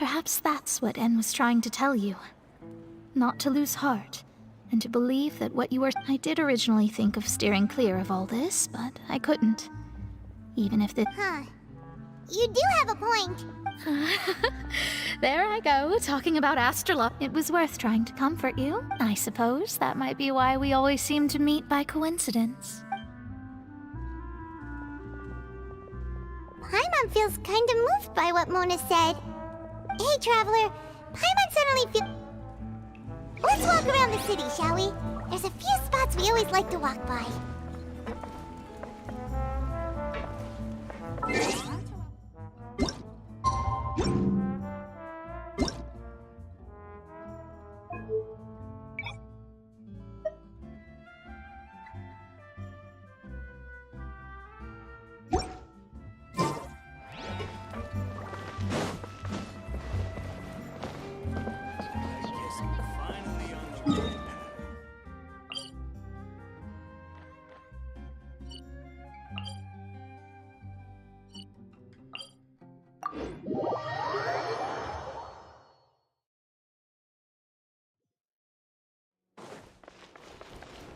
Perhaps that's what En was trying to tell you. Not to lose heart, and to believe that what you were— I did originally think of steering clear of all this, but I couldn't. Even if the— Huh. You do have a point. There I go, talking about astrology. It was worth trying to comfort you. I suppose that might be why we always seem to meet by coincidence. Paimon feels kind of moved by what Mona said. Hey, Traveler. Paimon suddenly feels... Let's walk around the city, shall we? There's a few spots we always like to walk by.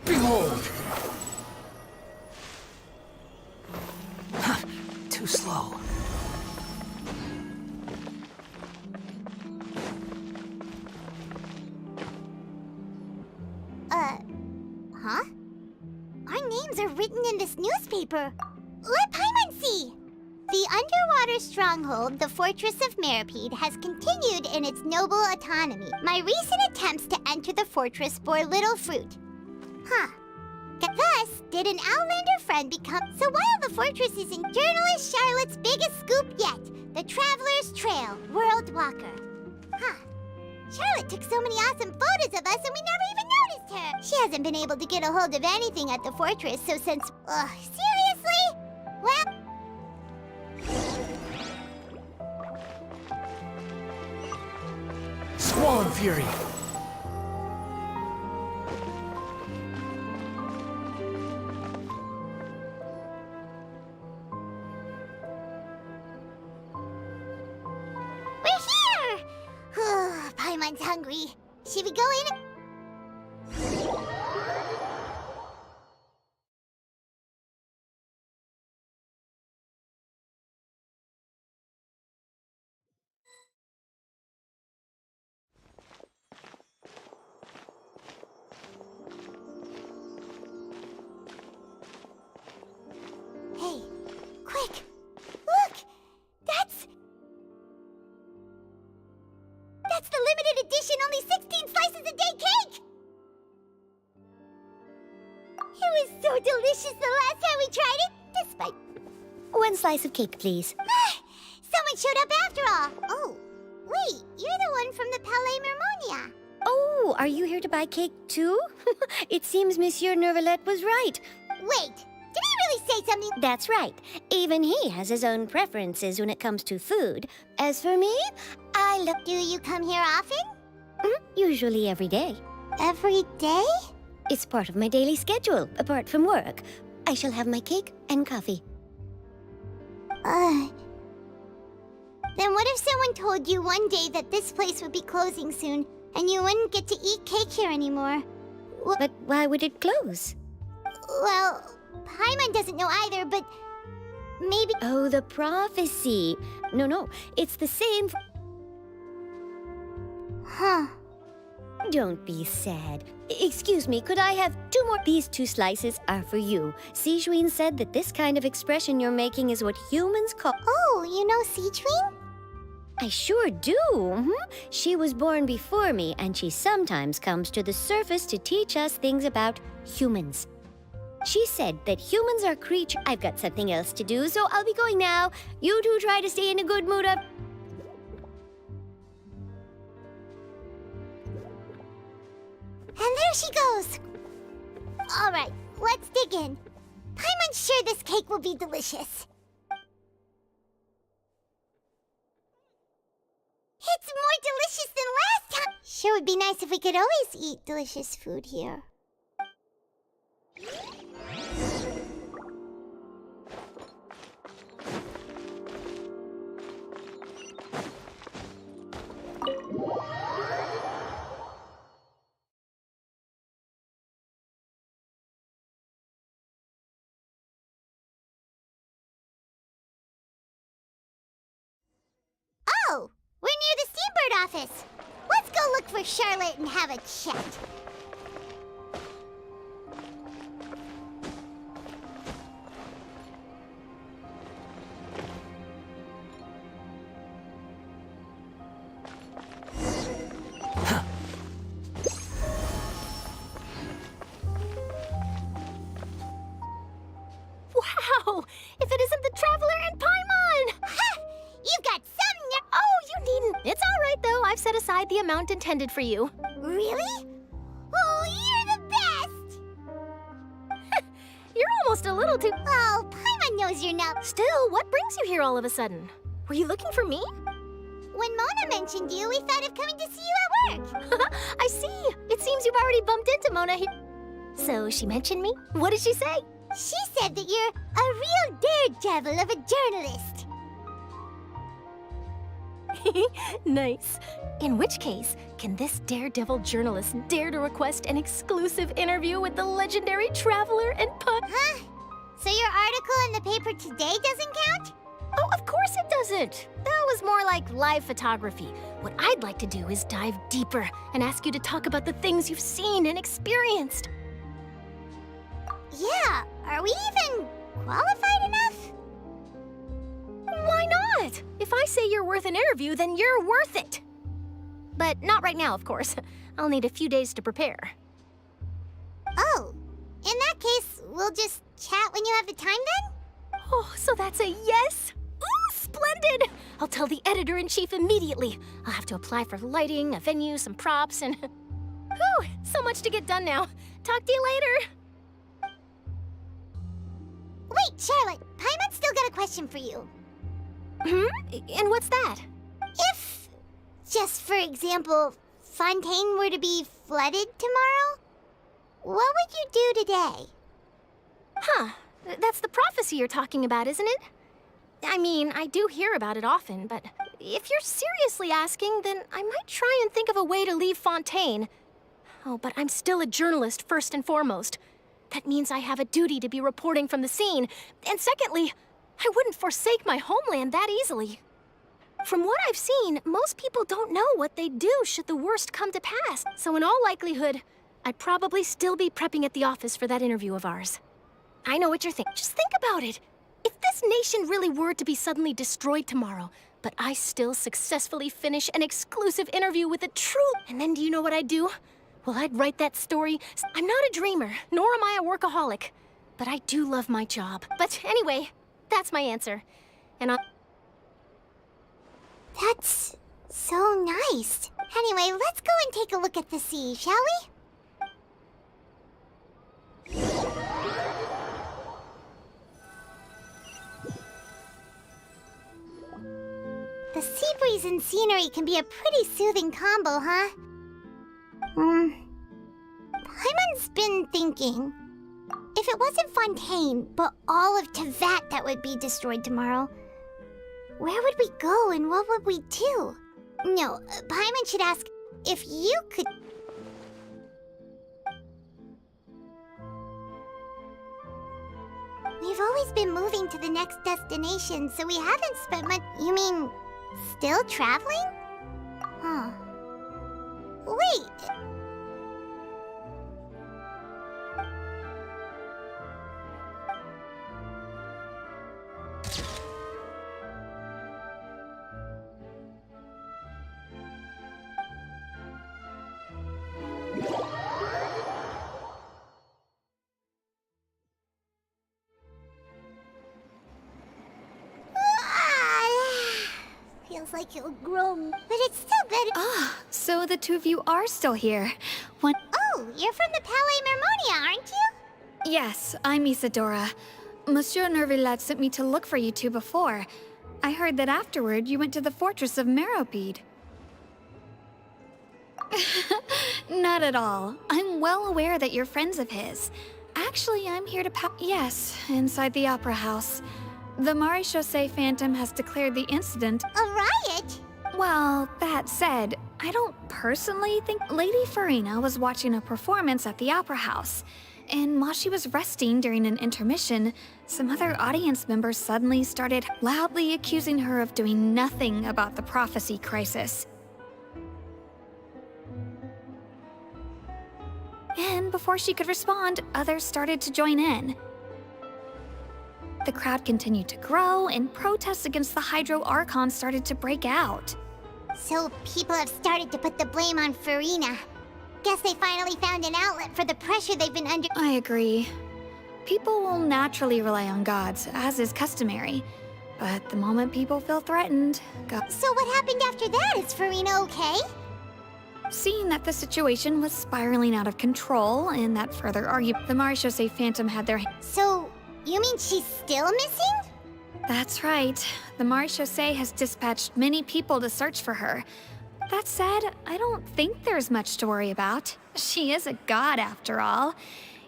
Behold! Too slow. Huh? Our names are written in this newspaper. Let Paimon see! The underwater stronghold, the Fortress of Meripede, has continued in its noble autonomy. My recent attempts to enter the fortress bore little fruit. Huh. Thus, did an Outlander friend become... So while the fortress is in journalist Charlotte's biggest scoop yet, the Traveler's Trail, World Walker. Huh. Charlotte took so many awesome photos of us and we never even noticed her. She hasn't been able to get a hold of anything at the fortress, so since... seriously? Well... Squall Fury! Paimon's hungry. Should we go in? Hey, quick! Look! That's the limited edition, only 16 slices a day cake! It was so delicious the last time we tried it, despite... One slice of cake, please. Someone showed up after all! Oh, wait, you're the one from the Palais Mermonia. Oh, are you here to buy cake too? It seems Monsieur Nervalette was right. Wait, did he really say something? That's right. Even he has his own preferences when it comes to food. As for me, I look... Do you come here often? Usually every day. Every day? It's part of my daily schedule, apart from work. I shall have my cake and coffee. Then what if someone told you one day that this place would be closing soon, and you wouldn't get to eat cake here anymore? But why would it close? Well, Paimon doesn't know either, but maybe... Oh, the prophecy. No, it's the same... Huh. Don't be sad. Excuse me, could I have 2 more? These 2 slices are for you. Sijuin said that this kind of expression you're making is what humans call... Oh, you know Sijuin? I sure do. She was born before me, and she sometimes comes to the surface to teach us things about humans. She said that humans are creatures... I've got something else to do, so I'll be going now. You two try to stay in a good mood up... And there she goes. All right, let's dig in. Paimon's sure this cake will be delicious. It's more delicious than last time. Sure would be nice if we could always eat delicious food here. Ward office. Let's go look for Charlotte and have a chat. Wow! If it isn't the Traveler and Paimon! Ha! You've got some Oh, you needn't. It's all right, though. I've set aside the amount intended for you. Really? Oh, you're the best! You're almost a little too... Oh, Paimon knows you're not. Still, what brings you here all of a sudden? Were you looking for me? When Mona mentioned you, we thought of coming to see you at work. I see. It seems you've already bumped into Mona here. So she mentioned me? What did she say? She said that you're a real daredevil of a journalist. Nice. In which case, can this daredevil journalist dare to request an exclusive interview with the legendary Traveler and Huh? So your article in the paper today doesn't count? Oh, of course it doesn't. That was more like live photography. What I'd like to do is dive deeper and ask you to talk about the things you've seen and experienced. Yeah, are we even qualified enough? Why not? If I say you're worth an interview, then you're worth it. But not right now, of course. I'll need a few days to prepare. Oh, in that case, we'll just chat when you have the time then? Oh, so that's a yes? Ooh, splendid! I'll tell the editor-in-chief immediately. I'll have to apply for lighting, a venue, some props, and... Whew, so much to get done now. Talk to you later. Wait, Charlotte, Paimon's still got a question for you. And what's that? If, just for example, Fontaine were to be flooded tomorrow, what would you do today? Huh. That's the prophecy you're talking about, isn't it? I mean, I do hear about it often, but if you're seriously asking, then I might try and think of a way to leave Fontaine. Oh, but I'm still a journalist first and foremost. That means I have a duty to be reporting from the scene. And secondly, I wouldn't forsake my homeland that easily. From what I've seen, most people don't know what they'd do should the worst come to pass. So in all likelihood, I'd probably still be prepping at the office for that interview of ours. I know what you're thinking. Just think about it. If this nation really were to be suddenly destroyed tomorrow, but I still successfully finish an exclusive interview with a true... And then do you know what I'd do? Well, I'd write that story. I'm not a dreamer, nor am I a workaholic. But I do love my job. But anyway, that's my answer. And That's so nice. Anyway, let's go and take a look at the sea, shall we? The sea breeze and scenery can be a pretty soothing combo, huh? Paimon's been thinking, if it wasn't Fontaine, but all of Tevat that would be destroyed tomorrow, where would we go and what would we do? No, Paimon should ask if you could... We've always been moving to the next destination, so we haven't spent much... You mean, still traveling? Huh. Wait... Feels like it'll grow, but it's still better. Ah, so the two of you are still here. When... Oh, you're from the Palais Mermonia, aren't you? Yes, I'm Isadora. Monsieur Nervillet sent me to look for you two before. I heard that afterward you went to the fortress of Meropide. Not at all. I'm well aware that you're friends of his. Actually, I'm here to Yes, inside the Opera House. The Maréchaussée Phantom has declared the incident... A riot? Well, that said, I don't personally think Lady Farina was watching a performance at the Opera House. And while she was resting during an intermission, some other audience members suddenly started loudly accusing her of doing nothing about the prophecy crisis. And before she could respond, others started to join in. The crowd continued to grow, and protests against the Hydro Archon started to break out. So people have started to put the blame on Farina. Guess they finally found an outlet for the pressure they've been under. I agree. People will naturally rely on gods, as is customary. But the moment people feel threatened, So what happened after that? Is Farina okay? seeing that the situation was spiraling out of control and that further argument, the Marechaussee Phantom had their. So, you mean she's still missing? That's right. The Marechaussee has dispatched many people to search for her. That said, I don't think there's much to worry about. She is a god, after all.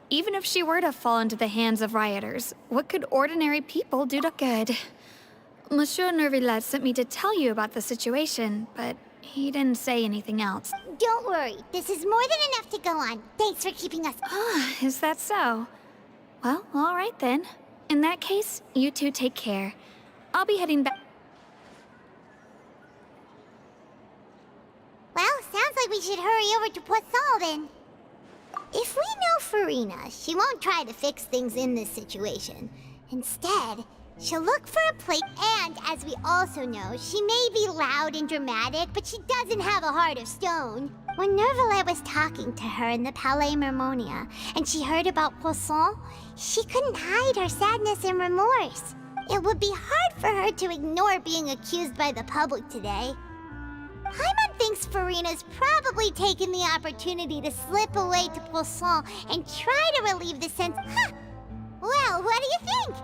Even if she were to fall into the hands of rioters, what could ordinary people do to good? Monsieur Nervillet sent me to tell you about the situation, but he didn't say anything else. Don't worry, this is more than enough to go on. Thanks for keeping us. Ah, is that so? Well, all right then. In that case, you two take care. I'll be heading back. Well, sounds like we should hurry over to Poisson then. If we know Farina, she won't try to fix things in this situation. Instead, she'll look for a place. And as we also know, she may be loud and dramatic, but she doesn't have a heart of stone. When Nervalet was talking to her in the Palais Mermonia, and she heard about Poisson, she couldn't hide her sadness and remorse. It would be hard for her to ignore being accused by the public today. Paimon thinks Farina's probably taken the opportunity to slip away to Poisson and try to relieve the sense. Huh! Well, what do you think?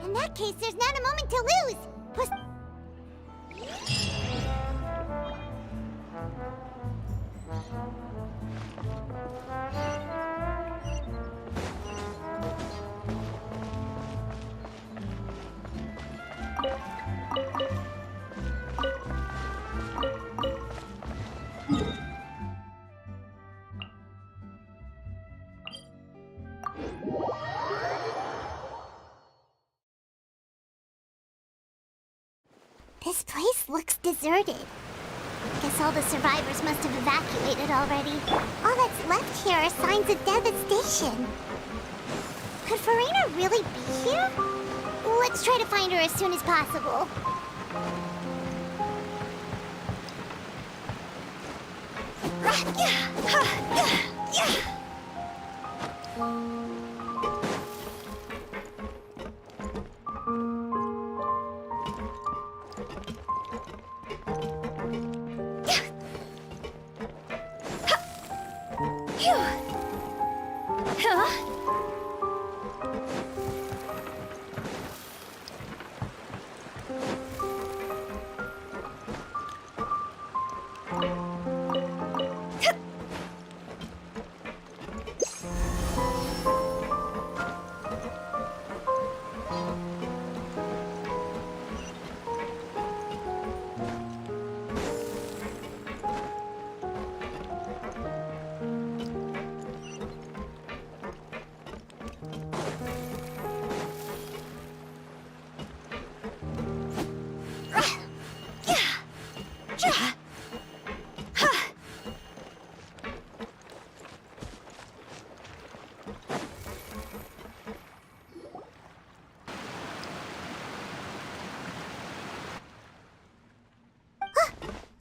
In that case, there's not a moment to lose. This place looks deserted. Guess all the survivors must have evacuated already. All that's left here are signs of devastation. Could Farina really be here? Let's try to find her as soon as possible.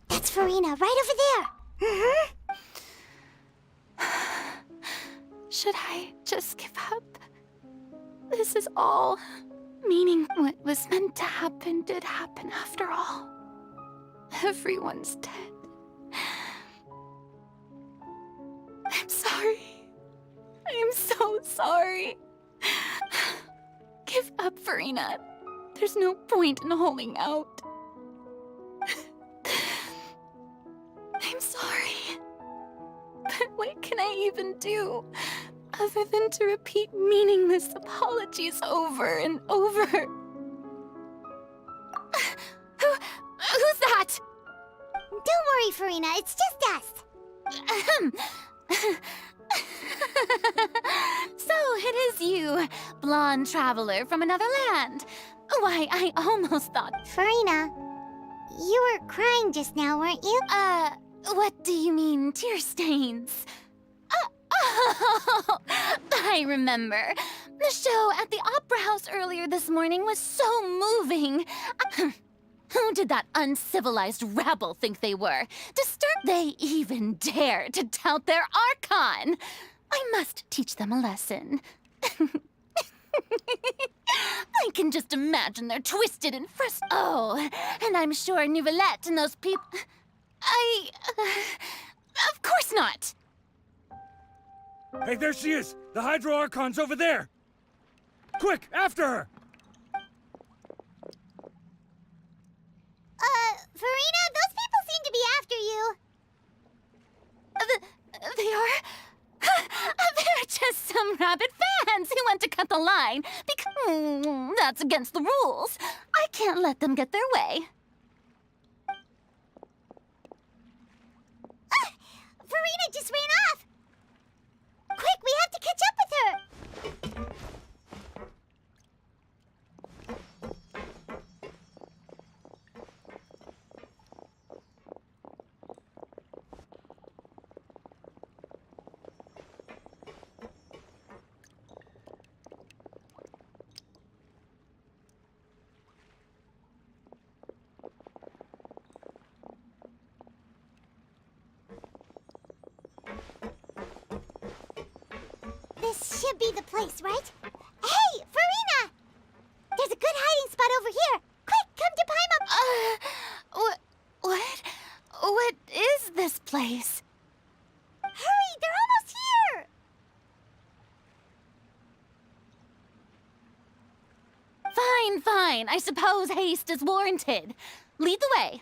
That's Farina, right over there. Should I just give up? This is all. Meaning what was meant to happen did happen after all. Everyone's dead. I'm sorry. I am so sorry. Give up, Farina. There's no point in holding out. I'm sorry. But what can I even do other than to repeat meaningless apologies over and over? Who's that? Don't worry, Farina, it's just us. So it is you, blonde traveler from another land. Why, I almost thought... Farina, you were crying just now, weren't you? What do you mean, tear stains? Oh, I remember. The show at the Opera House earlier this morning was so moving. Who did that uncivilized rabble think they were? They even dare to tout their Archon! I must teach them a lesson. I can just imagine their twisted and Oh, and I'm sure Nouvellette and those people... of course not! Hey, there she is! The Hydro Archon's over there! Quick, after her! Farina, those people seem to be after you. They are? They're just some rabid fans who want to cut the line. Because that's against the rules. I can't let them get their way. Farina just ran off! Quick, we have to catch up with her! This should be the place, right? Hey, Farina! There's a good hiding spot over here. Quick, come to Paimon. What is this place? Hurry, they're almost here. Fine. I suppose haste is warranted. Lead the way.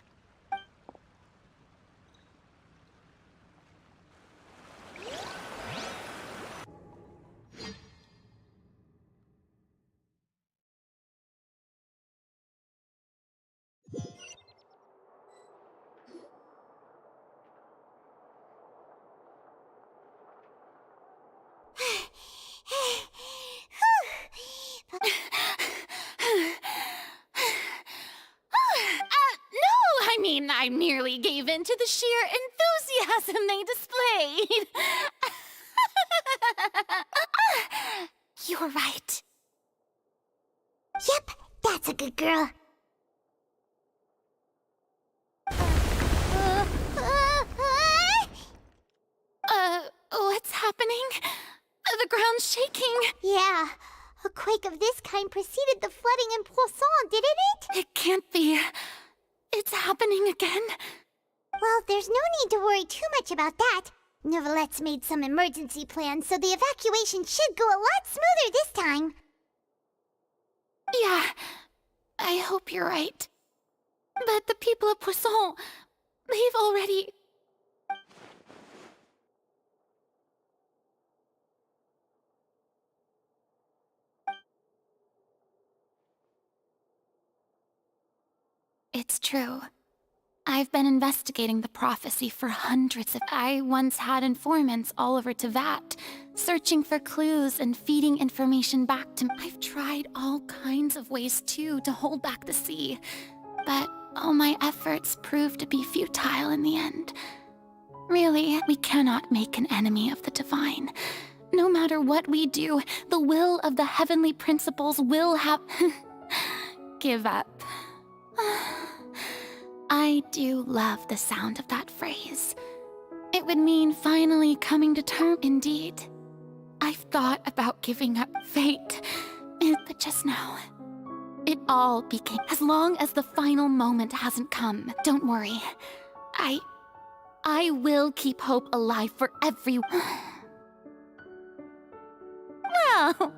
No, I mean, I merely gave in to the sheer enthusiasm they displayed. You're right. Yep, that's a good girl. What's happening? The ground's shaking. Yeah, a quake of this kind preceded the flooding in Poisson, didn't it? It can't be. It's happening again. Well, there's no need to worry too much about that. Nouvellette's made some emergency plans, so the evacuation should go a lot smoother this time. Yeah, I hope you're right. But the people of Poisson, they've already... It's true. I've been investigating the prophecy for hundreds of... I once had informants all over Tevat, searching for clues and feeding information back to me. I've tried all kinds of ways, too, to hold back the sea. But all my efforts proved to be futile in the end. Really, we cannot make an enemy of the divine. No matter what we do, the will of the heavenly principles will have... Give up. I do love the sound of that phrase. It would mean finally coming to terms. Indeed. I've thought about giving up fate, but just now, it all became... As long as the final moment hasn't come, don't worry. I will keep hope alive for everyone. Well,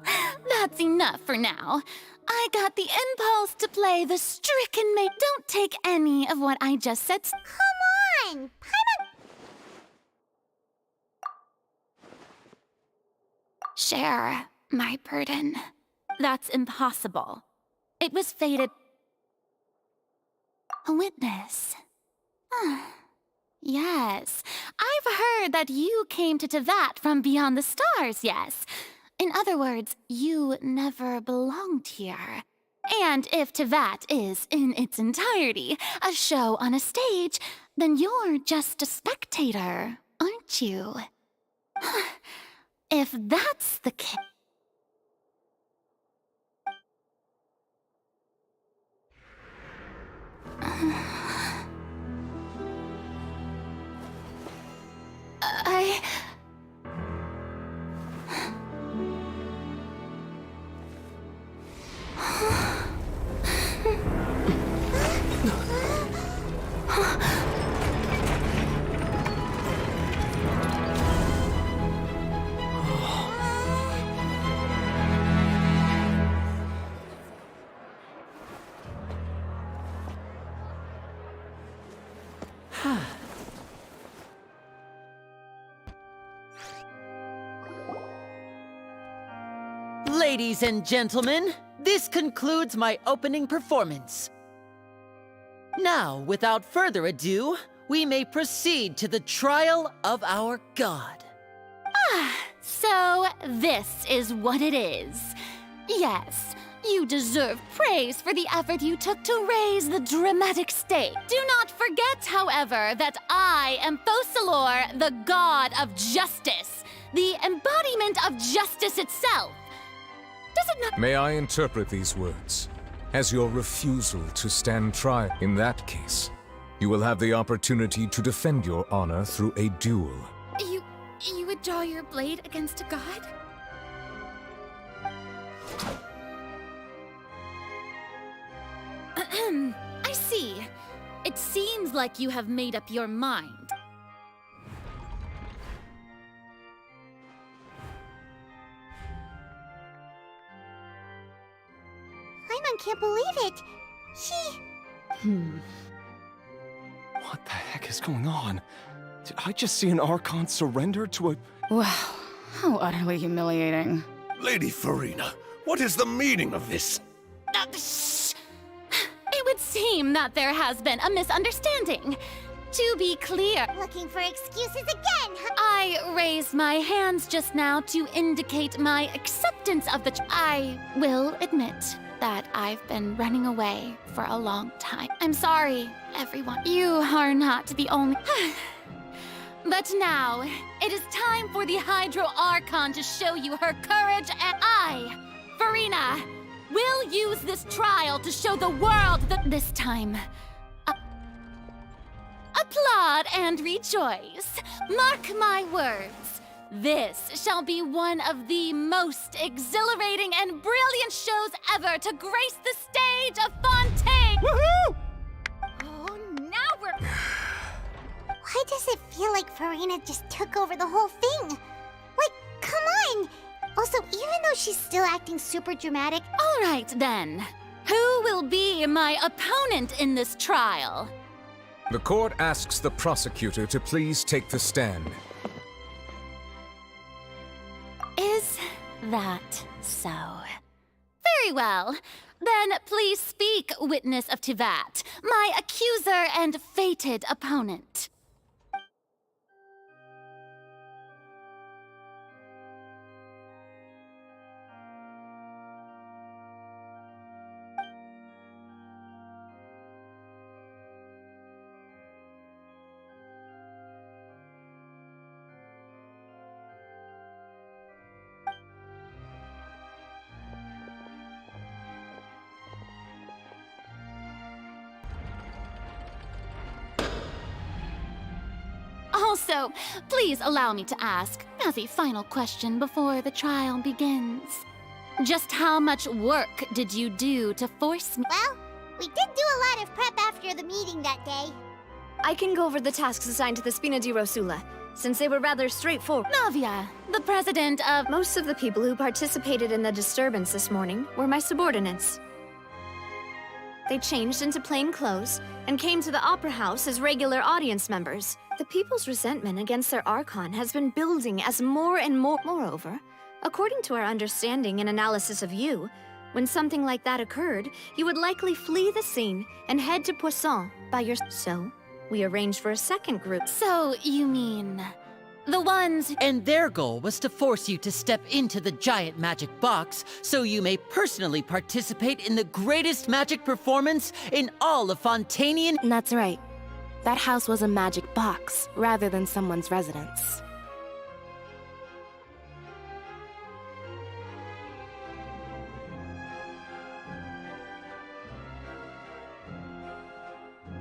that's enough for now. I got the impulse to play the stricken mate. Don't take any of what I just said. Come on! Paimon! Share my burden. That's impossible. It was fated. A witness. Yes. I've heard that you came to Tevat from beyond the stars, yes. In other words, you never belonged here. And if Tevat is, in its entirety, a show on a stage, then you're just a spectator, aren't you? If that's the case... I... Ladies and gentlemen, this concludes my opening performance. Now, without further ado, we may proceed to the trial of our god. So, this is what it is. Yes, you deserve praise for the effort you took to raise the dramatic stake. Do not forget, however, that I am Focalor, the god of justice, the embodiment of justice itself. Does it not— May I interpret these words as your refusal to stand trial? In that case, you will have the opportunity to defend your honor through a duel. You would draw your blade against a god? I see. It seems like you have made up your mind. Paimon can't believe it. What the heck is going on? Did I just see an Archon surrender to a... Wow, how utterly humiliating. Lady Farina, what is the meaning of this? Shh! It would seem that there has been a misunderstanding. To be clear, Looking for excuses again, huh? I raised my hands just now to indicate my acceptance of the I will admit that I've been running away for a long time. I'm sorry, everyone. You are not the only... But now, it is time for the Hydro Archon to show you her courage, and I, Farina, will use this trial to show the world that this time... applaud and rejoice. Mark my words. This shall be one of the most exhilarating and brilliant shows ever to grace the stage of Fontaine! Woohoo! Oh, now we're... Why does it feel like Farina just took over the whole thing? Like, come on! Also, even though she's still acting super dramatic... All right, then. Who will be my opponent in this trial? The court asks the prosecutor to please take the stand. Is that so? Very well. Then please speak, witness of Tivat, my accuser and fated opponent. Also, please allow me to ask, as a final question before the trial begins. Just how much work did you do to force me? Well, we did do a lot of prep after the meeting that day. I can go over the tasks assigned to the Spina di Rosula, since they were rather straightforward. Navia, the president of... Most of the people who participated in the disturbance this morning were my subordinates. They changed into plain clothes and came to the Opera House as regular audience members. The people's resentment against their Archon has been building as more and more... Moreover, according to our understanding and analysis of you, when something like that occurred, you would likely flee the scene and head to Poisson by your... So, we arranged for a second group. So, you mean... the ones... And their goal was to force you to step into the giant magic box so you may personally participate in the greatest magic performance in all of Fontainian... That's right. That house was a magic box, rather than someone's residence.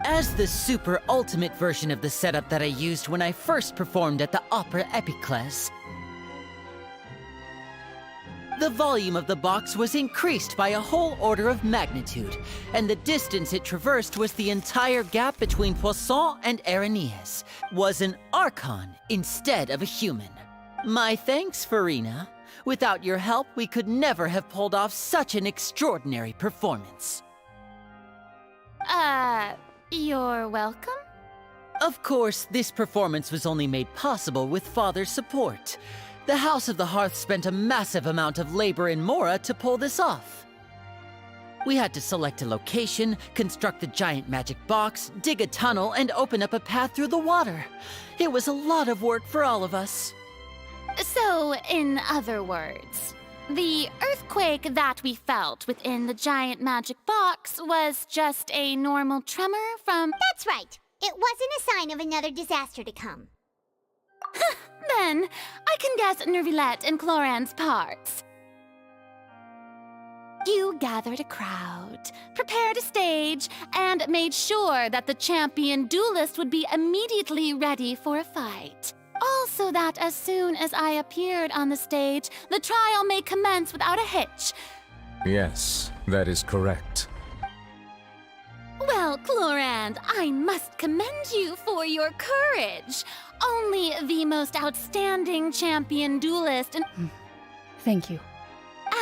As the super ultimate version of the setup that I used when I first performed at the Opera Epiclese, the volume of the box was increased by a whole order of magnitude, and the distance it traversed was the entire gap between Poisson and Irenaeus, was an Archon instead of a human. My thanks, Farina. Without your help, we could never have pulled off such an extraordinary performance. You're welcome? Of course, this performance was only made possible with Father's support. The House of the Hearth spent a massive amount of labor in Mora to pull this off. We had to select a location, construct the giant magic box, dig a tunnel, and open up a path through the water. It was a lot of work for all of us. So, in other words, the earthquake that we felt within the giant magic box was just a normal tremor from... That's right. It wasn't a sign of another disaster to come. Then, I can guess Nervilette and Cloran's parts. You gathered a crowd, prepared a stage, and made sure that the champion duelist would be immediately ready for a fight. Also that as soon as I appeared on the stage, the trial may commence without a hitch. Yes, that is correct. Well, Clorand, I must commend you for your courage. Only the most outstanding champion duelist and... Thank you.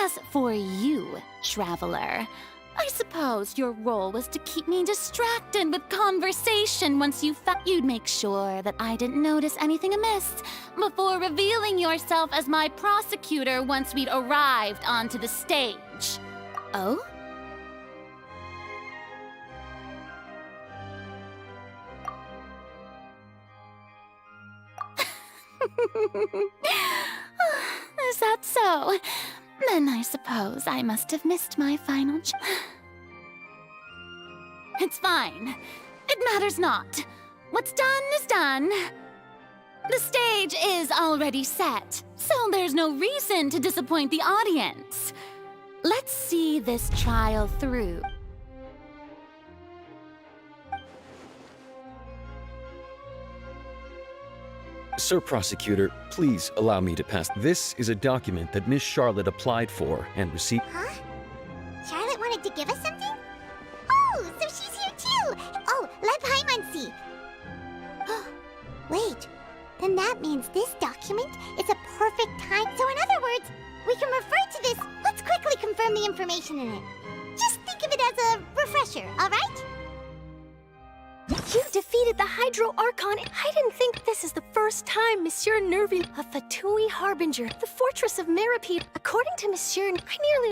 As for you, Traveler, I suppose your role was to keep me distracted with conversation once you'd make sure that I didn't notice anything amiss before revealing yourself as my prosecutor once we'd arrived onto the stage. Oh? Is that so? Then I suppose I must have missed my final It's fine. It matters not. What's done is done. The stage is already set, so there's no reason to disappoint the audience. Let's see this trial through. Sir Prosecutor, please allow me to pass. This is a document that Miss Charlotte applied for and received. Huh? Charlotte wanted to give us something? Oh, so she's here too! Oh, let Paimon see. Wait, then that means this document is a perfect time. So in other words, we can refer to this. Let's quickly confirm the information in it. Just think of it as a refresher, all right? You defeated the Hydro Archon. I didn't think this is the first time Monsieur Nervi, a Fatui Harbinger, the fortress of Meripede. According to Monsieur,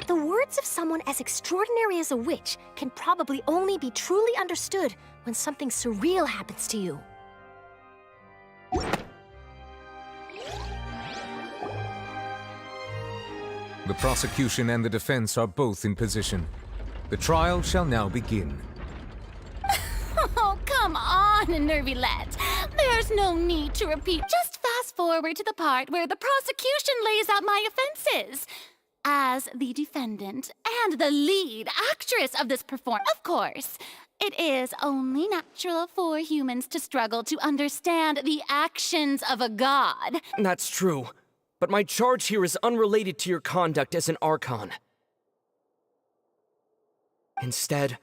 the words of someone as extraordinary as a witch can probably only be truly understood when something surreal happens to you. The prosecution and the defense are both in position. The trial shall now begin. Oh, come on, Nervilette. There's no need to repeat. Just fast forward to the part where the prosecution lays out my offenses. As the defendant and the lead actress of this performance, of course, it is only natural for humans to struggle to understand the actions of a god. That's true. But my charge here is unrelated to your conduct as an Archon. Instead,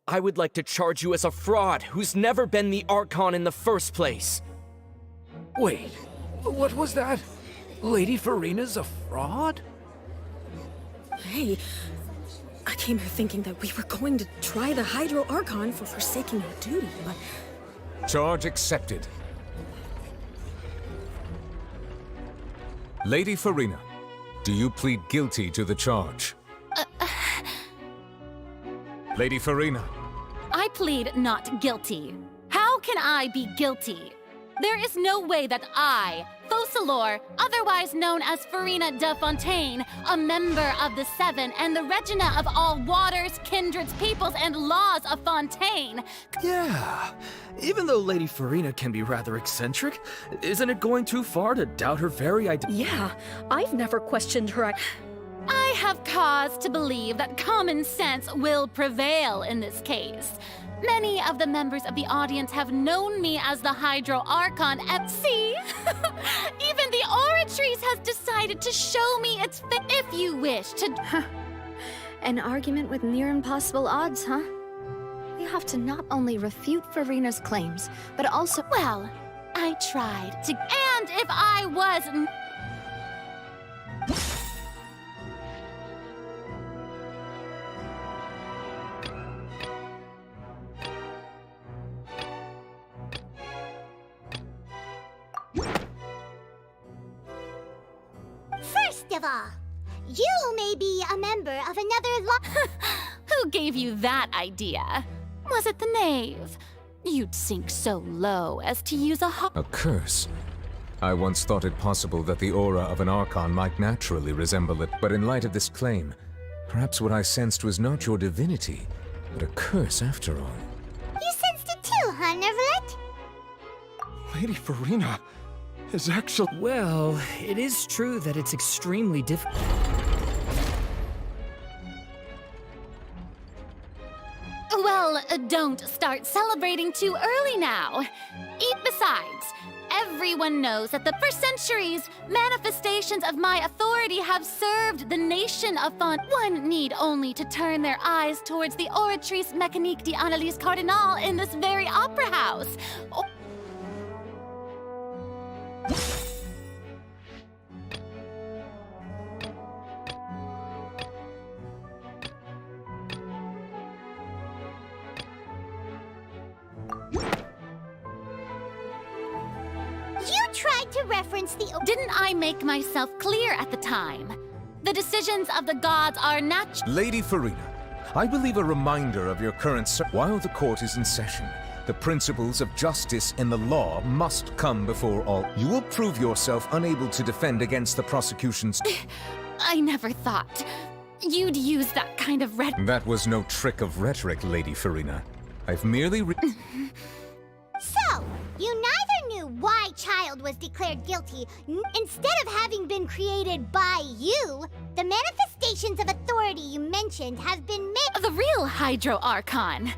I would like to charge you as a fraud who's never been the Archon in the first place. Wait, what was that? Lady Farina's a fraud? Hey, I came here thinking that we were going to try the Hydro Archon for forsaking our duty, but... Charge accepted. Lady Farina, do you plead guilty to the charge? Lady Farina. I plead not guilty. How can I be guilty? There is no way that I, Focalor, otherwise known as Farina de Fontaine, a member of the Seven and the Regina of all waters, kindreds, peoples, and laws of Fontaine. Yeah, even though Lady Farina can be rather eccentric, isn't it going too far to doubt her very identity? Yeah, I've never questioned her. I have cause to believe that common sense will prevail in this case. Many of the members of the audience have known me as the Hydro Archon MC. Even the Oratrice has decided to show me its if you wish to... An argument with near impossible odds, huh? We have to not only refute Farina's claims, but also... Well, I tried to... And if I was... First of all, you may be a member of another Who gave you that idea? Was it the knave? You'd sink so low as to use A curse? I once thought it possible that the aura of an Archon might naturally resemble it, but in light of this claim, perhaps what I sensed was not your divinity, but a curse after all. You sensed it too, huh, Nervalet? Lady Farina is actually... Well, it is true that it's extremely difficult. Well, don't start celebrating too early now. Besides, everyone knows that for centuries, manifestations of my authority have served the nation of One need only to turn their eyes towards the Oratrice Mécanique d'Analyse Cardinal in this very opera house. You tried to reference the... Didn't I make myself clear at the time? The decisions of the gods are natural. Lady Farina, I believe a reminder of your current... While the court is in session, the principles of justice and the law must come before all. You will prove yourself unable to defend against the prosecution's... I never thought you'd use that kind of rhetoric. That was no trick of rhetoric, Lady Farina. I've merely So, you neither knew why Child was declared guilty. Instead of having been created by you, the manifestations of authority you mentioned have been made... The real Hydro Archon.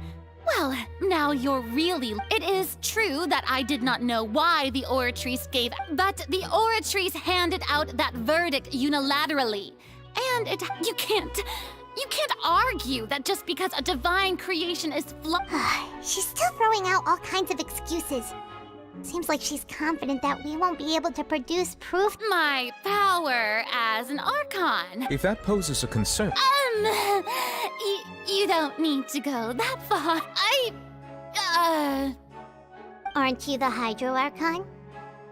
Well, now you're really... It is true that I did not know why the Oratrice gave... But the Oratrice handed out that verdict unilaterally. And you can't argue that just because a divine creation is She's still throwing out all kinds of excuses. Seems like she's confident that we won't be able to produce proof. My power as an Archon. If that poses a concern... You don't need to go that far. Aren't you the Hydro Archon?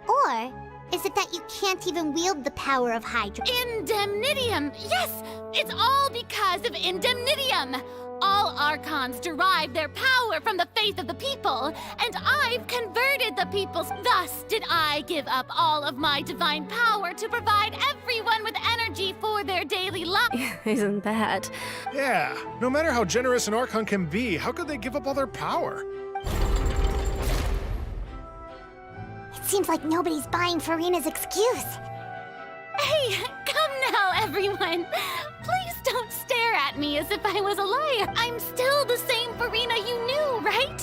Or is it that you can't even wield the power of Hydro? Indemnitium! Yes! It's all because of Indemnitium! All Archons derive their power from the faith of the people, and I've converted the peoples. Thus did I give up all of my divine power to provide everyone with energy for their daily life. Isn't that? Yeah, no matter how generous an Archon can be, how could they give up all their power? It seems like nobody's buying Farina's excuse. Hey, come now, everyone. Please don't stare at me as if I was a liar. I'm still the same Farina you knew, right?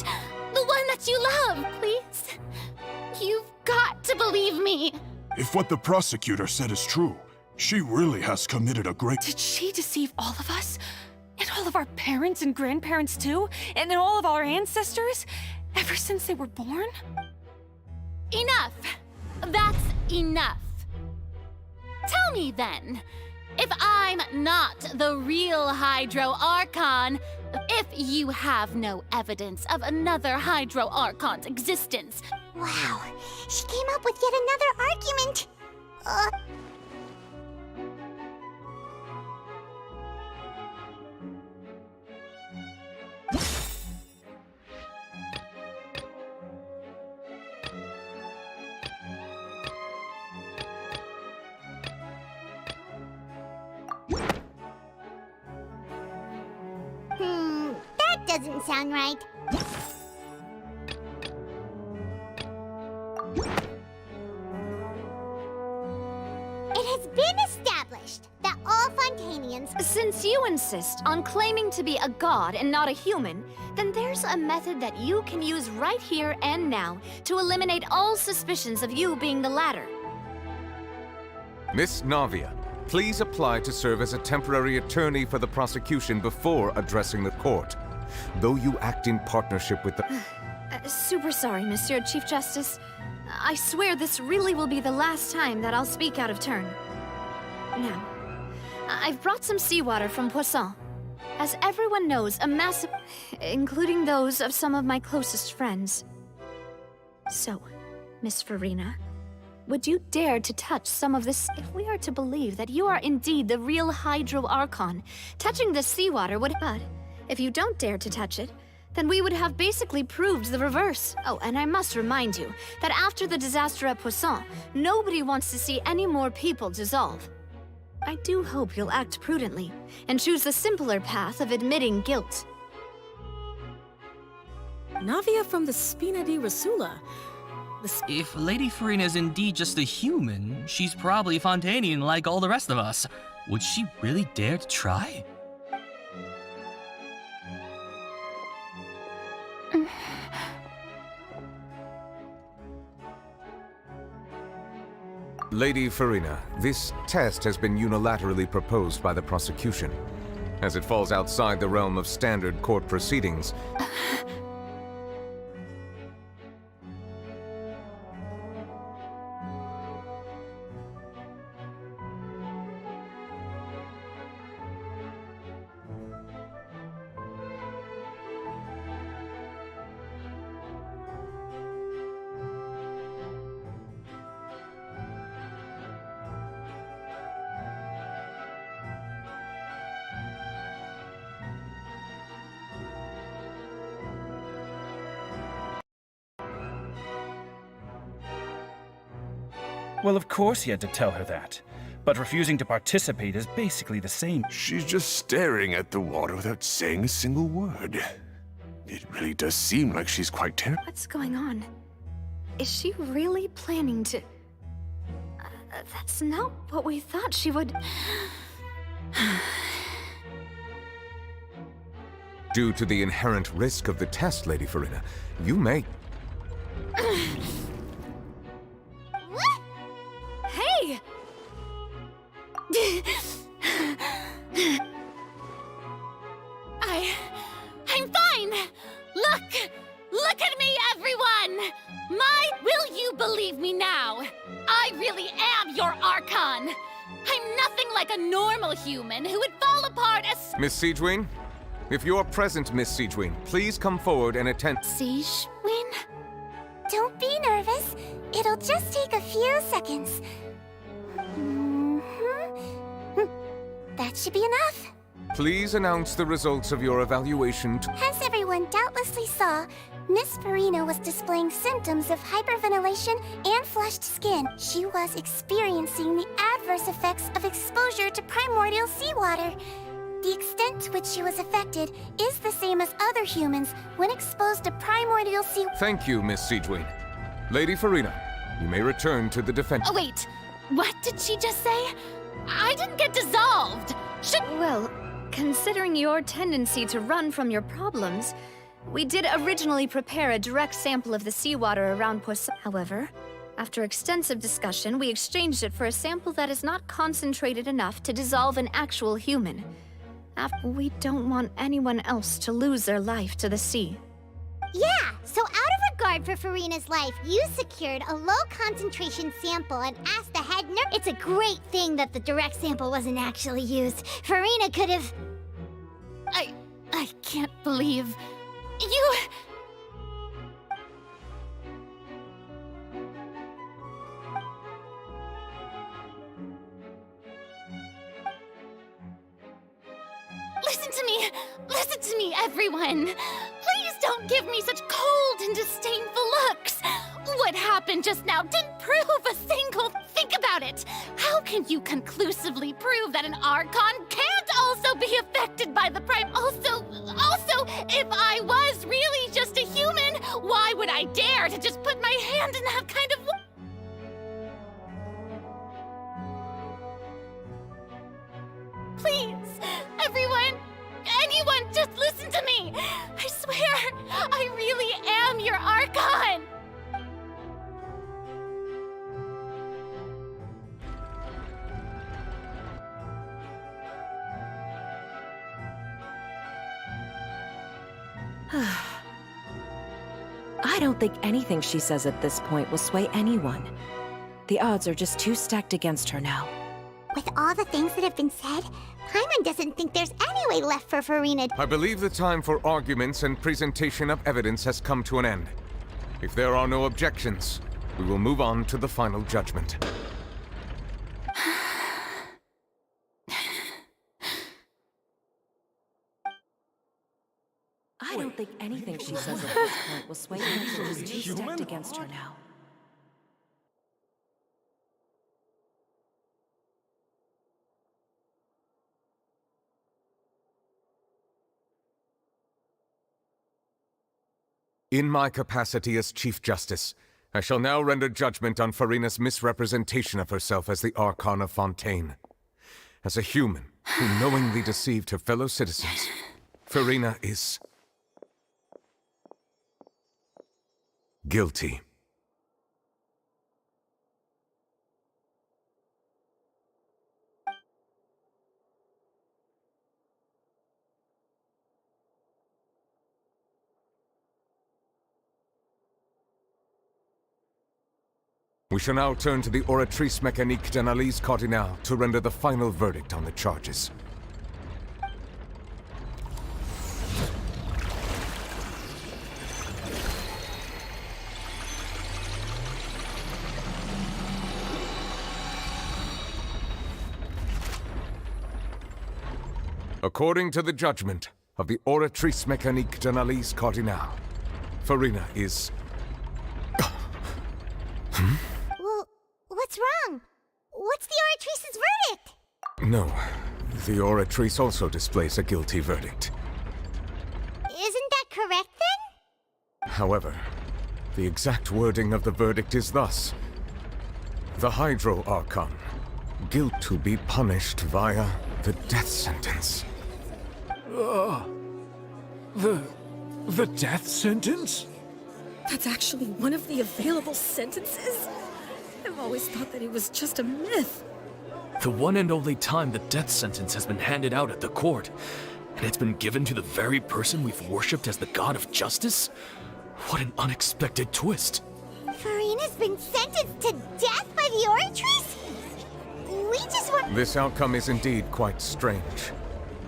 The one that you love, please. You've got to believe me. If what the prosecutor said is true, she really has committed a great... Did she deceive all of us? And all of our parents and grandparents too? And all of our ancestors? Ever since they were born? Enough. That's enough. Tell me then, if I'm not the real Hydro Archon, if you have no evidence of another Hydro Archon's existence. Wow, she came up with yet another argument. That doesn't sound right. It has been established that all Fontaine Since you insist on claiming to be a god and not a human, then there's a method that you can use right here and now to eliminate all suspicions of you being the latter. Miss Navia, please apply to serve as a temporary attorney for the prosecution before addressing the court. Though you act in partnership with the... Super sorry, Monsieur Chief Justice. I swear this really will be the last time that I'll speak out of turn. Now, I've brought some seawater from Poisson. As everyone knows, a massive... including those of some of my closest friends. So, Miss Farina, would you dare to touch some of this? If we are to believe that you are indeed the real Hydro Archon, touching this seawater would... But if you don't dare to touch it, then we would have basically proved the reverse. Oh, and I must remind you that after the disaster at Poisson, nobody wants to see any more people dissolve. I do hope you'll act prudently and choose the simpler path of admitting guilt. Navia from the Spina di Rasula. If Lady Farina is indeed just a human, she's probably Fontanian like all the rest of us. Would she really dare to try? Lady Farina, this test has been unilaterally proposed by the prosecution. As it falls outside the realm of standard court proceedings, Well, of course he had to tell her that. But refusing to participate is basically the same. She's just staring at the water without saying a single word. It really does seem like she's quite terrible. What's going on? Is she really planning to... that's not what we thought she would... due to the inherent risk of the test, Lady Farina, you may... Hey! I'm fine! Look at me, everyone! Will you believe me now? I really am your Archon! I'm nothing like a normal human who would fall apart as... Miss Siegewin? If you're present, Miss Siegewin, please come forward and attend... Siegewin? Don't be nervous. It'll just take a few seconds. That should be enough. Please announce the results of your evaluation to... As everyone doubtlessly saw, Miss Farina was displaying symptoms of hyperventilation and flushed skin. She was experiencing the adverse effects of exposure to primordial seawater. The extent to which she was affected is the same as other humans when exposed to primordial sea... Thank you, Miss Siegewin. Lady Farina, you may return to the defense... Oh, wait. What did she just say? I didn't get dissolved. Well, considering your tendency to run from your problems, we did originally prepare a direct sample of the seawater around Poisson. However, after extensive discussion, we exchanged it for a sample that is not concentrated enough to dissolve an actual human. We don't want anyone else to lose their life to the sea. Yeah, so out of regard for Farina's life, you secured a low-concentration sample and asked the head nurse... It's a great thing that the direct sample wasn't actually used. Farina could have... I can't believe... You... Listen to me, everyone! Please don't give me such cold and disdainful looks! What happened just now didn't prove a single... Think about it! How can you conclusively prove that an Archon can't also be affected by the Prime... Also, if I was really just a human, why would I dare to just put my hand in that kind of... Please, your Archon! I don't think anything she says at this point will sway anyone. The odds are just too stacked against her now. With all the things that have been said, Paimon doesn't think there's any way left for Farina. I believe the time for arguments and presentation of evidence has come to an end. If there are no objections, we will move on to the final judgment. I don't think anything she says at this point will sway anyone. She's too stacked against her now. In my capacity as Chief Justice, I shall now render judgment on Farina's misrepresentation of herself as the Archon of Fontaine. As a human who knowingly deceived her fellow citizens, Farina is guilty. We shall now turn to the Oratrice Mécanique d'Analyse Cardinale to render the final verdict on the charges. According to the judgment of the Oratrice Mécanique d'Analyse Cardinale, Farina is... Well, what's wrong? What's the Oratrice's verdict? No, the Oratrice also displays a guilty verdict. Isn't that correct then? However, the exact wording of the verdict is thus. The Hydro Archon, guilt to be punished via the death sentence. The death sentence? That's actually one of the available sentences? I've always thought that it was just a myth. The one and only time the death sentence has been handed out at the court, and it's been given to the very person we've worshipped as the god of justice? What an unexpected twist. Farina's been sentenced to death by the Oratrice? We just want— This outcome is indeed quite strange.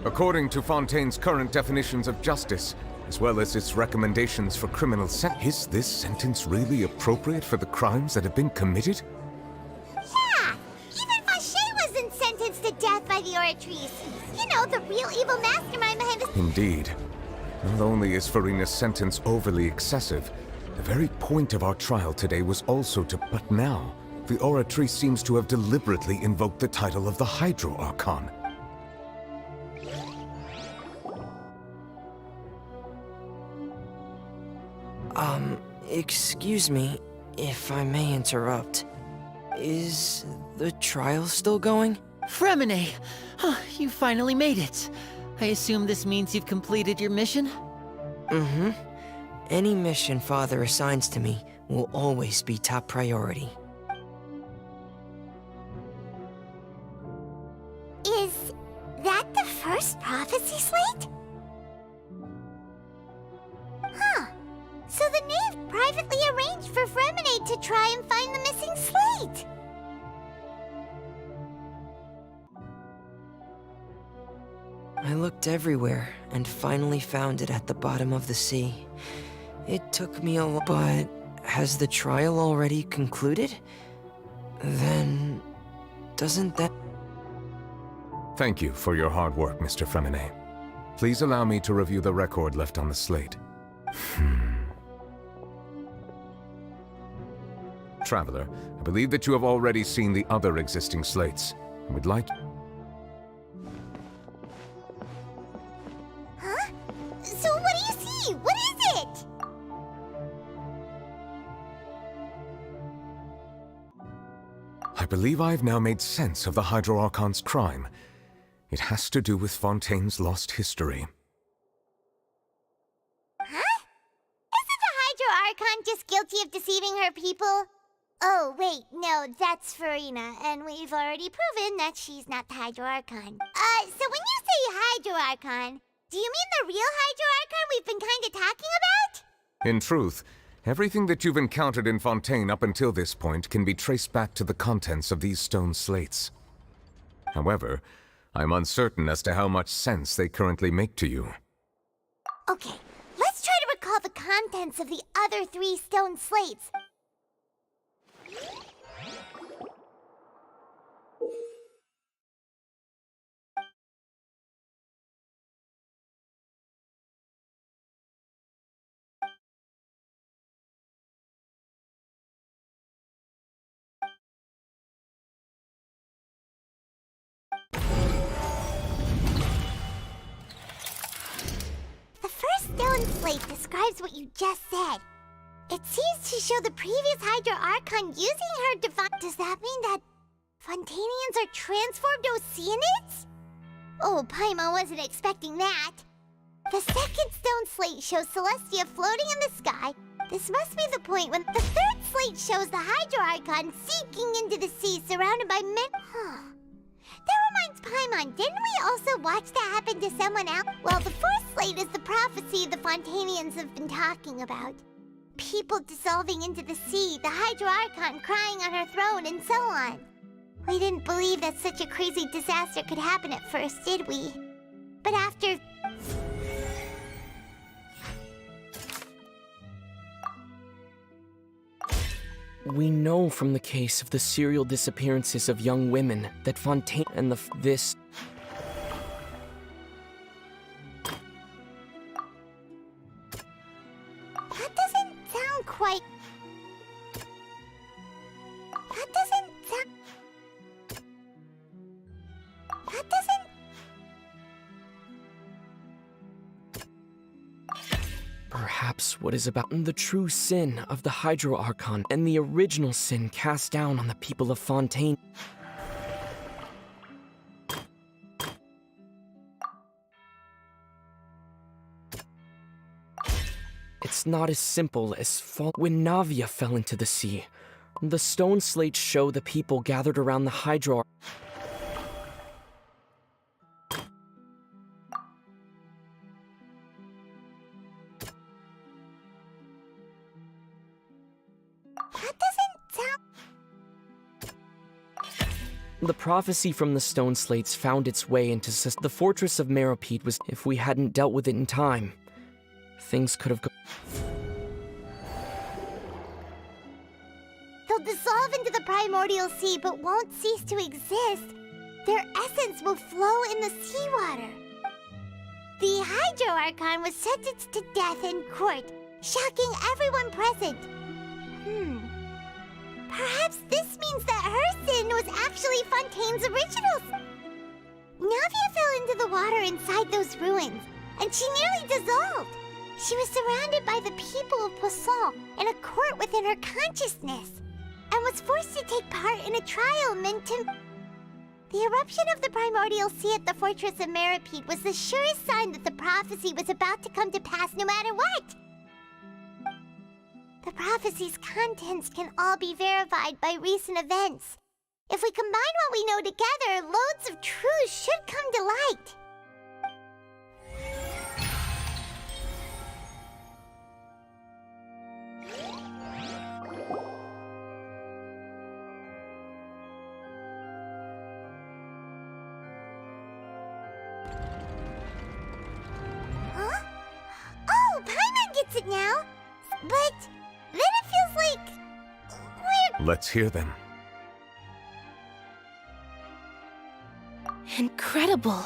According to Fontaine's current definitions of justice, as well as its recommendations for criminal is this sentence really appropriate for the crimes that have been committed? Yeah! Even Fauché wasn't sentenced to death by the Oratrice. You know, the real evil mastermind behind the— Indeed. Not only is Farina's sentence overly excessive, the very point of our trial today was also to— But now, the Oratrice seems to have deliberately invoked the title of the Hydro Archon. Excuse me, if I may interrupt. Is the trial still going? Fremine! You finally made it. I assume this means you've completed your mission? Mm-hmm. Any mission Father assigns to me will always be top priority. Is that the first prophecy slate? Huh. So the knave privately arranged for Fremine to try and find the missing slate. I looked everywhere and finally found it at the bottom of the sea. It took me a while, but has the trial already concluded? Then doesn't that— Thank you for your hard work, Mr. Fremine. Please allow me to review the record left on the slate. Traveler, I believe that you have already seen the other existing slates, and would like— Huh? So what do you see? What is it? I believe I have now made sense of the Hydro Archon's crime. It has to do with Fontaine's lost history. Huh? Isn't the Hydro Archon just guilty of deceiving her people? Oh, wait, no, that's Farina, and we've already proven that she's not the Hydro Archon. So when you say Hydro Archon, do you mean the real Hydro Archon we've been kinda talking about? In truth, everything that you've encountered in Fontaine up until this point can be traced back to the contents of these stone slates. However, I'm uncertain as to how much sense they currently make to you. Okay, let's try to recall the contents of the other 3 stone slates. The first stone slate describes what you just said. It seems to show the previous Hydro Archon using her divine... Does that mean that Fontanians are transformed Oceanids? Oh, Paimon wasn't expecting that. The second stone slate shows Celestia floating in the sky. This must be the point when the third slate shows the Hydro Archon sinking into the sea surrounded by men... That reminds Paimon, didn't we also watch that happen to someone else? Well, the fourth slate is the prophecy the Fontanians have been talking about. People dissolving into the sea, the Hydro Archon crying on her throne, and so on. We didn't believe that such a crazy disaster could happen at first, did we? But after... We know from the case of the serial disappearances of young women that Fontaine and this... That doesn't sound quite... That doesn't sound... That doesn't... Perhaps what is about the true sin of the Hydro Archon and the original sin cast down on the people of Fontaine. It's not as simple as when Navia fell into the sea. The stone slates show the people gathered around the Hydro. The prophecy from the stone slates found its way into the fortress of Meropide was if we hadn't dealt with it in time. Things could have gone. They'll dissolve into the primordial sea but won't cease to exist. Their essence will flow in the seawater. The Hydro Archon was sentenced to death in court, shocking everyone present. Perhaps this means that her sin was actually Fontaine's original. Navia fell into the water inside those ruins, and she nearly dissolved. She was surrounded by the people of Poisson in a court within her consciousness, and was forced to take part in a trial meant to... The eruption of the primordial sea at the fortress of Meropide was the surest sign that the prophecy was about to come to pass no matter what. The prophecy's contents can all be verified by recent events. If we combine what we know together, loads of truth should come to light. Huh? Oh, Paimon gets it now! But... then it feels like... we're... Let's hear them. Incredible.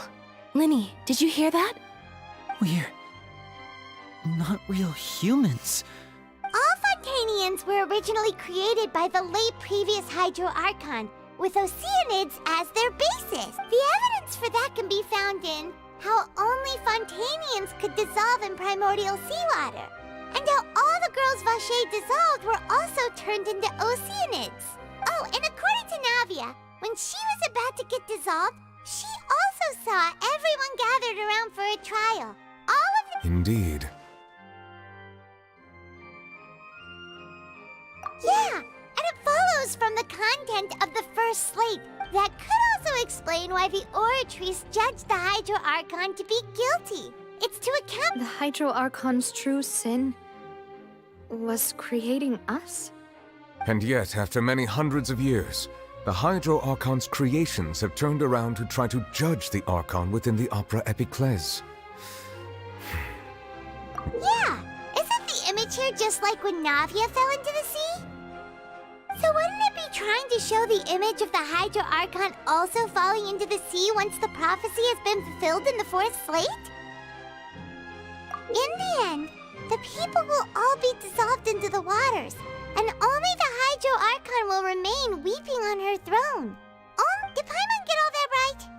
Linny, did you hear that? We're not real humans. All Fontanians were originally created by the late previous Hydro Archon, with Oceanids as their basis. The evidence for that can be found in how only Fontanians could dissolve in primordial seawater, and how all the girls Vacher dissolved were also turned into Oceanids. Oh, and according to Navia, when she was about to get dissolved, she also saw everyone gathered around for a trial. All of the... Indeed. first slate. That could also explain why the Oratrice judged the Hydro Archon to be guilty. It's to account— The Hydro Archon's true sin was creating us? And yet, after many hundreds of years, the Hydro Archon's creations have turned around to try to judge the Archon within the Opera Epiclese. Yeah! Isn't the image here just like when Navia fell into the sea? So wouldn't it be trying to show the image of the Hydro Archon also falling into the sea once the prophecy has been fulfilled in the fourth slate? In the end, the people will all be dissolved into the waters, and only the Hydro Archon will remain weeping on her throne. Oh, did Paimon get all that right?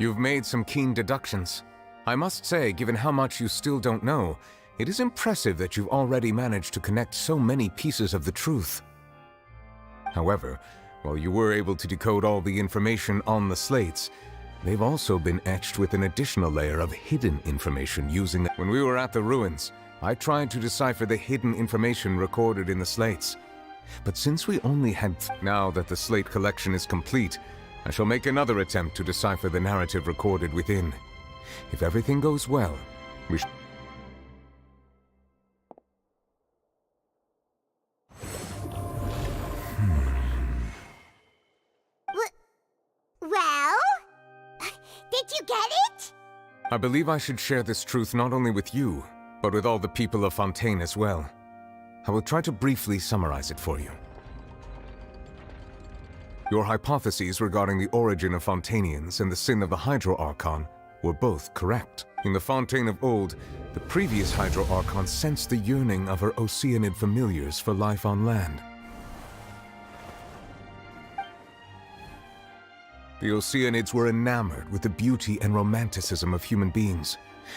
You've made some keen deductions. I must say, given how much you still don't know, it is impressive that you've already managed to connect so many pieces of the truth. However, while you were able to decode all the information on the slates, they've also been etched with an additional layer of hidden information using them. When we were at the ruins, I tried to decipher the hidden information recorded in the slates. But since we only had— Now that the slate collection is complete, I shall make another attempt to decipher the narrative recorded within. If everything goes well, we Well? Did you get it? I believe I should share this truth not only with you, but with all the people of Fontaine as well. I will try to briefly summarize it for you. Your hypotheses regarding the origin of Fontainians and the sin of the Hydro Archon were both correct. In the Fontaine of old, the previous Hydro Archon sensed the yearning of her Oceanid familiars for life on land. The Oceanids were enamored with the beauty and romanticism of human beings,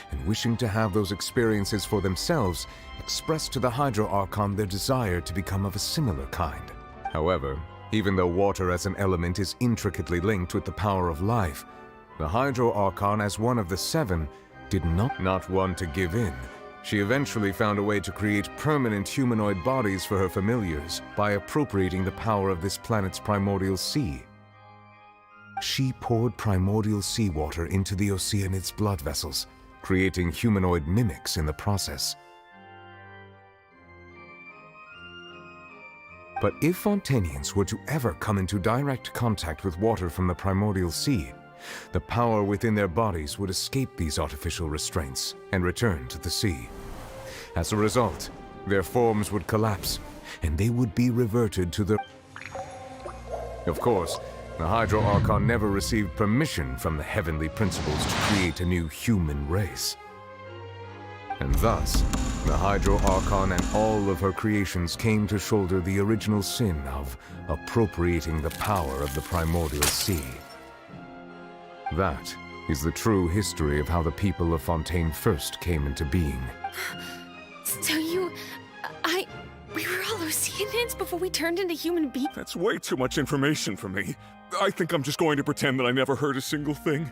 and wishing to have those experiences for themselves, expressed to the Hydro Archon their desire to become of a similar kind. However, even though water as an element is intricately linked with the power of life, the Hydro Archon, as one of the seven, did not want to give in. She eventually found a way to create permanent humanoid bodies for her familiars by appropriating the power of this planet's primordial sea. She poured primordial seawater into the Oceanids' blood vessels, creating humanoid mimics in the process. But if Fontainians were to ever come into direct contact with water from the primordial sea, the power within their bodies would escape these artificial restraints and return to the sea. As a result, their forms would collapse, and they would be reverted to their— Of course, the Hydro Archon never received permission from the heavenly principles to create a new human race. And thus, the Hydro Archon and all of her creations came to shoulder the original sin of appropriating the power of the primordial sea. That is the true history of how the people of Fontaine first came into being. So we were all Oceanids before we turned into human beings? That's way too much information for me. I think I'm just going to pretend that I never heard a single thing.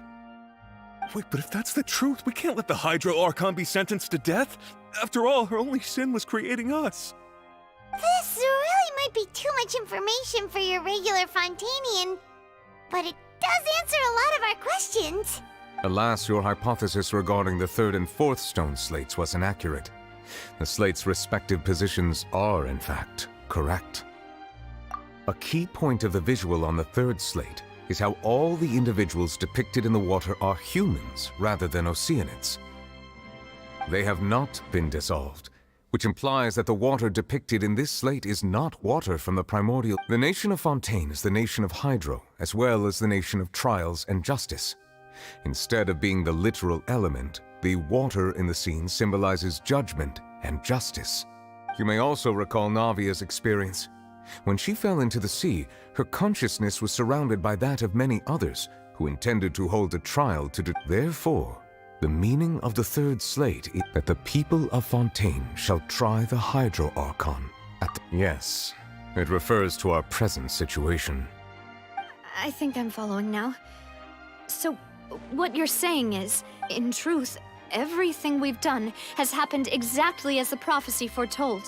Wait, but if that's the truth, we can't let the Hydro Archon be sentenced to death. After all, her only sin was creating us. This really might be too much information for your regular Fontainian, but it does answer a lot of our questions. Alas, your hypothesis regarding the third and fourth stone slates was inaccurate. The slates' respective positions are, in fact, correct. A key point of the visual on the third slate is how all the individuals depicted in the water are humans rather than Oceanids. They have not been dissolved, which implies that the water depicted in this slate is not water from the primordial— The nation of Fontaine is the nation of Hydro, as well as the nation of trials and justice. Instead of being the literal element, the water in the scene symbolizes judgment and justice. You may also recall Navia's experience. When she fell into the sea, her consciousness was surrounded by that of many others who intended to hold a trial to Therefore, the meaning of the third slate is that the people of Fontaine shall try the Hydro Archon at the— Yes, it refers to our present situation. I think I'm following now. So, what you're saying is, in truth, everything we've done has happened exactly as the prophecy foretold.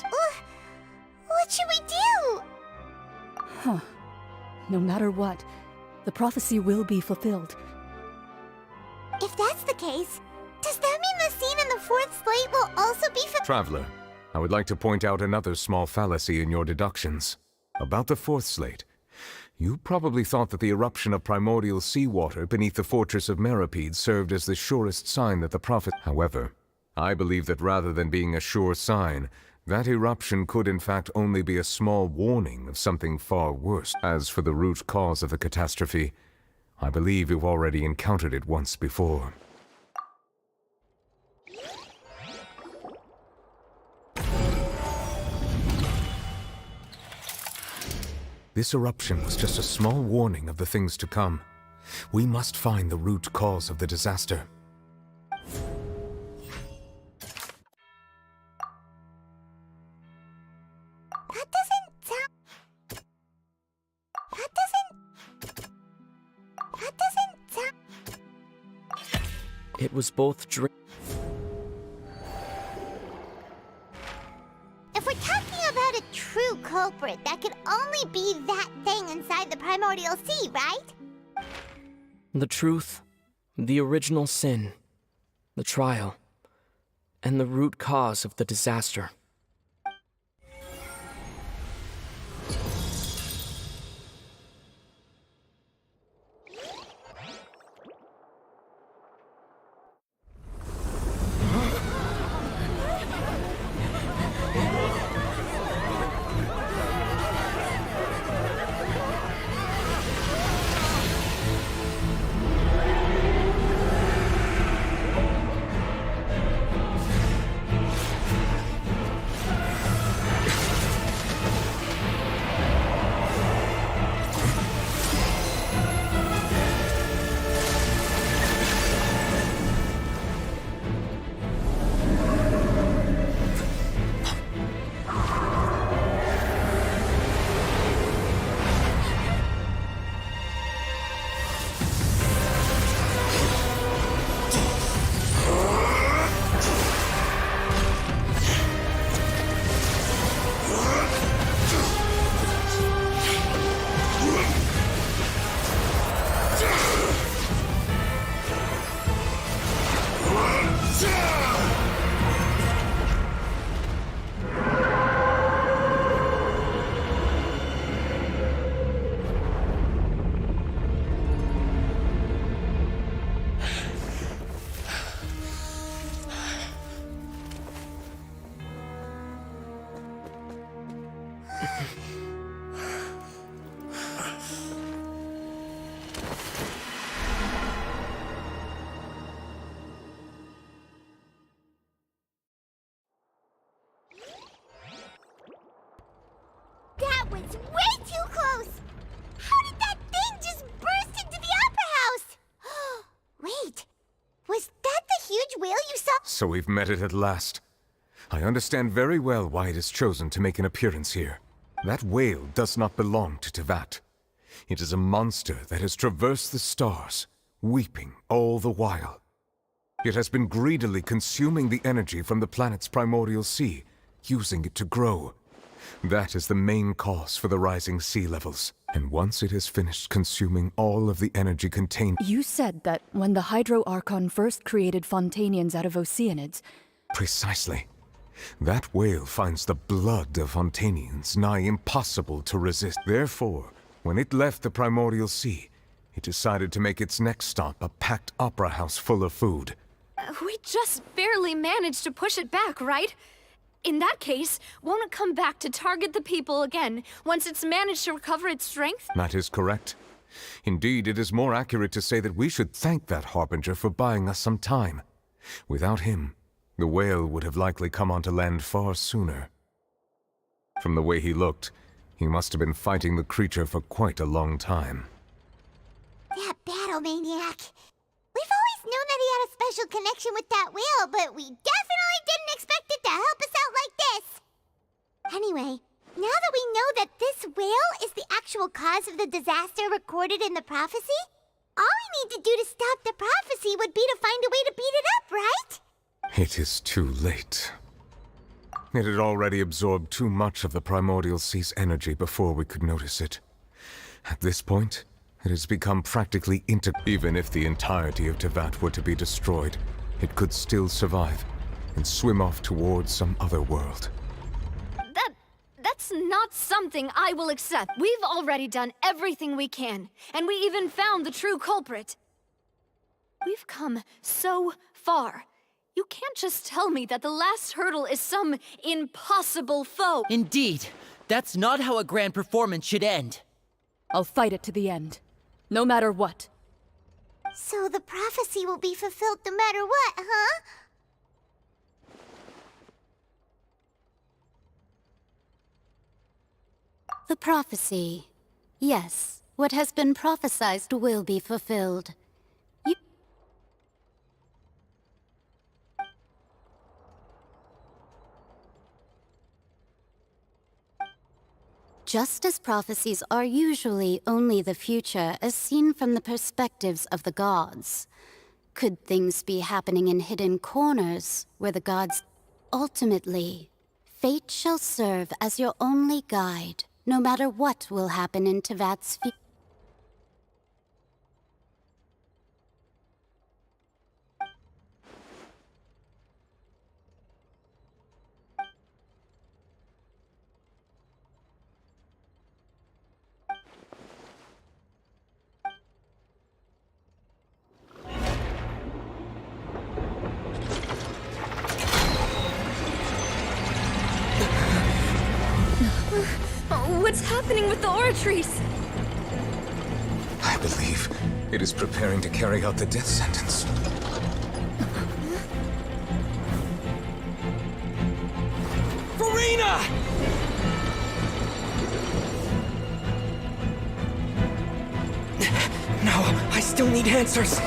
What should we do? Huh. no matter what, the prophecy will be fulfilled. If that's the case, does that mean the scene in the fourth slate will also be Traveler, I would like to point out another small fallacy in your deductions. About the fourth slate, you probably thought that the eruption of primordial seawater beneath the fortress of Meripede served as the surest sign that the prophet... However, I believe that rather than being a sure sign, that eruption could in fact only be a small warning of something far worse. As for the root cause of the catastrophe, I believe you've already encountered it once before. This eruption was just a small warning of the things to come. We must find the root cause of the disaster. It was both If we're talking about a true culprit, that could only be that thing inside the primordial sea, right? the truth, the original sin, the trial, and the root cause of the disaster. That was way too close! How did that thing just burst into the Opera House? Wait, was that the huge whale you saw? So we've met it at last. I understand very well why it has chosen to make an appearance here. That whale does not belong to Tevat. It is a monster that has traversed the stars, weeping all the while. It has been greedily consuming the energy from the planet's primordial sea, using it to grow. That is the main cause for the rising sea levels. And once it has finished consuming all of the energy contained... You said that when the Hydro Archon first created Fontanians out of Oceanids... Precisely. That whale finds the blood of Fontanians nigh impossible to resist. Therefore, when it left the primordial sea, it decided to make its next stop a packed opera house full of food. We just barely managed to push it back, right? In that case, won't it come back to target the people again once it's managed to recover its strength? That is correct. Indeed, it is more accurate to say that we should thank that Harbinger for buying us some time. Without him, the whale would have likely come onto land far sooner. From the way he looked, he must have been fighting the creature for quite a long time. That battle maniac. We've always known that he had a special connection with that whale, but we definitely didn't expect it to help us out like this. Anyway, now that we know that this whale is the actual cause of the disaster recorded in the prophecy, all we need to do to stop the prophecy would be to find a way to beat it up, right? It is too late. It had already absorbed too much of the primordial sea's energy before we could notice it. At this point, it has become practically Even if the entirety of Tevat were to be destroyed, it could still survive and swim off towards some other world. That's not something I will accept. We've already done everything we can, and we even found the true culprit. We've come so far. You can't just tell me that the last hurdle is some impossible foe. Indeed, that's not how a grand performance should end. I'll fight it to the end, no matter what. So the prophecy will be fulfilled no matter what, huh? The prophecy. Yes, what has been prophesied will be fulfilled. Just as prophecies are usually only the future as seen from the perspectives of the gods, could things be happening in hidden corners where the gods... Ultimately, fate shall serve as your only guide, no matter what will happen in Tevat's future. What's happening with the oratories? I believe it is preparing to carry out the death sentence. Farina! No, I still need answers.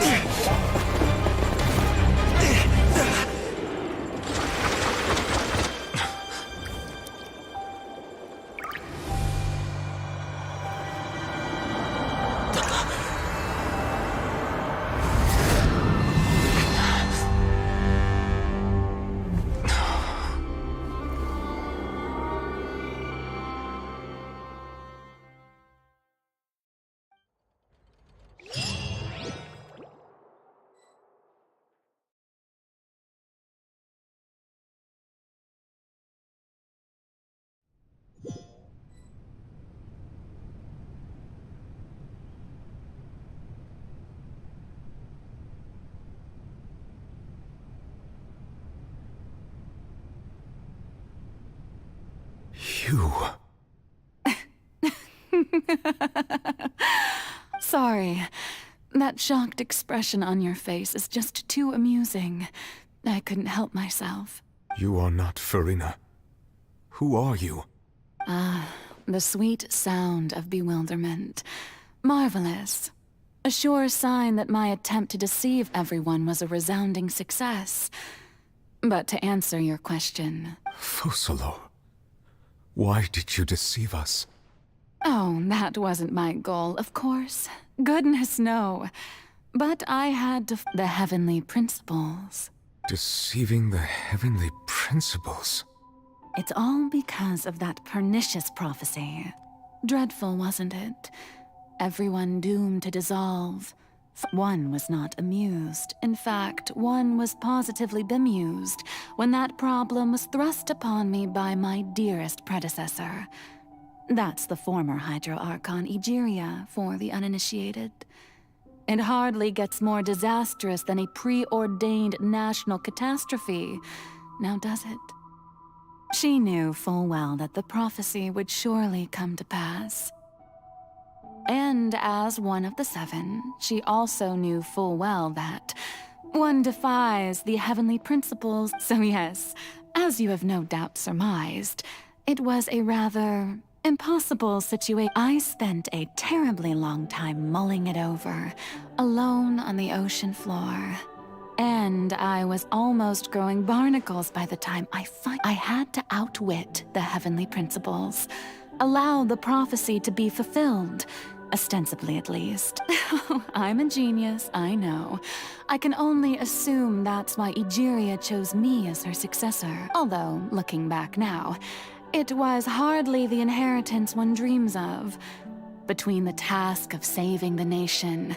You... Sorry. That shocked expression on your face is just too amusing. I couldn't help myself. You are not Farina. Who are you? Ah, the sweet sound of bewilderment. Marvelous. A sure sign that my attempt to deceive everyone was a resounding success. But to answer your question... Fusalo. Why did you deceive us? Oh, that wasn't my goal, of course. Goodness, no. But I had to... the heavenly principles. Deceiving the heavenly principles? It's all because of that pernicious prophecy. Dreadful, wasn't it? Everyone doomed to dissolve. One was not amused. In fact, one was positively bemused when that problem was thrust upon me by my dearest predecessor. That's the former Hydro Archon Egeria, for the uninitiated. It hardly gets more disastrous than a preordained national catastrophe, now does it? She knew full well that the prophecy would surely come to pass. And as one of the seven, she also knew full well that one defies the heavenly principles. So yes, as you have no doubt surmised, it was a rather impossible situation. I spent a terribly long time mulling it over, alone on the ocean floor. And I was almost growing barnacles by the time I had to outwit the heavenly principles, allow the prophecy to be fulfilled, ostensibly at least. I'm a genius, I know. I can only assume that's why Egeria chose me as her successor, although, looking back now, it was hardly the inheritance one dreams of. between the task of saving the nation,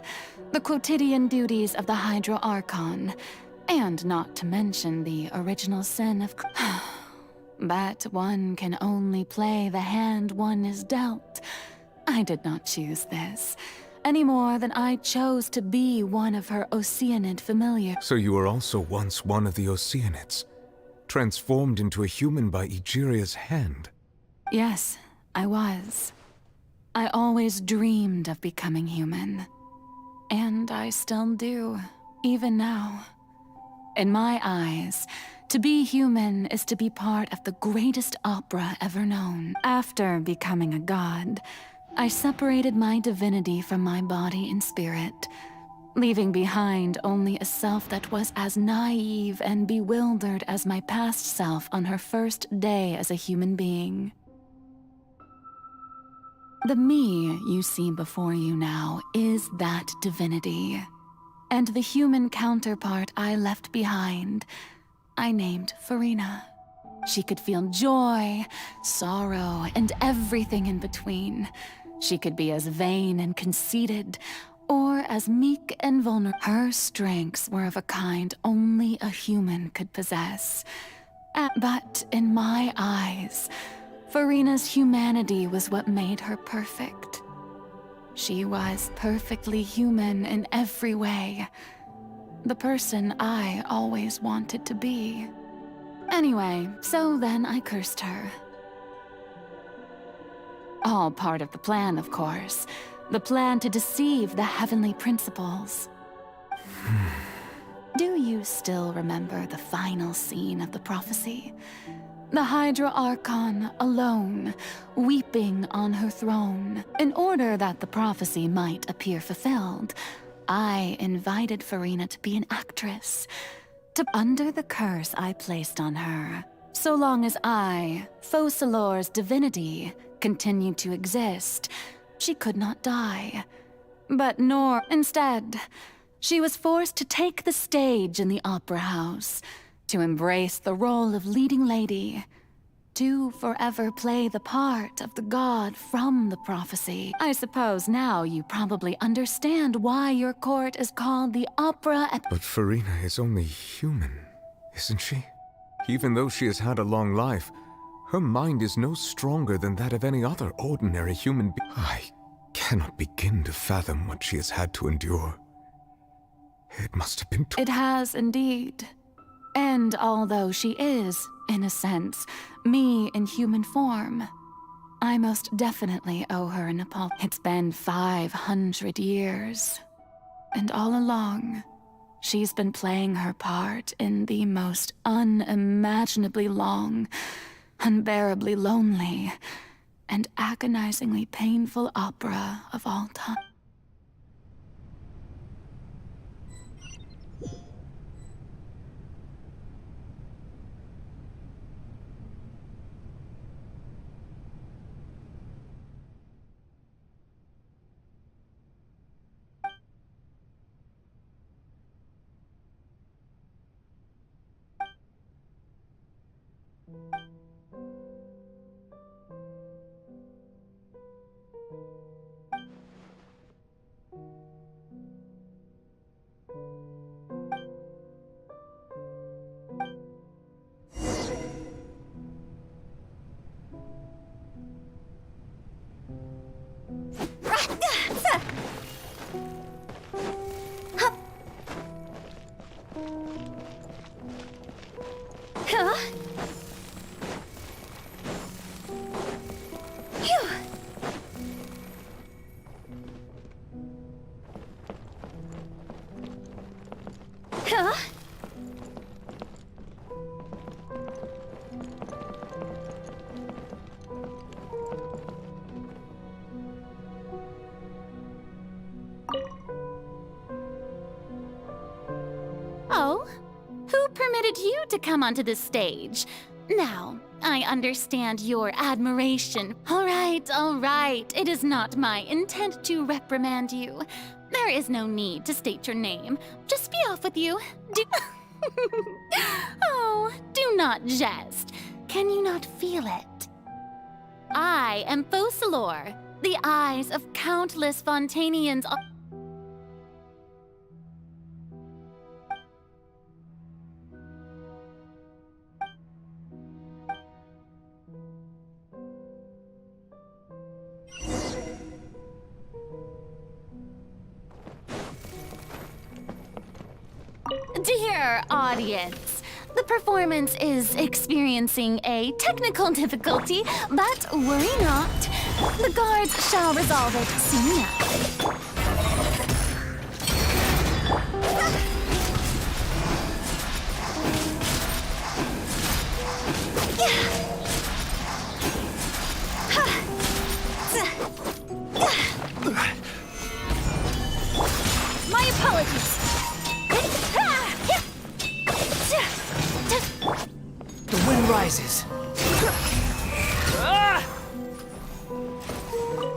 the quotidian duties of the Hydro Archon, and not to mention the original sin of... But one can only play the hand one is dealt. I did not choose this, any more than I chose to be one of her Oceanid familiars. So you were also once one of the Oceanids, transformed into a human by Egeria's hand. Yes, I was. I always dreamed of becoming human. And I still do, even now. In my eyes, to be human is to be part of the greatest opera ever known. After becoming a god, I separated my divinity from my body and spirit, leaving behind only a self that was as naive and bewildered as my past self on her first day as a human being. The me you see before you now is that divinity, and the human counterpart I left behind, I named Farina. She could feel joy, sorrow, and everything in between. She could be as vain and conceited, or as meek and vulnerable. Her strengths were of a kind only a human could possess. But in my eyes, Farina's humanity was what made her perfect. She was perfectly human in every way. The person I always wanted to be. Anyway, so then I cursed her. All part of the plan, of course. The plan to deceive the heavenly principles. Do you still remember the final scene of the prophecy? The Hydra Archon, alone, weeping on her throne. In order that the prophecy might appear fulfilled, I invited Farina to be an actress, under the curse I placed on her. So long as I, Focalor's divinity, continued to exist, she could not die. But instead, she was forced to take the stage in the opera house, to embrace the role of leading lady, to forever play the part of the god from the prophecy. I suppose now you probably understand why your court is called the Opera at... But Farina is only human, isn't she? Even though she has had a long life, her mind is no stronger than that of any other ordinary human being. I cannot begin to fathom what she has had to endure. It must have been... It has indeed. And although she is, in a sense, me in human form, I most definitely owe her an apology. It's been 500 years. And all along, she's been playing her part in the most unimaginably long, unbearably lonely, and agonizingly painful opera of all time. Oh, who permitted you to come onto the stage? Now, I understand your admiration. All right. It is not my intent to reprimand you. There is no need to state your name. Just be off with you. Oh, do not jest. Can you not feel it? I am Focalor, The eyes of countless Fontanians are... Dear audience, the performance is experiencing a technical difficulty, but worry not. The guards shall resolve it soon enough. My apologies. The wind rises.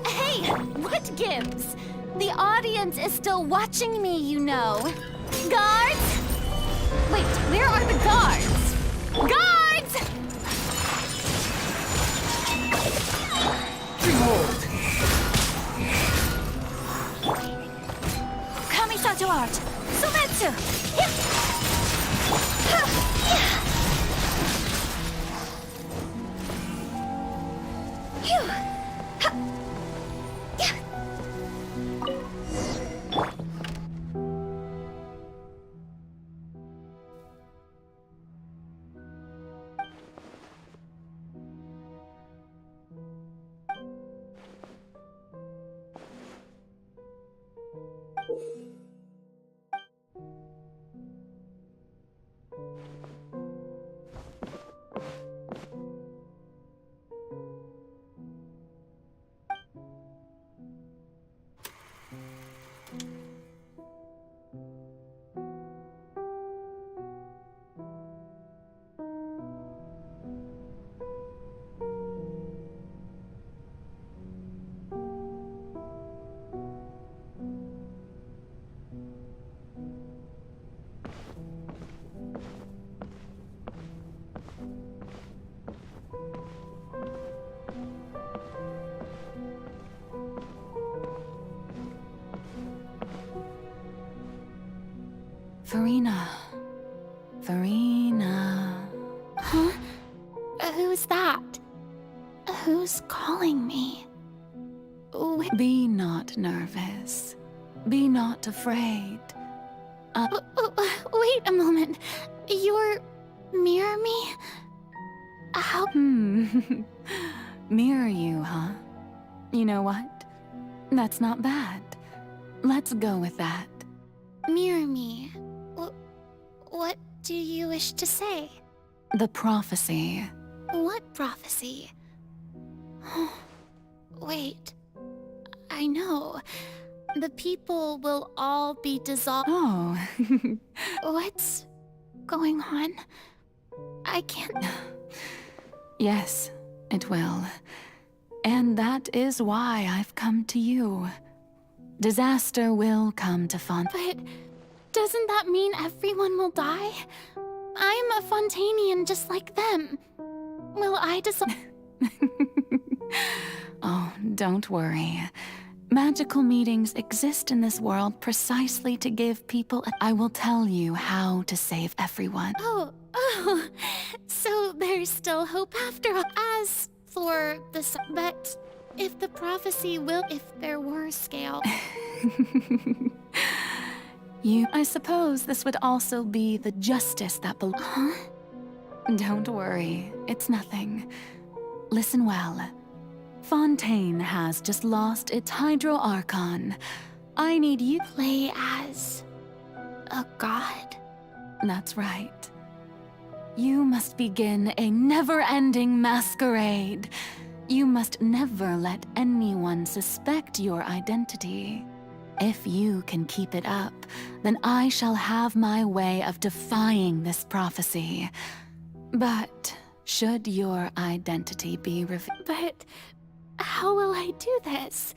Hey, what gives? The audience is still watching me, you know. Guards? Wait, where are the guards? Guards! Behold! Kamisato art! Sumetsu! Farina. Huh? Who's that? Who's calling me? Be not nervous. Be not afraid. Wait a moment. You're... mirror me? How... Mirror you, huh? You know what? That's not bad. Let's go with that. Mirror me? What do you wish to say? The prophecy. What prophecy? Wait. I know. The people will all be dissolved. Oh. What's going on? I can't... Yes, it will. And that is why I've come to you. Disaster will come to But doesn't that mean everyone will die? I'm a Fontanian just like them. Will I dissolve? Oh, don't worry. Magical meetings exist in this world precisely to give people I will tell you how to save everyone. Oh, so there's still hope after all. As for the... But if the prophecy will... If there were scale... I suppose this would also be the justice that Huh? Don't worry, it's nothing. Listen well. Fontaine has just lost its Hydro Archon. I need you... Play as... a god? That's right. You must begin a never-ending masquerade. You must never let anyone suspect your identity. If you can keep it up, then I shall have my way of defying this prophecy. But should your identity be revealed... But how will I do this?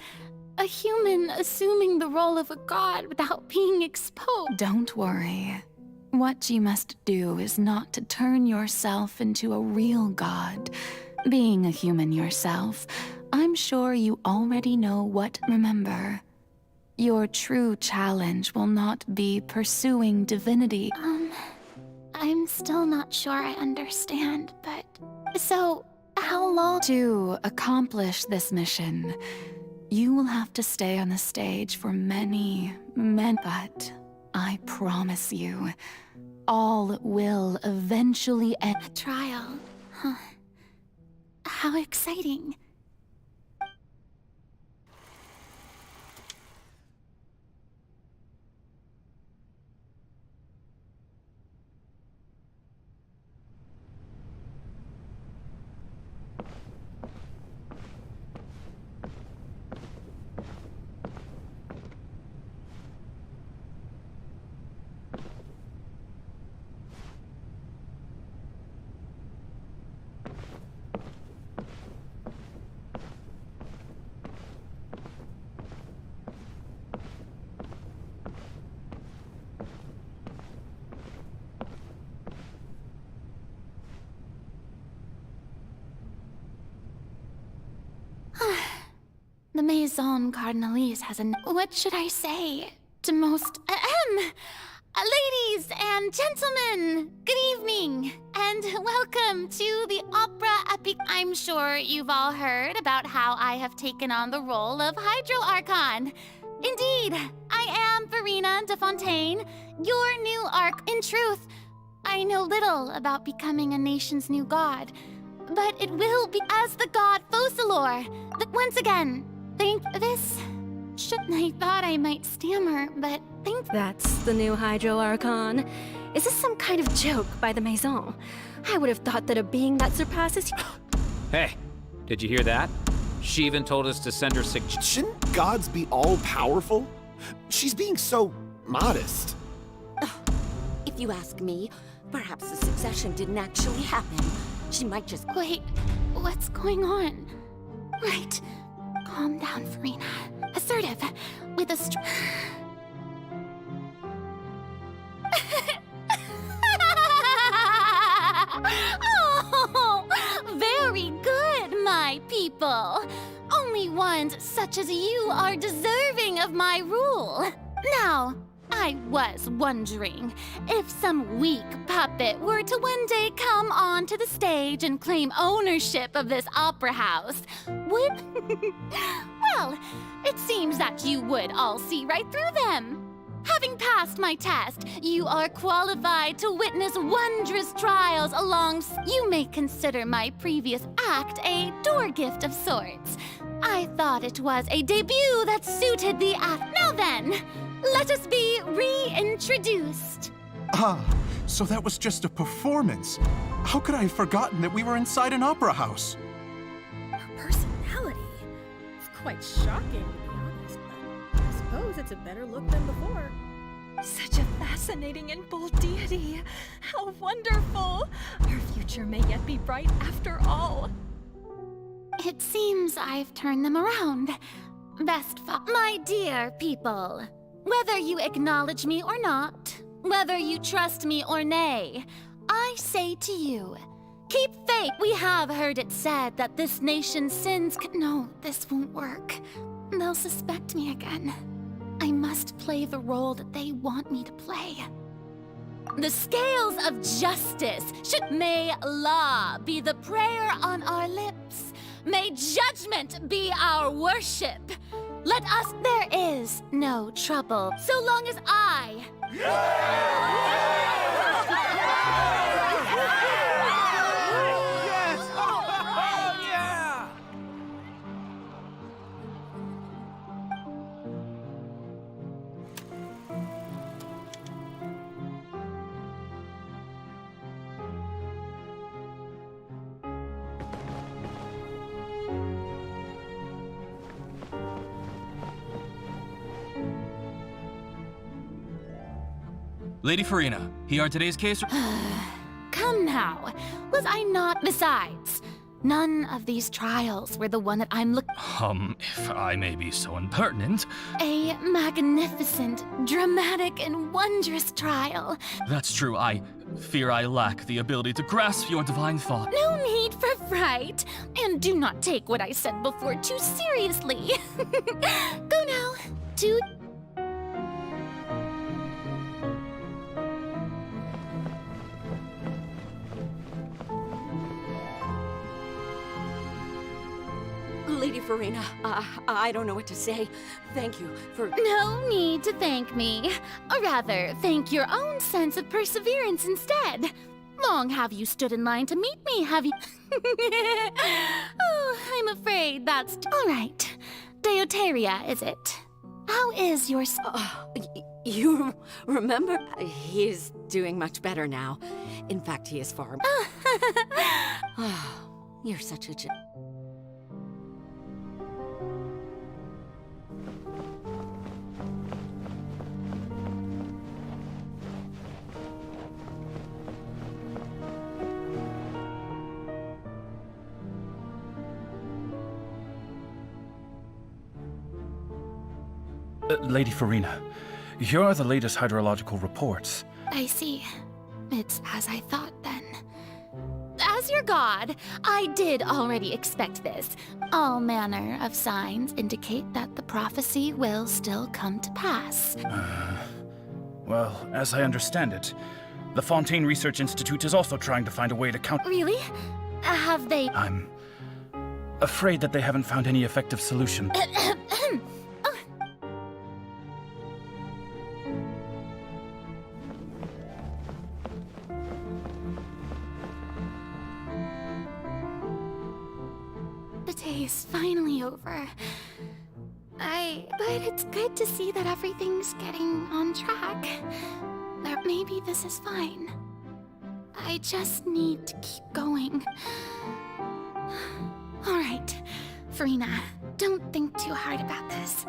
A human assuming the role of a god without being exposed. Don't worry. What you must do is not to turn yourself into a real god. Being a human yourself, I'm sure you already know what. Remember, your true challenge will not be pursuing divinity. I'm still not sure I understand, but... So, how long... To accomplish this mission, you will have to stay on the stage for many, but I promise you, all will eventually end. A trial? Huh. How exciting. The Maison Cardinalise has what should I say? To most... ladies and gentlemen, good evening, and welcome to the Opera Epic. I'm sure you've all heard about how I have taken on the role of Hydro Archon. Indeed, I am Farina de Fontaine, your new Arch. In truth, I know little about becoming a nation's new god, but it will be as the god Focalor. Once again, thank this. I thought I might stammer, but thank. That's the new Hydro Archon. Is this some kind of joke by the Maison? I would have thought that a being that surpasses. Hey, did you hear that? She even told us to send her Shouldn't gods be all-powerful? She's being so modest. If you ask me, perhaps the succession didn't actually happen. She might just... Wait, what's going on? Right. Calm down, Farina. Assertive, with a Oh, very good, my people. Only ones such as you are deserving of my rule. Now, I was wondering if some weak puppet were to one day come onto the stage and claim ownership of this opera house, would... Well, it seems that you would all see right through them. Having passed my test, you are qualified to witness wondrous trials alongside. You may consider my previous act a door gift of sorts. I thought it was a debut that suited the act. Now then, let us be reintroduced. Ah, so that was just a performance. How could I have forgotten that we were inside an opera house? Her personality. It's quite shocking, to be honest, but I suppose it's a better look than before. Such a fascinating and bold deity. How wonderful. Our future may yet be bright after all. It seems I've turned them around. My dear people, whether you acknowledge me or not, whether you trust me or nay, I say to you, keep faith. We have heard it said that this nation's sins No, this won't work. They'll suspect me again. I must play the role that they want me to play. The scales of justice may law be the prayer on our lips. May judgment be our worship. Let us... There is no trouble, so long as I... Lady Farina, here are today's case. Come now, was I not? Besides, None of these trials were the one that I'm looking. If I may be so impertinent. A magnificent, dramatic, and wondrous trial. That's true, I fear I lack the ability to grasp your divine thought. No need for fright, and do not take what I said before too seriously. Go now to... Lady Farina, I don't know what to say. Thank you for... No need to thank me. Or rather, thank your own sense of perseverance instead. Long have you stood in line to meet me, have you? Oh, I'm afraid that's... All right. Deoteria, is it? How is your... You remember? He is doing much better now. In fact, he is far... You're such a... Lady Farina, here are the latest hydrological reports. I see. It's as I thought, then. As your god, I did already expect this. All manner of signs indicate that the prophecy will still come to pass. Well, as I understand it, the Fontaine Research Institute is also trying to find a way to count... Really? Have they... I'm afraid that they haven't found any effective solution. The day is finally over. But it's good to see that everything's getting on track. Or maybe this is fine. I just need to keep going. All right, Farina, don't think too hard about this.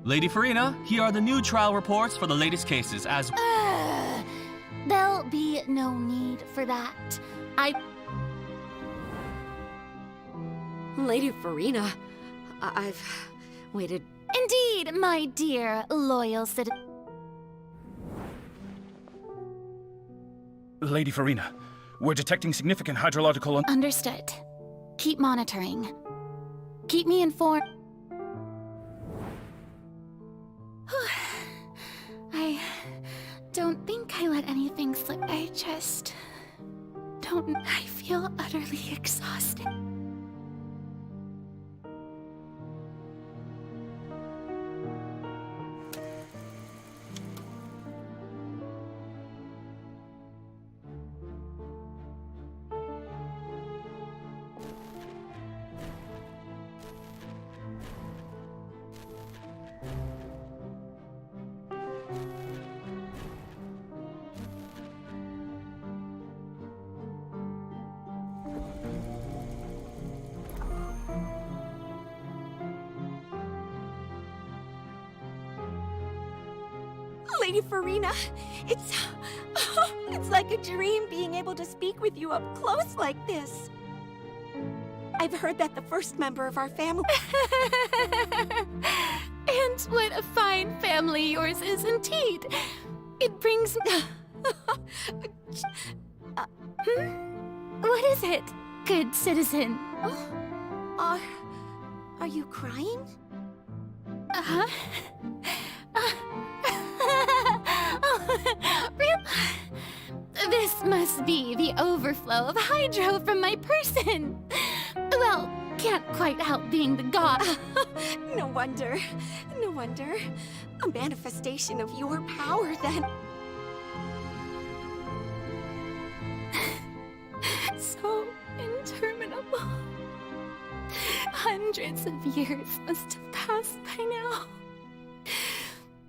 Lady Farina, here are the new trial reports for the latest cases as... There'll be no need for that. Lady Farina, I've waited... Indeed, my dear, loyal citizen. Lady Farina, we're detecting significant hydrological... Understood. Keep monitoring. Keep me informed. I don't think I let anything slip. I just don't... I feel utterly exhausted. Lady Farina, it's like a dream being able to speak with you up close like this. I've heard that the first member of our family... And what a fine family yours is indeed. It brings me... What is it, good citizen? Are you crying? Uh-huh. This must be the overflow of hydro from my person. Well, can't quite help being the god. No wonder. No wonder. A manifestation of your power, then. So interminable. Hundreds of years must have passed by now.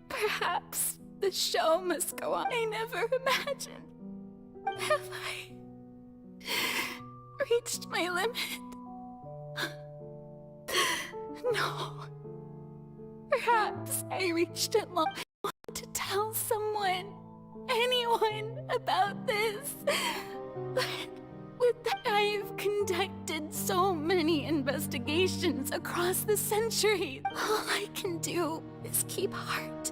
Perhaps the show must go on. I never imagined. Have I reached my limit? No. Perhaps I reached it long. I want to tell someone, anyone, about this. But with that, I've conducted so many investigations across the centuries. All I can do is keep heart.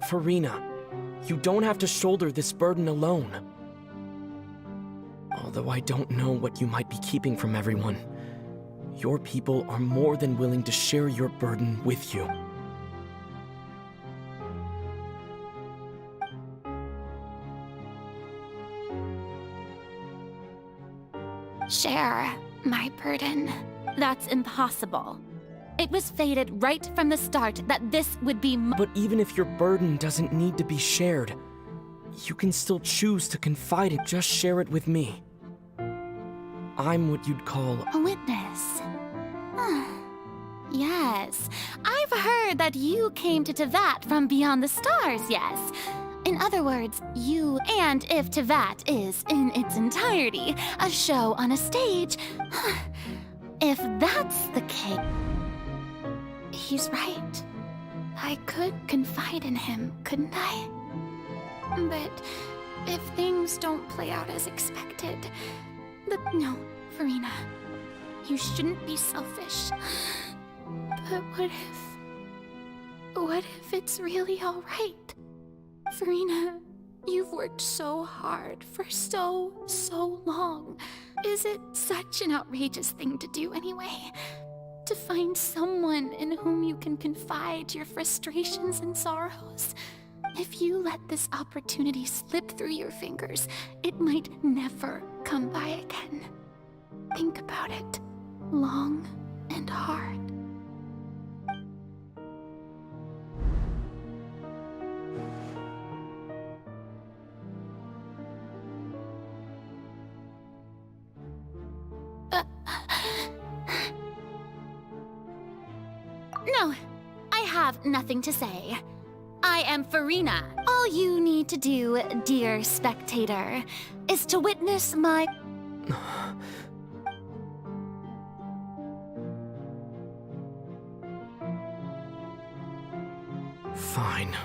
Farina, you don't have to shoulder this burden alone. Although I don't know what you might be keeping from everyone, your people are more than willing to share your burden with you. Share my burden. That's impossible. It was fated right from the start that this would be But even if your burden doesn't need to be shared, you can still choose to confide it. Just share it with me. I'm what you'd call a witness. Yes, I've heard that you came to Tevat from beyond the stars, yes. In other words, you, and if Tevat is, in its entirety, a show on a stage, if that's the case, he's right. I could confide in him, couldn't I? But if things don't play out as expected, no, Farina, you shouldn't be selfish. But what if it's really all right? Farina, you've worked so hard for so long. Is it such an outrageous thing to do anyway? To find someone in whom you can confide your frustrations and sorrows? If you let this opportunity slip through your fingers, it might never come by again. Think about it long and hard. No, I have nothing to say. I am Farina. All you need to do, dear spectator, is to witness my... Fine.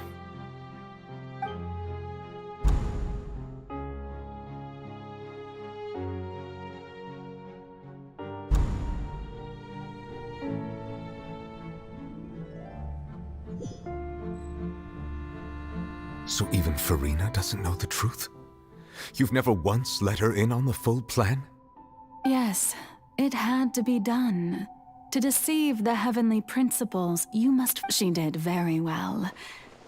So even Farina doesn't know the truth? You've never once let her in on the full plan? Yes, it had to be done. To deceive the heavenly principles, you must... She did very well.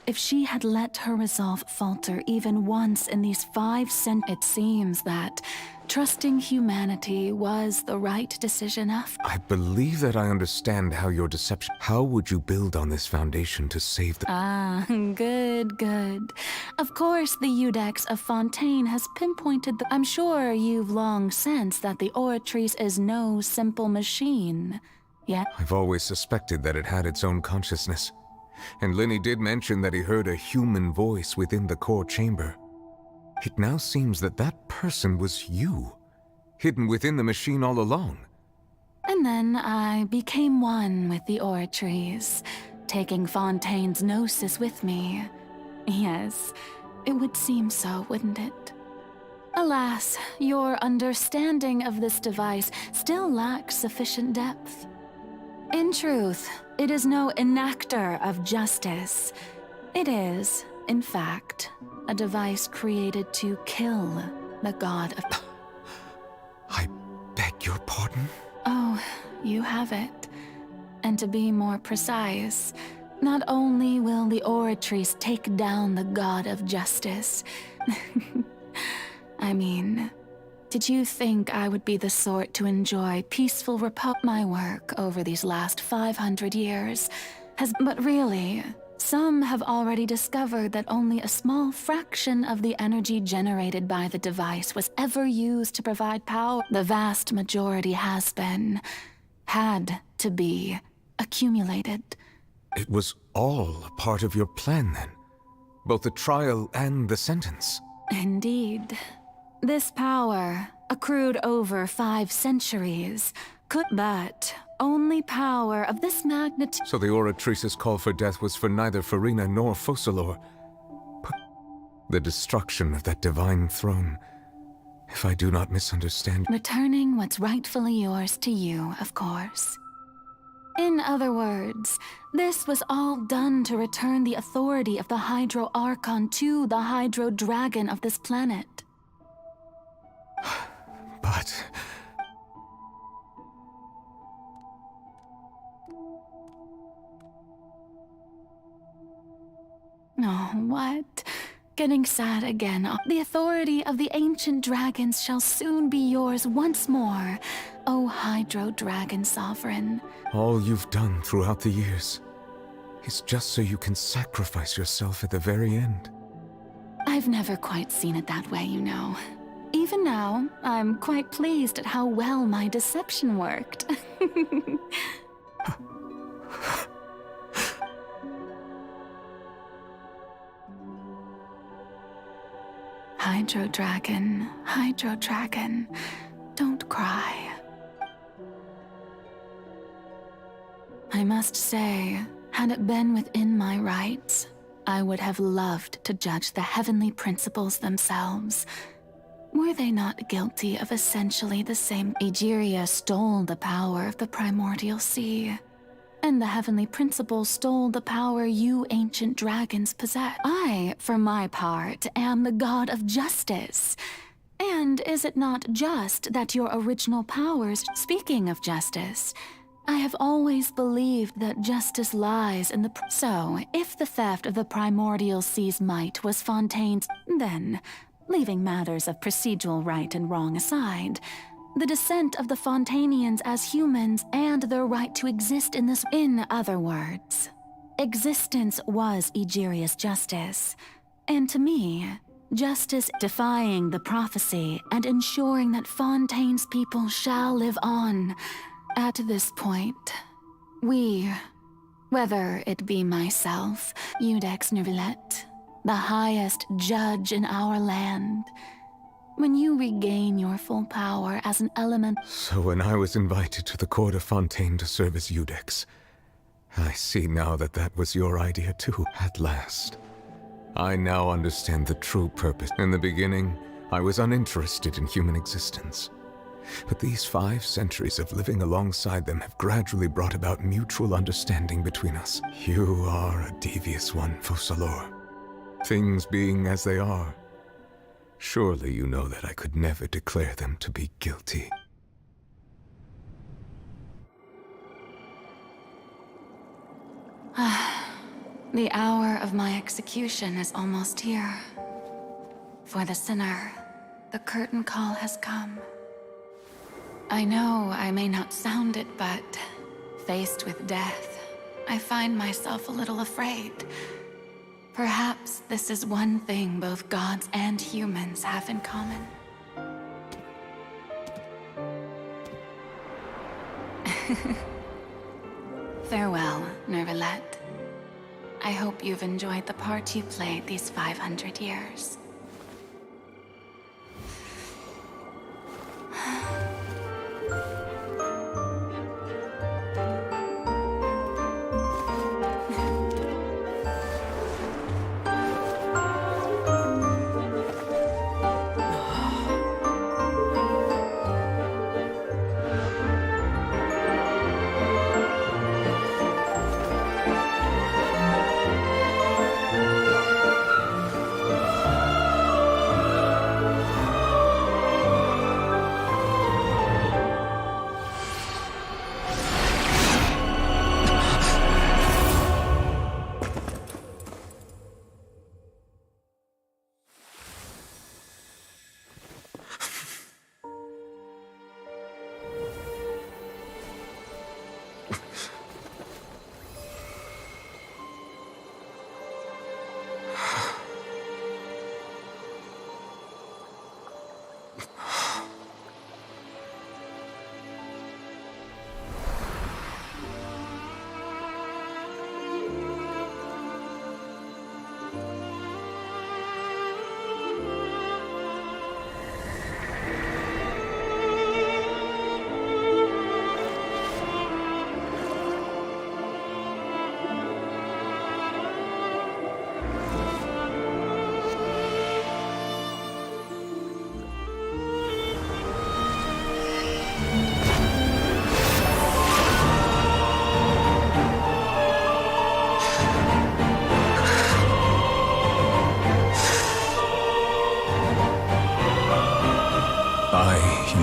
If she had let her resolve falter even once in these 5 centuries, it seems that trusting humanity was the right decision after. I believe that I understand how your deception... How would you build on this foundation to save the... Ah, good. Of course, the Iudex of Fontaine has pinpointed the... I'm sure you've long sensed that the Oratrice is no simple machine. Yeah? I've always suspected that it had its own consciousness. And Lenny did mention that he heard a human voice within the core chamber. It now seems that that person was you, hidden within the machine all along. And then I became one with the Oratrice, taking Fontaine's gnosis with me. Yes, it would seem so, wouldn't it? Alas, your understanding of this device still lacks sufficient depth. In truth, it is no enactor of justice. It is, in fact, a device created to kill the god of... I beg your pardon? Oh, you have it. And to be more precise, not only will the Oratrice take down the god of justice... I mean... Did you think I would be the sort to enjoy peaceful repose? My work over these last 500 years has... But really, some have already discovered that only a small fraction of the energy generated by the device was ever used to provide power. The vast majority has been, had to be, accumulated. It was all a part of your plan then? Both the trial and the sentence? Indeed. This power, accrued over 5 centuries, but only power of this magnitude. So the Oratrice's call for death was for neither Farina nor Focalor. But the destruction of that divine throne, if I do not misunderstand. Returning what's rightfully yours to you, of course. In other words, this was all done to return the authority of the Hydro Archon to the Hydro Dragon of this planet. But... Oh, what? Getting sad again. The authority of the ancient dragons shall soon be yours once more, O Hydro Dragon Sovereign. all you've done throughout the years is just so you can sacrifice yourself at the very end. I've never quite seen it that way, you know. Even now, I'm quite pleased at how well my deception worked. Hydro Dragon, don't cry. I must say, had it been within my rights, I would have loved to judge the heavenly principles themselves. Were they not guilty of essentially the same? Egeria stole the power of the primordial sea, and the heavenly principles stole the power you ancient dragons possess. I, for my part, am the god of justice. And is it not just that your original powers... Speaking of justice, I have always believed that justice lies in the... So, if the theft of the primordial sea's might was Fontaine's, then, leaving matters of procedural right and wrong aside, the descent of the Fontanians as humans and their right to exist in this... In other words, existence was Egeria's justice. And to me, justice defying the prophecy and ensuring that Fontaine's people shall live on. At this point, we, whether it be myself, Iudex Neuvillette, the highest judge in our land, when you regain your full power as an element... So when I was invited to the court of Fontaine to serve as Iudex, I see now that that was your idea too, at last. I now understand the true purpose. In the beginning, I was uninterested in human existence. But these 5 centuries of living alongside them have gradually brought about mutual understanding between us. You are a devious one, Focalor. Things being as they are, surely you know that I could never declare them to be guilty. The hour of my execution is almost here. For the sinner, the curtain call has come. I know I may not sound it, but faced with death, I find myself a little afraid. Perhaps this is one thing both gods and humans have in common. Farewell, Neuvillette. I hope you've enjoyed the part you played these 500 years.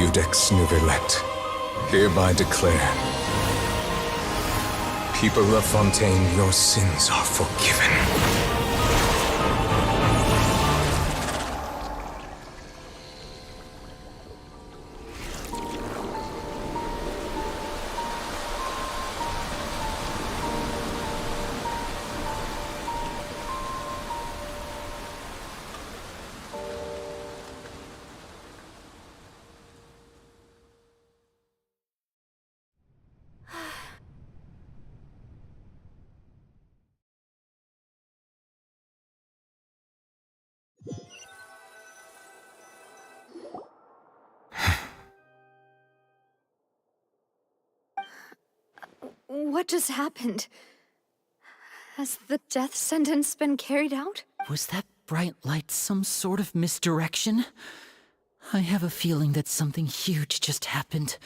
Iudex Nuvelet, hereby declare, people of Fontaine, your sins are forgiven. What just happened? Has the death sentence been carried out? Was that bright light some sort of misdirection? I have a feeling that something huge just happened.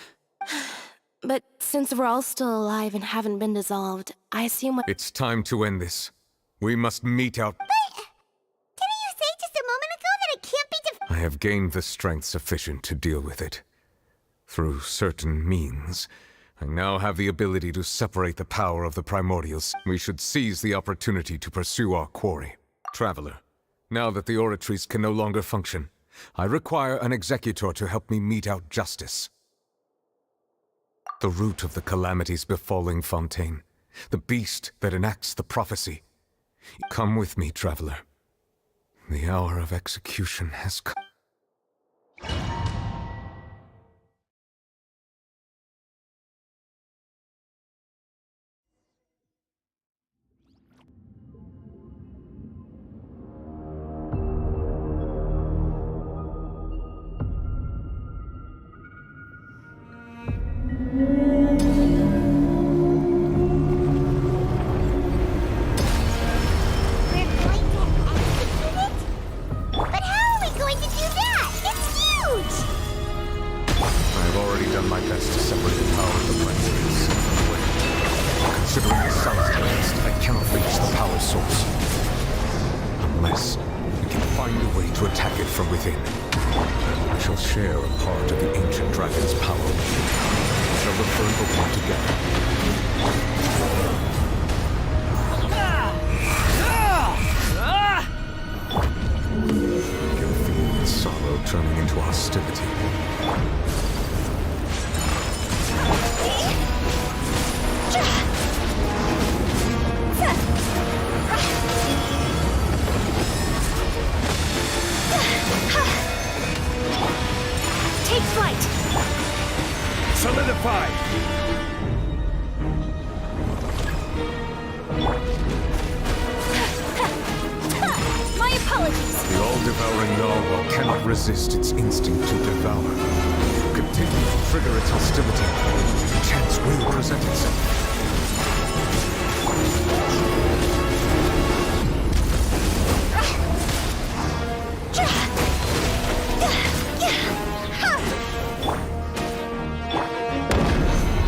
But since we're all still alive and haven't been dissolved, I assume It's time to end this. We must meet out. Didn't you say just a moment ago that it can't be I have gained the strength sufficient to deal with it. Through certain means, I now have the ability to separate the power of the primordials. We should seize the opportunity to pursue our quarry. Traveler, now that the oratories can no longer function, I require an executor to help me mete out justice. The root of the calamities befalling Fontaine, the beast that enacts the prophecy. Come with me, traveler. The hour of execution has come. Resist its instinct to devour. Continue to trigger its hostility. A chance will present itself.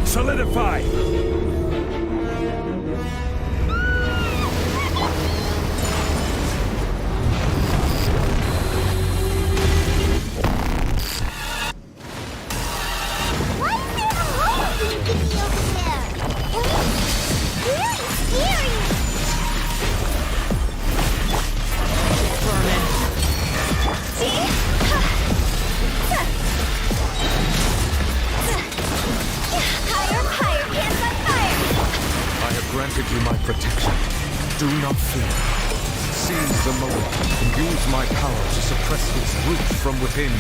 Solidify! From within.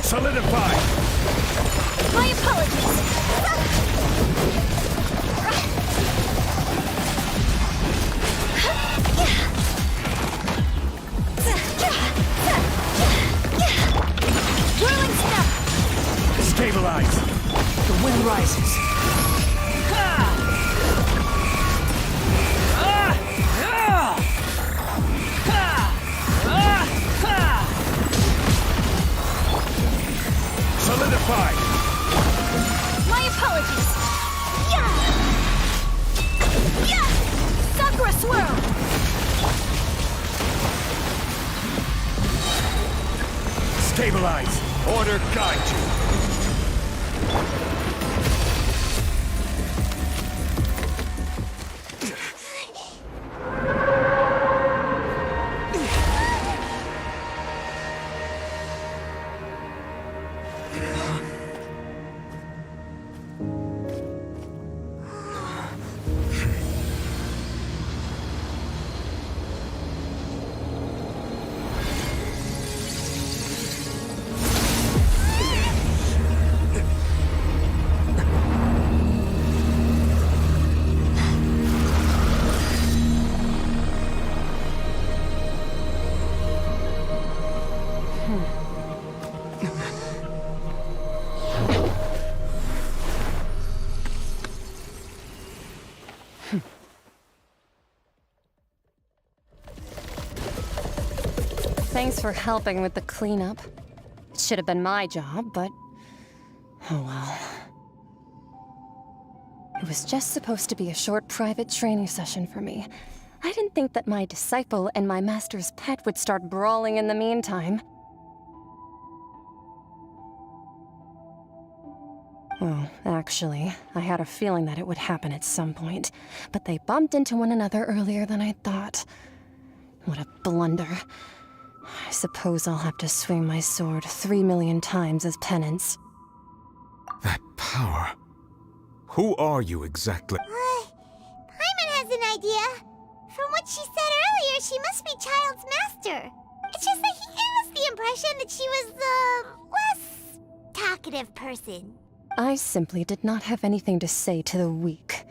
Solidify! My apologies! Whirling step! Stabilize! The wind rises. Solidify! My apologies! Yeah! Yeah! Sakura swirl! Stabilize! Order guide you! Thanks for helping with the cleanup. It should have been my job, but... oh well. It was just supposed to be a short private training session for me. I didn't think that my disciple and my master's pet would start brawling in the meantime. Well, actually, I had a feeling that it would happen at some point, but they bumped into one another earlier than I thought. What a blunder. I suppose I'll have to swing my sword 3 million times as penance. That power. Who are you exactly? Paimon has an idea. From what she said earlier, she must be Child's master. It's just that he gave us the impression that she was the less talkative person. I simply did not have anything to say to the weak.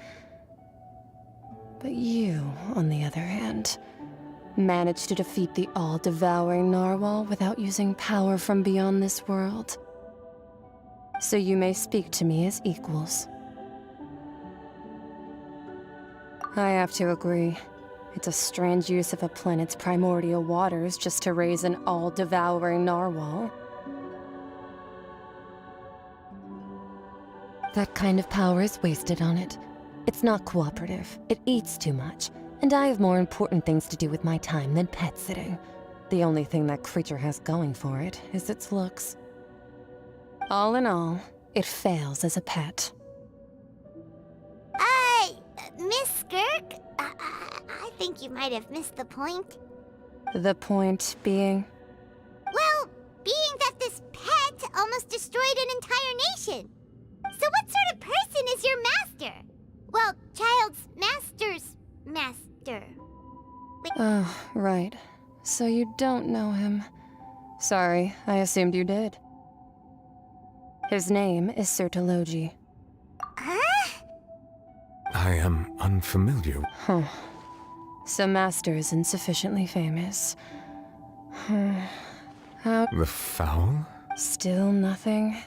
But you, on the other hand, managed to defeat the all-devouring narwhal without using power from beyond this world. So you may speak to me as equals. I have to agree. It's a strange use of a planet's primordial waters just to raise an all-devouring narwhal. That kind of power is wasted on it. It's not cooperative. It eats too much. And I have more important things to do with my time than pet sitting. The only thing that creature has going for it is its looks. All in all, it fails as a pet. Miss Skirk? I think you might have missed the point. The point being? Well, being that this pet almost destroyed an entire nation. So what sort of person is your master? Well, Child's master's master. Oh, right. So you don't know him. Sorry, I assumed you did. His name is Sertologi. Huh? I am unfamiliar. Huh. So Master isn't sufficiently famous. How... The Fowl? Still nothing?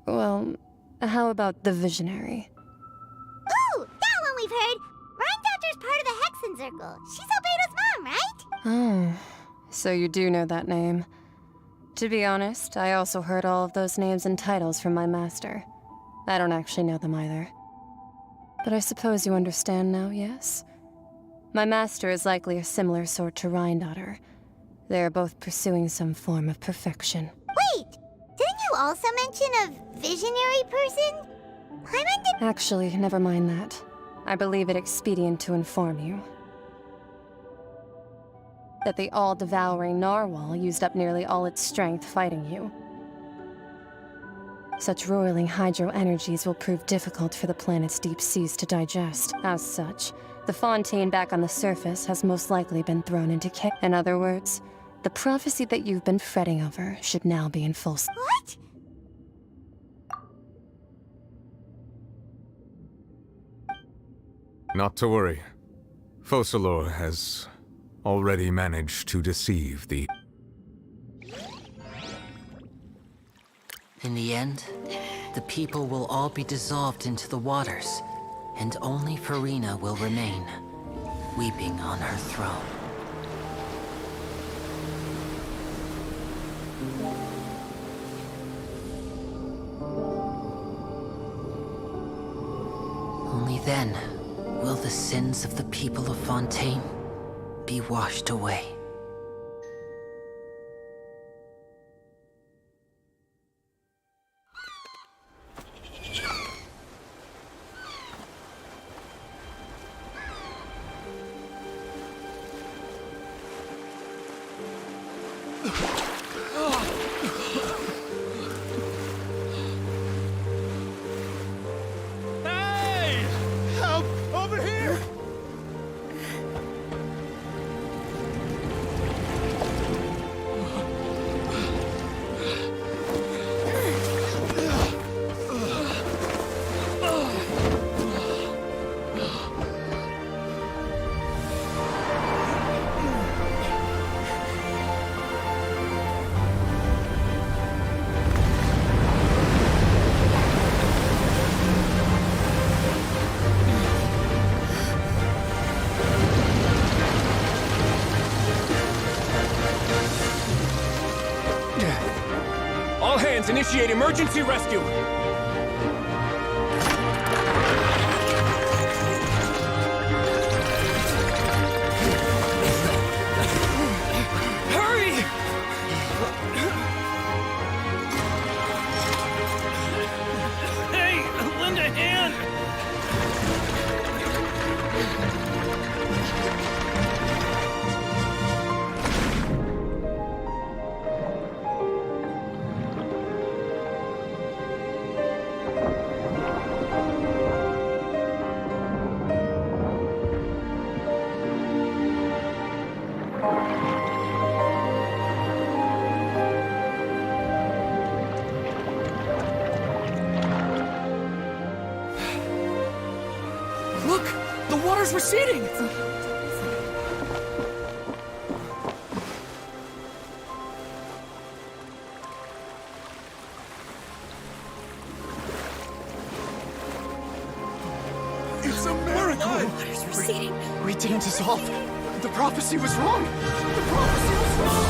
Well, how about the Visionary? Ooh, that one we've heard! Rhine part of the Hexen Circle. She's Albedo's mom, right? Oh, so you do know that name. To be honest, I also heard all of those names and titles from my master. I don't actually know them either. But I suppose you understand now, yes? My master is likely a similar sort to Rhine. They are both pursuing some form of perfection. Wait! Didn't you also mention a visionary person? Paimon did— Actually, never mind that. I believe it expedient to inform you that the all-devouring narwhal used up nearly all its strength fighting you. Such roiling hydro energies will prove difficult for the planet's deep seas to digest. As such, the fontaine back on the surface has most likely been thrown into chaos. In other words, the prophecy that you've been fretting over should now be in full— What? Not to worry. Focalor has already managed to deceive the... In the end, the people will all be dissolved into the waters, and only Furina will remain, weeping on her throne. Only then will the sins of the people of Fontaine be washed away. Guards, initiate emergency rescue! Hurry! Hey, lend a hand! Look! The water's receding! It's a miracle! Water's receding. We didn't dissolve. The prophecy was wrong. The prophecy was wrong!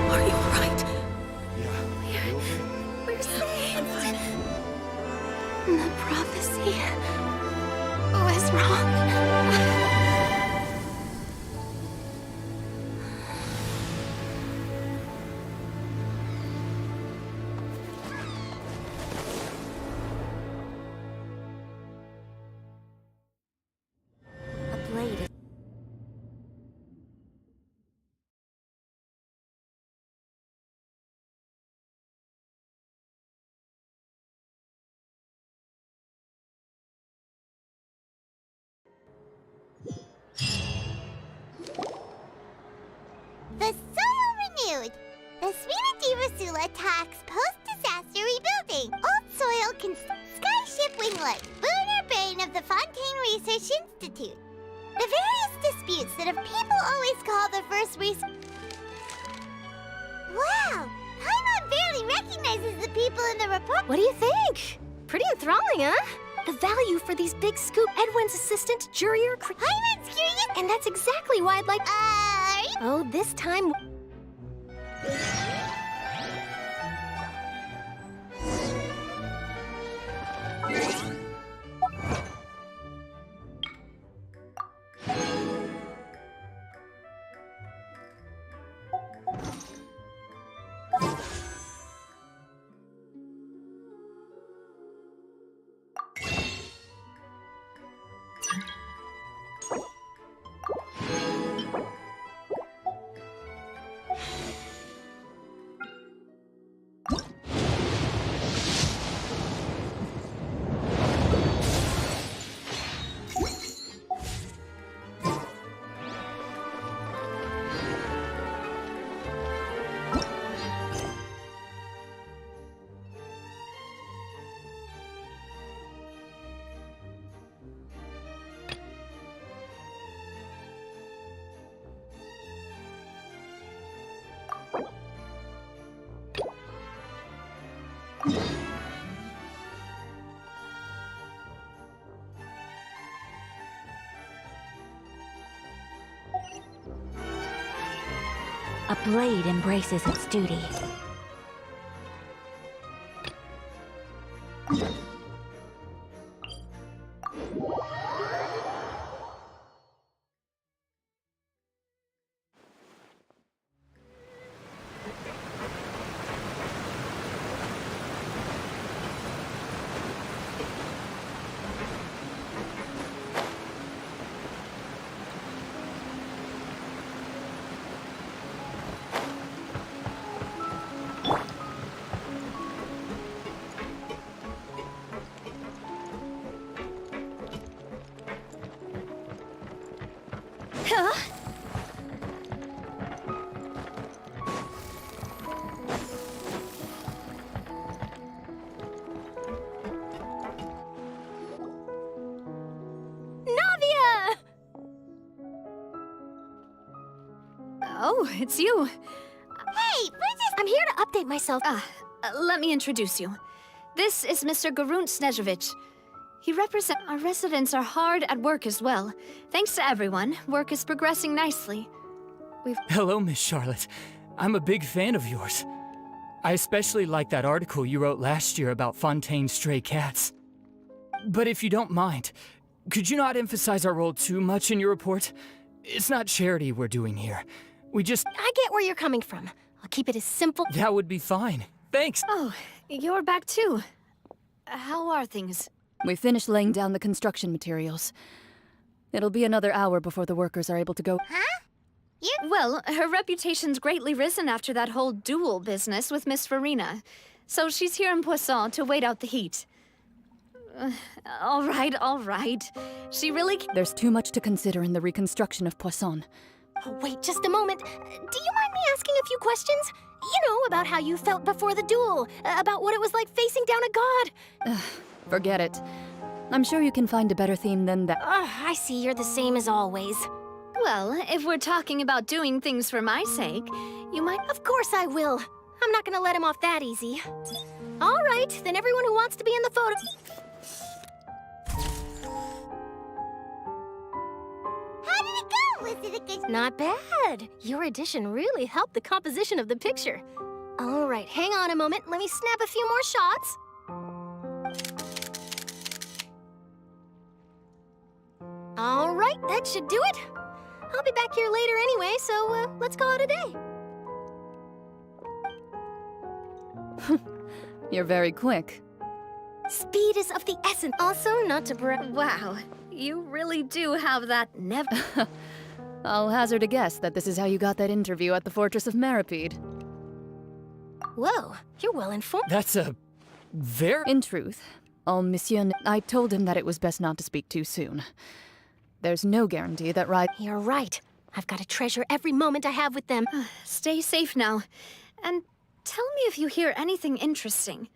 Are you alright? Yeah. We're safe. The prophecy was wrong. A blade. The soil renewed. The Sweet Sula attacks post-disaster rebuilding. Old soil can skyship winglet, boon or bane of the Fontaine Research Institute. The various disputes that have people always call the first Wow! Paimon barely recognizes the people in the report. What do you think? Pretty enthralling, huh? The value for these big scoop Edwin's assistant, Jurier. Paimon's curious. And that's exactly why I'd like. Are you? Oh, this time. A blade embraces its duty. Oh, it's you. Hey, update myself. Let me introduce you. This is Mr. Garunt Snežević. He represents... Our residents are hard at work as well. Thanks to everyone, work is progressing nicely. Hello, Miss Charlotte. I'm a big fan of yours. I especially like that article you wrote last year about Fontaine's stray cats. But if you don't mind, could you not emphasize our role too much in your report? It's not charity we're doing here. We just... I get where you're coming from. I'll keep it as simple... That would be fine. Thanks. Oh, you're back too. How are things? We finished laying down the construction materials. It'll be another hour before the workers are able to go. Huh? Well, her reputation's greatly risen after that whole duel business with Miss Farina. So she's here in Poisson to wait out the heat. All right. She really... There's too much to consider in the reconstruction of Poisson. Oh, wait just a moment. Do you mind me asking a few questions? You know, about how you felt before the duel. About what it was like facing down a god. Forget it. I'm sure you can find a better theme than that. I see you're the same as always. Well, if we're talking about doing things for my sake, you might... Of course I will. I'm not gonna let him off that easy. All right, then everyone who wants to be in the photo... How did it go? Was it a good... Not bad. Your addition really helped the composition of the picture. All right, hang on a moment. Let me snap a few more shots. All right, that should do it. I'll be back here later anyway, so let's call it a day. You're very quick. Speed is of the essence. Also, not to Wow, you really do have that never... I'll hazard a guess that this is how you got that interview at the Fortress of Meripede. Whoa, you're well informed. That's a... very... In truth, Monsieur... I told him that it was best not to speak too soon. There's no guarantee that You're right. I've got to treasure every moment I have with them. Stay safe now. And tell me if you hear anything interesting.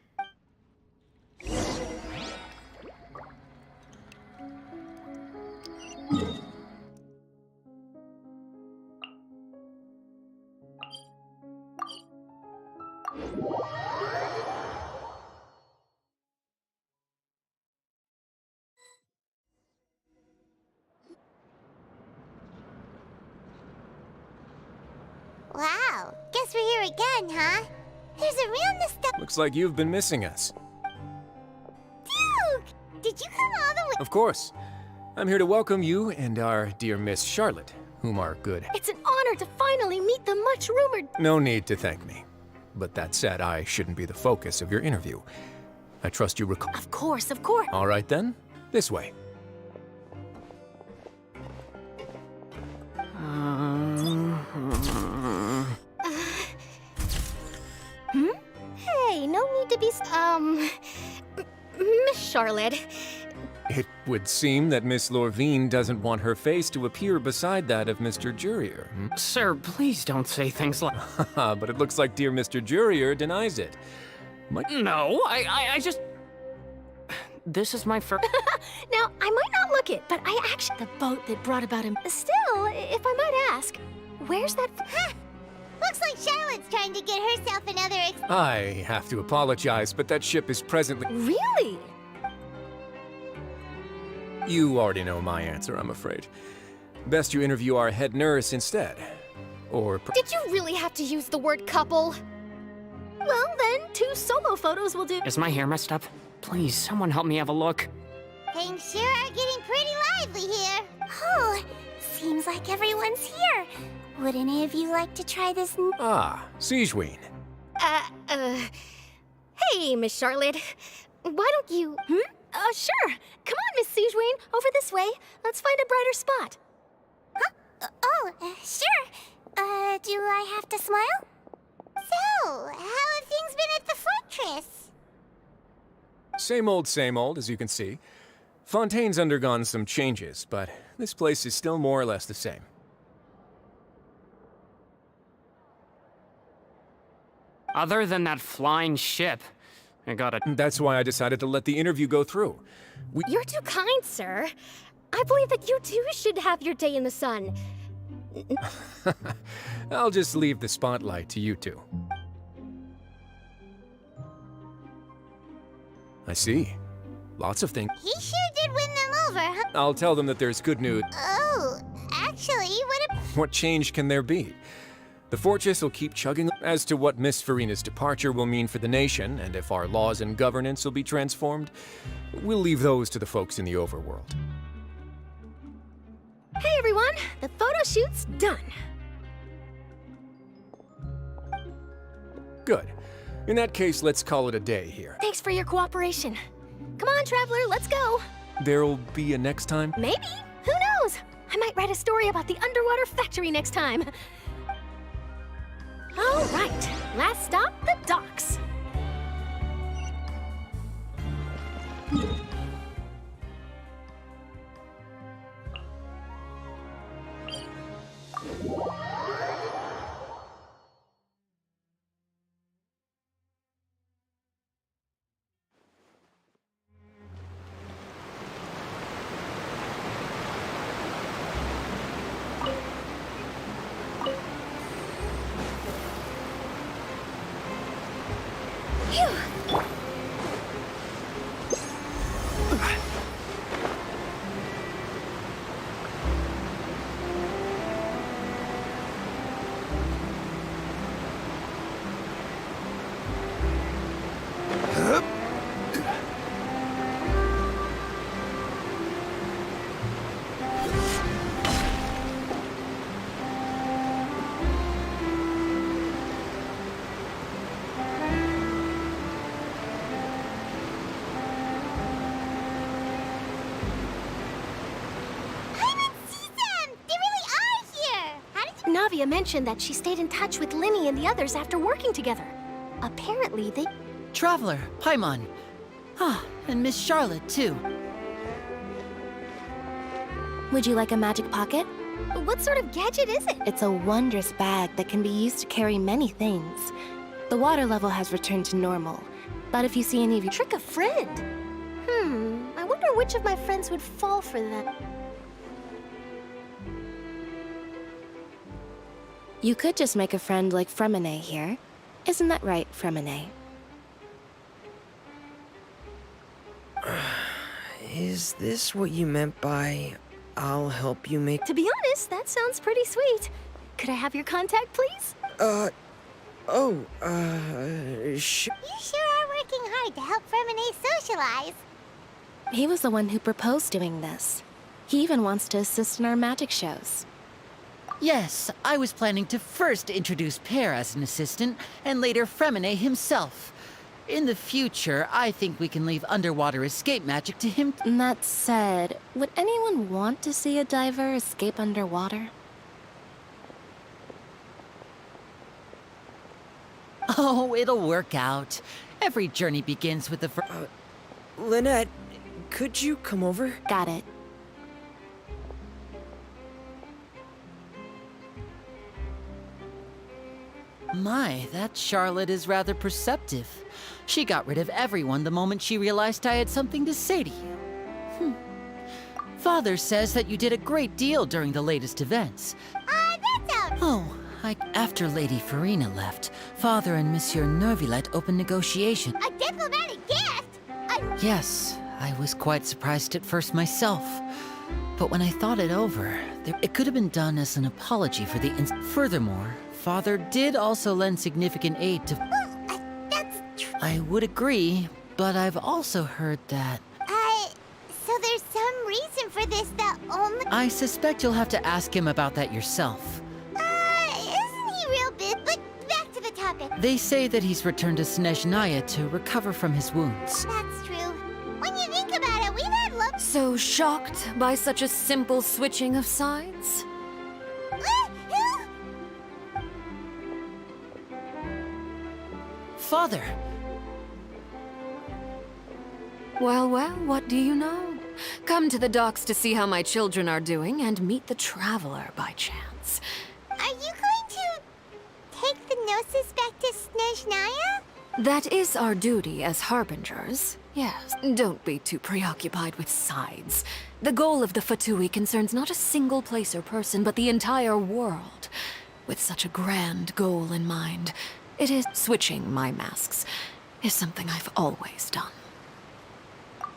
Wow, guess we're here again, huh? There's a real nostalgia. Looks like you've been missing us. Duke! Did you come all the way? Of course. I'm here to welcome you and our dear Miss Charlotte, whom are good. It's an honor to finally meet the much-rumored... No need to thank me. But that said, I shouldn't be the focus of your interview. I trust you recall... Of course, of course. All right then, this way. Hey, no need to be... Miss Charlotte. It would seem that Miss Lorvine doesn't want her face to appear beside that of Mr. Jurier. Sir, please don't say things like... But it looks like dear Mr. Jurier denies it. No, I just... This is my first... Now, I might not look it, but I actually... The boat that brought about him... Still, if I might ask, where's that... Huh. Looks like Charlotte's trying to get herself another I have to apologize, but that ship is presently... Really? You already know my answer, I'm afraid. Best you interview our head nurse instead. Or... Did you really have to use the word couple? Well, then, 2 solo photos will do. Is my hair messed up? Please, someone help me have a look. Things sure are getting pretty lively here. Oh, seems like everyone's here. Would any of you like to try this? Sigewinne. Hey, Miss Charlotte. Why don't you... Sure. Come on, Miss Sigewinne. Over this way. Let's find a brighter spot. Huh? Sure. Do I have to smile? So, how have things been at the fortress? Same old, as you can see. Fontaine's undergone some changes, but this place is still more or less the same. Other than that flying ship, I gotta... That's why I decided to let the interview go through. You're too kind, sir. I believe that you too should have your day in the sun. I'll just leave the spotlight to you two. I see. Lots of things. He sure did win them over, huh? I'll tell them that there's good news. Oh, actually, What change can there be? The fortress will keep chugging. As to what Miss Farina's departure will mean for the nation, and if our laws and governance will be transformed, we'll leave those to the folks in the overworld. Hey everyone, the photo shoot's done. Good. In that case, let's call it a day here. Thanks for your cooperation. Come on, Traveler, let's go. There'll be a next time? Maybe. Who knows? I might write a story about the underwater factory next time. All right, last stop, the docks. Navia mentioned that she stayed in touch with Linny and the others after working together. Apparently, they... Traveler, Paimon. Ah, and Miss Charlotte, too. Would you like a magic pocket? What sort of gadget is it? It's a wondrous bag that can be used to carry many things. The water level has returned to normal, but if you see any of you... Trick a friend? I wonder which of my friends would fall for that. You could just make a friend like Fremine here. Isn't that right, Fremine? Is this what you meant by, I'll help you make... To be honest, that sounds pretty sweet. Could I have your contact, please? You sure are working hard to help Fremine socialize. He was the one who proposed doing this. He even wants to assist in our magic shows. Yes, I was planning to first introduce Pear as an assistant, and later Fremine himself. In the future, I think we can leave underwater escape magic to him. That said, would anyone want to see a diver escape underwater? Oh, it'll work out. Every journey begins with the Lynette, could you come over? Got it. My, that Charlotte is rather perceptive. She got rid of everyone the moment she realized I had something to say to you. Father says that you did a great deal during the latest events. That's out. Oh, after Lady Farina left, Father and Monsieur Neuvillette opened negotiations. A diplomatic gift? Yes, I was quite surprised at first myself. But when I thought it over, it could have been done as an apology for the Furthermore, Father did also lend significant aid to... That's true. I would agree, but I've also heard that... So there's some reason for this that only... I suspect you'll have to ask him about that yourself. Isn't he real big? But back to the topic. They say that he's returned to Snezhnaya to recover from his wounds. That's true. When you think about it, we've had luck... So shocked by such a simple switching of sides? Father! Well, well, what do you know? Come to the docks to see how my children are doing and meet the Traveler by chance. Are you going to take the Gnosis back to Snezhnaya? That is our duty as Harbingers. Yes, don't be too preoccupied with sides. The goal of the Fatui concerns not a single place or person, but the entire world. With such a grand goal in mind, it is switching my masks is something I've always done.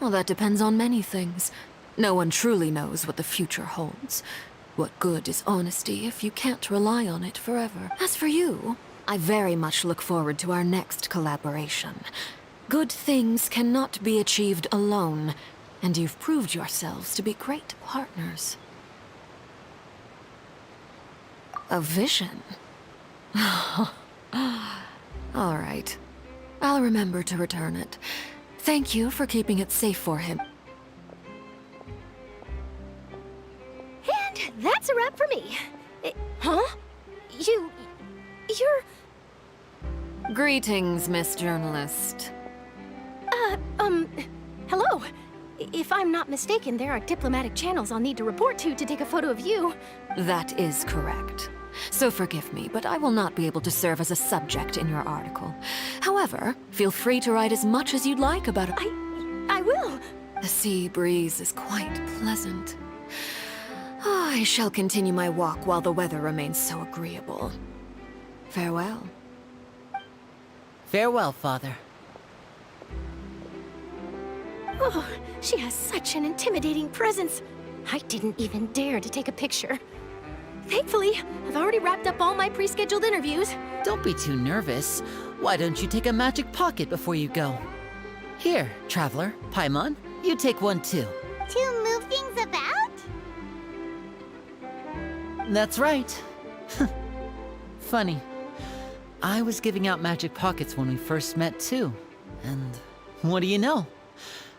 Well, that depends on many things. No one truly knows what the future holds. What good is honesty if you can't rely on it forever? As for you, I very much look forward to our next collaboration. Good things cannot be achieved alone, and you've proved yourselves to be great partners. A vision? All right. I'll remember to return it. Thank you for keeping it safe for him. And that's a wrap for me. Huh? You're... Greetings, Miss Journalist. Hello. If I'm not mistaken, there are diplomatic channels I'll need to report to take a photo of you. That is correct. So forgive me, but I will not be able to serve as a subject in your article. However, feel free to write as much as you'd like about it. I will. The sea breeze is quite pleasant. I shall continue my walk while the weather remains so agreeable. Farewell. Farewell, Father. Oh, she has such an intimidating presence. I didn't even dare to take a picture. Thankfully, I've already wrapped up all my pre-scheduled interviews. Don't be too nervous. Why don't you take a magic pocket before you go? Here, Traveler, Paimon, you take one too. To move things about? That's right. Funny. I was giving out magic pockets when we first met too. And what do you know?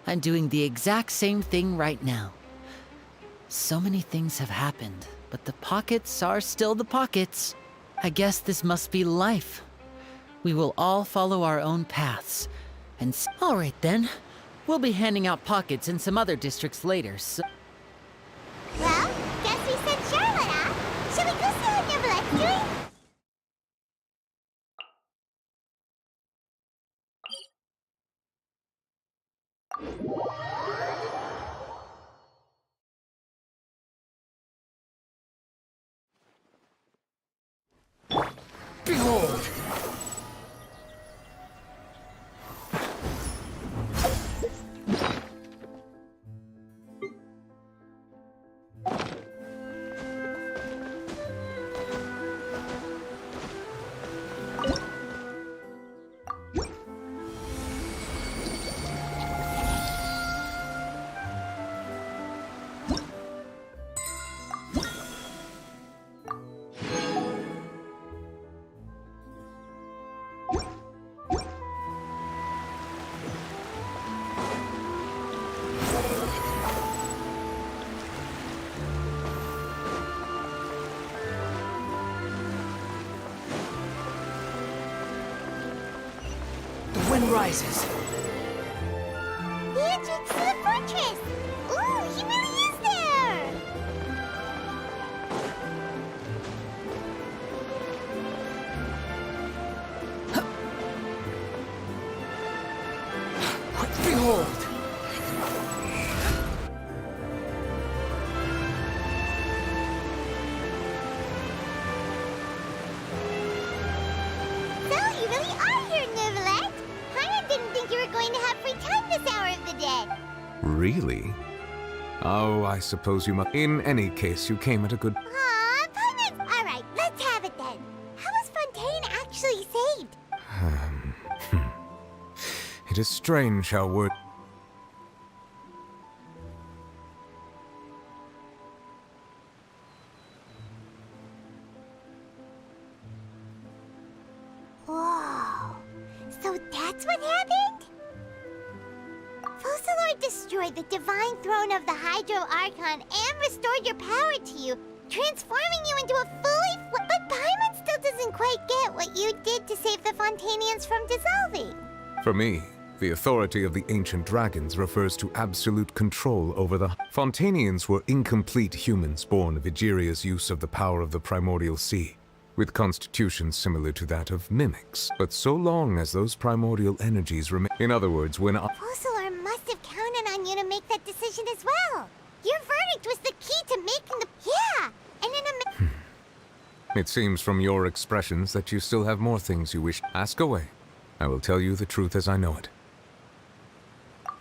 I'm doing the exact same thing right now. So many things have happened, but the pockets are still the pockets. I guess this must be life. We will all follow our own paths. And all right then. We'll be handing out pockets in some other districts later, so... Well, guess we sent Charlotte, huh? Should we go see what Neverlette's doing? Behold! The wind rises. The entrance to the fortress! Ooh, he really is there! Behold! So, you really are here, Neverlette! Paimon didn't think you were going to have free time this hour of the day. Really? Oh, I suppose you must. In any case, you came at a good... Aw, Paimon! Alright, let's have it then. How was Fontaine actually saved? It is strange how word... Whoa. So that's what happened? Focalor destroyed the divine throne of the Hydro Archon and restored your power to you, transforming you into a fully... But Paimon still doesn't quite get what you did to save the Fontainians from dissolving. For me, the authority of the ancient dragons refers to absolute control over the... Fontainians were incomplete humans born of Egeria's use of the power of the primordial sea, with constitutions similar to that of mimics. But so long as those primordial energies remain... In other words, when... Focalor must have counted on you to make that decision as well. Your verdict was the key to making the... Yeah! And in a... It seems from your expressions that you still have more things you wish... Ask away. I will tell you the truth as I know it.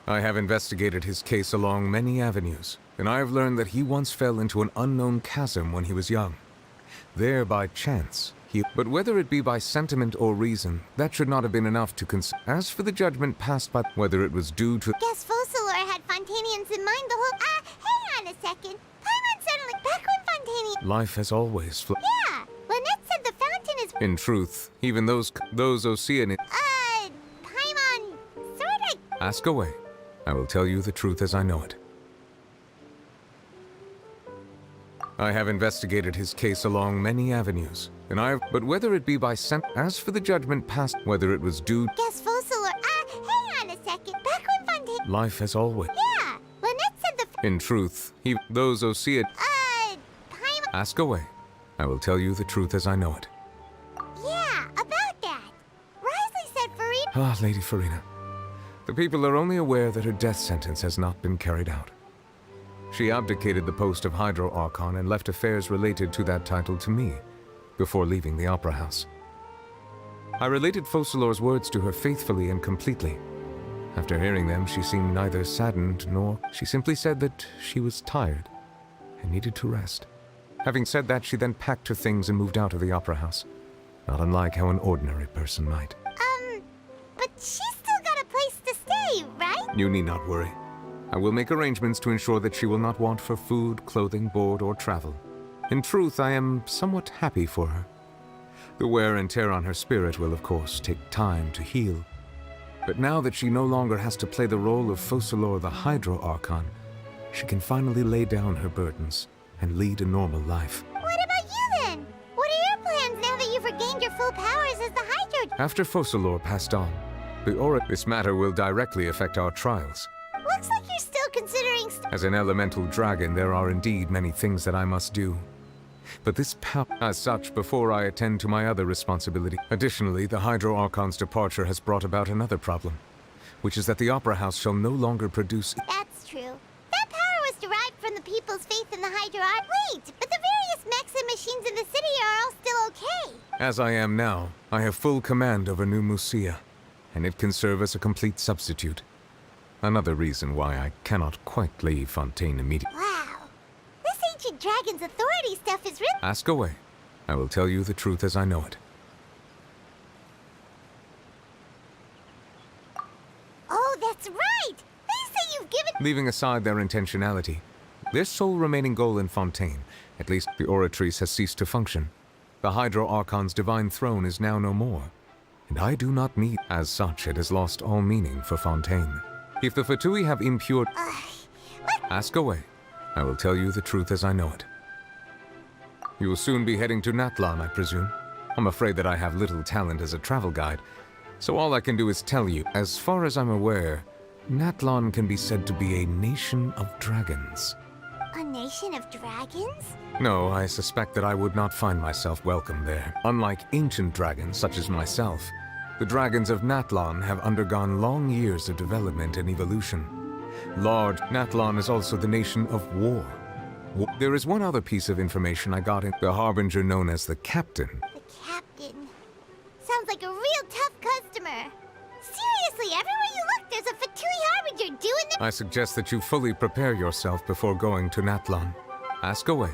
I have investigated his case along many avenues, and I have learned that he once fell into an unknown chasm when he was young. There, by chance, but whether it be by sentiment or reason, that should not have been enough to As for the judgment passed by, whether it was due to— Guess Focalor had Fontanians in mind the whole— hang on a second. Paimon suddenly back when Fontanian— Life has always Yeah, Lynette said the fountain is— In truth, even those Oceanic— Paimon, sorta— Ask away. I will tell you the truth as I know it. I have investigated his case along many avenues, and but whether it be by as for the judgment passed, whether it was due— Guess Focalor— hang on a second. Back when Fontanian— Life has always— Yeah, Lynette said the— In truth, those Oceanic— Paimon— Ask away. I will tell you the truth as I know it. Yeah, about that. Risley said Farina— Ah, Lady Farina. The people are only aware that her death sentence has not been carried out. She abdicated the post of Hydro Archon and left affairs related to that title to me, before leaving the Opera House. I related Focalor's words to her faithfully and completely. After hearing them, she seemed neither saddened nor— She simply said that she was tired and needed to rest. Having said that, she then packed her things and moved out of the Opera House, not unlike how an ordinary person might. But she's still got a place to stay, right? You need not worry. I will make arrangements to ensure that she will not want for food, clothing, board, or travel. In truth, I am somewhat happy for her. The wear and tear on her spirit will, of course, take time to heal. But now that she no longer has to play the role of Focalor the Hydro Archon, she can finally lay down her burdens and lead a normal life. What about you then? What are your plans now that you've regained your full powers as the Hydro— After Focalor passed on, this matter will directly affect our trials. Looks like you're still considering— As an elemental dragon, there are indeed many things that I must do. But this as such, before I attend to my other responsibility. Additionally, the Hydro Archon's departure has brought about another problem, which is that the Opera House shall no longer produce— That's true. That power was derived from the people's faith in the Hydro Arch— Wait, but the various mechs and machines in the city are all still okay. As I am now, I have full command over New Musia, and it can serve as a complete substitute. Another reason why I cannot quite leave Fontaine immediately. Wow. This ancient dragon's authority stuff is really— Ask away. I will tell you the truth as I know it. Oh, that's right! They say you've given— Leaving aside their intentionality, their sole remaining goal in Fontaine, at least the Oratrice, has ceased to function. The Hydro Archon's divine throne is now no more, and I do not need— As such, it has lost all meaning for Fontaine. If the Fatui have impure— Ask away. I will tell you the truth as I know it. You will soon be heading to Natlan, I presume. I'm afraid that I have little talent as a travel guide, so all I can do is tell you, as far as I'm aware, Natlan can be said to be a nation of dragons. A nation of dragons? No, I suspect that I would not find myself welcome there. Unlike ancient dragons such as myself, the dragons of Natlan have undergone long years of development and evolution. Large Natlan is also the nation of war. There is one other piece of information I got in the harbinger known as the Captain. The Captain. Sounds like a real tough customer. Seriously, everywhere you look, there's a Fatui harbinger doing the— I suggest that you fully prepare yourself before going to Natlan. Ask away.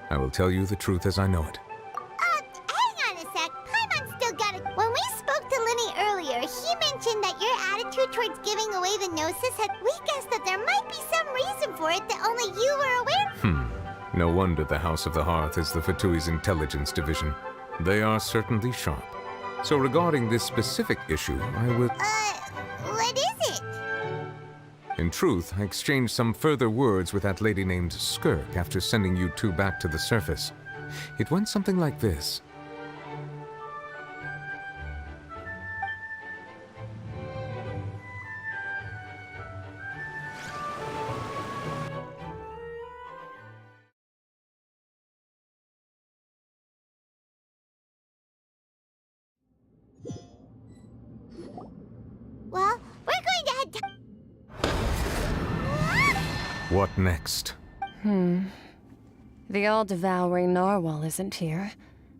I will tell you the truth as I know it. Hang on a sec. Paimon's still got it. When we spoke to Linny earlier, he mentioned that your attitude towards giving away the Gnosis had— We guessed that there might be some reason for it that only you were aware of. No wonder the House of the Hearth is the Fatui's intelligence division. They are certainly sharp. So regarding this specific issue, I will— What is it? In truth, I exchanged some further words with that lady named Skirk after sending you two back to the surface. It went something like this. Well, we're going to head to— What next? The all-devouring narwhal isn't here,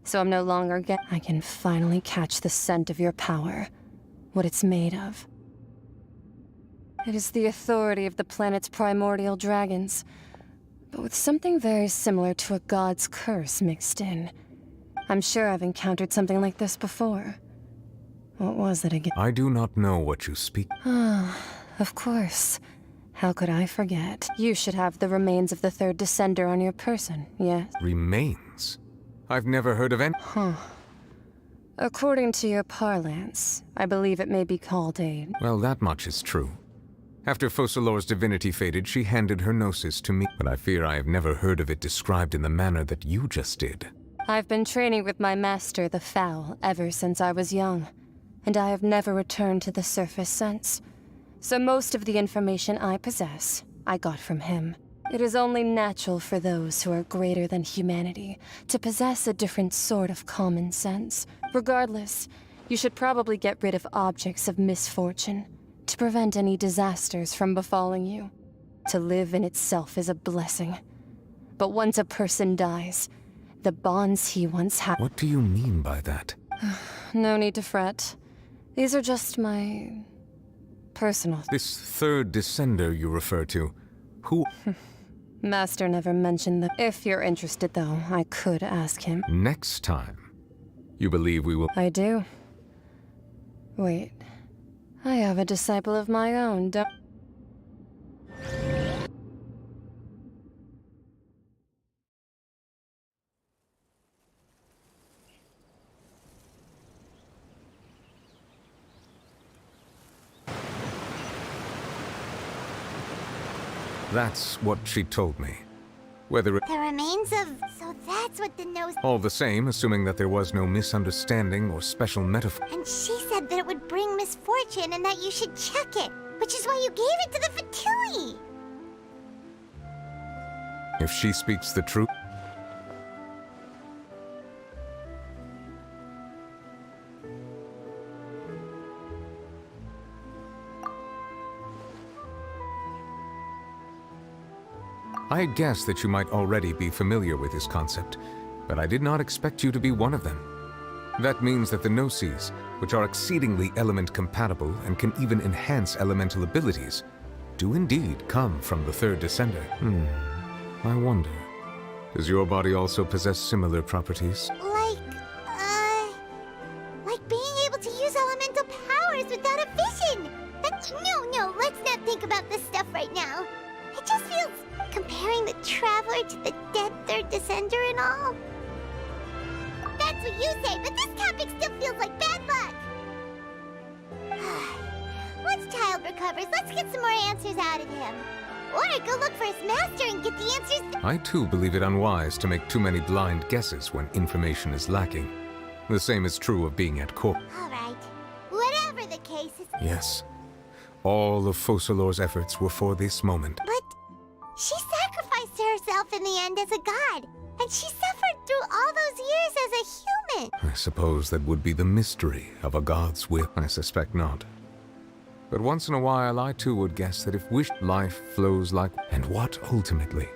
so I'm no longer I can finally catch the scent of your power, what it's made of. It is the authority of the planet's primordial dragons, but with something very similar to a god's curse mixed in. I'm sure I've encountered something like this before. What was it again? I do not know what you speak. Ah, of course. How could I forget? You should have the remains of the third descender on your person, yes? Remains? I've never heard of any. Huh. According to your parlance, I believe it may be called a... Well, that much is true. After Focalor's divinity faded, she handed her gnosis to me, but I fear I have never heard of it described in the manner that you just did. I've been training with my master, the Foul, ever since I was young, and I have never returned to the surface since. So most of the information I possess, I got from him. It is only natural for those who are greater than humanity to possess a different sort of common sense. Regardless, you should probably get rid of objects of misfortune to prevent any disasters from befalling you. To live in itself is a blessing. But once a person dies, the bonds he once had... What do you mean by that? No need to fret. These are just my... personal... This third descender you refer to, who... Master never mentioned that. If you're interested, though, I could ask him. Next time. You believe we will... I do. Wait. I have a disciple of my own, don't... That's what she told me. Whether it... The remains of... So that's what the nose... All the same, assuming that there was no misunderstanding or special metaphor... And she said that it would bring misfortune and that you should check it, which is why you gave it to the Fatui! If she speaks the truth... I had guessed that you might already be familiar with this concept, but I did not expect you to be one of them. That means that the Gnosis, which are exceedingly element-compatible and can even enhance elemental abilities, do indeed come from the third descender. I wonder, does your body also possess similar properties? Like being able to use elemental powers without a vision! No, let's not think about this stuff right now. It just feels... Comparing the Traveler to the dead third descender and all? That's what you say, but this topic still feels like bad luck! Once Child recovers, let's get some more answers out of him. Or go look for his master and get the answers... I too believe it unwise to make too many blind guesses when information is lacking. The same is true of being at court. Alright. Whatever the case is... Yes. All of Focalor's efforts were for this moment. But... She sacrificed herself in the end as a god, and she suffered through all those years as a human. I suppose that would be the mystery of a god's will. I suspect not. But once in a while, I too would guess that if wished, life flows like... And what ultimately?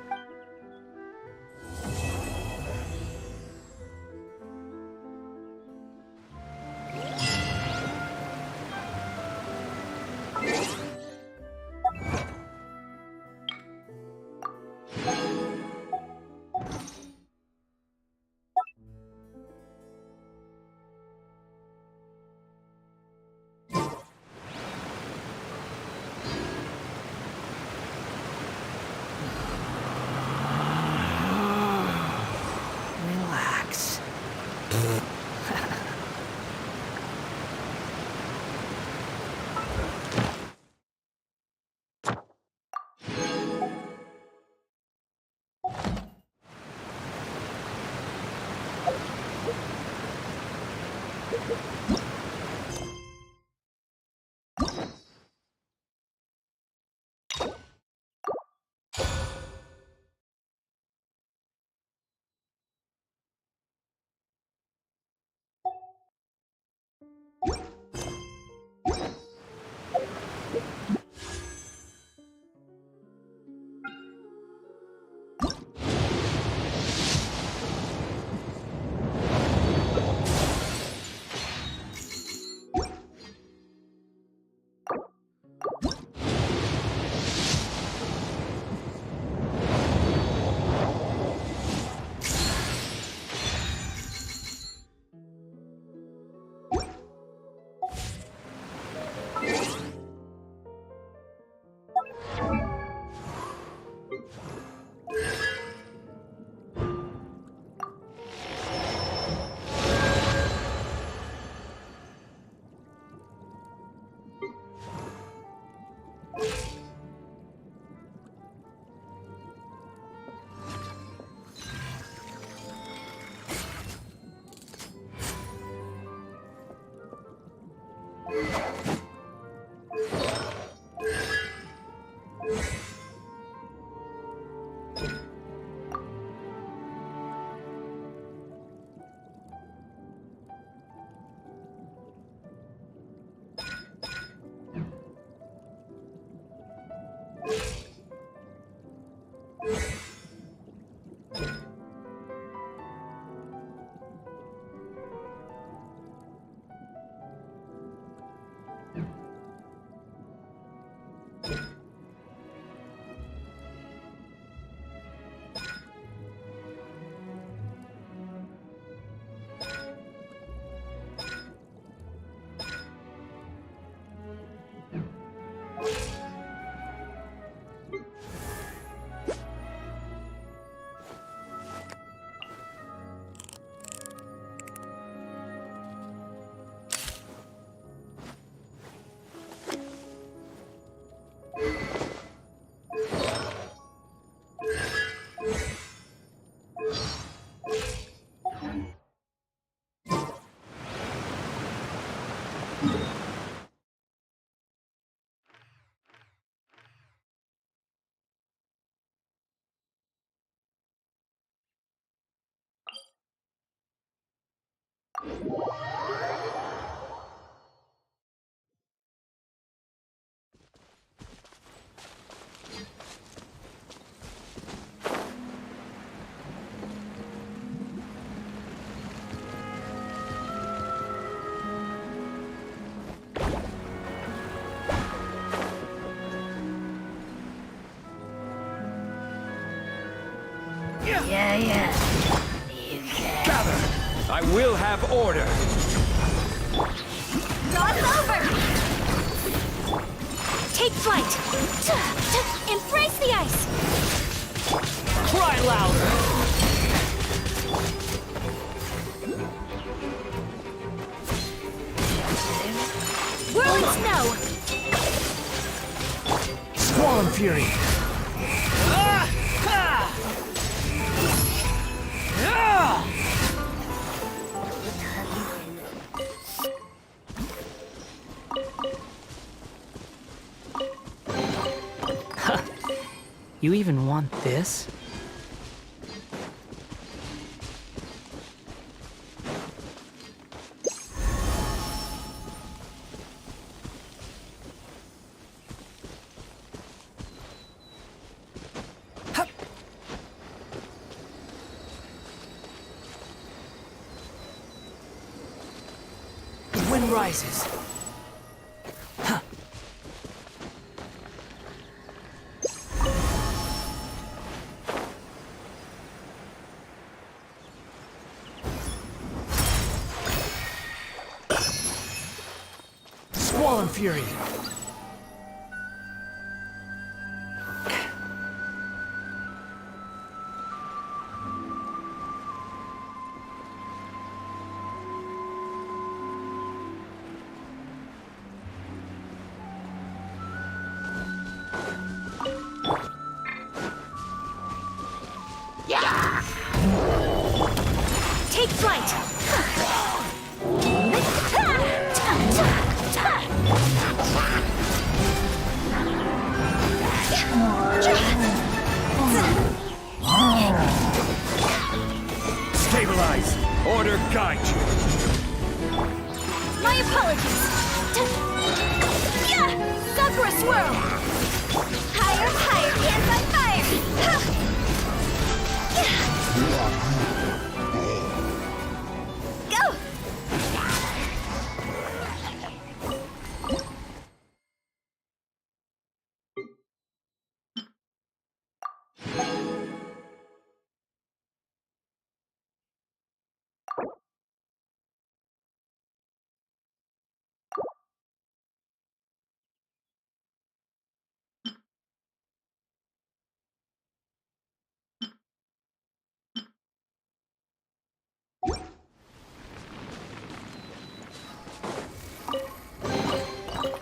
Yeah. Gather! I will have order! Cross over! Take flight! Embrace the ice! Cry louder! Whirling snow! Squall and Fury! You even want this? The wind rises. Squall and Fury. Take flight! Stabilize! Order guide you! My apologies! Sakura swirl! Higher, higher, hands on fire! Go!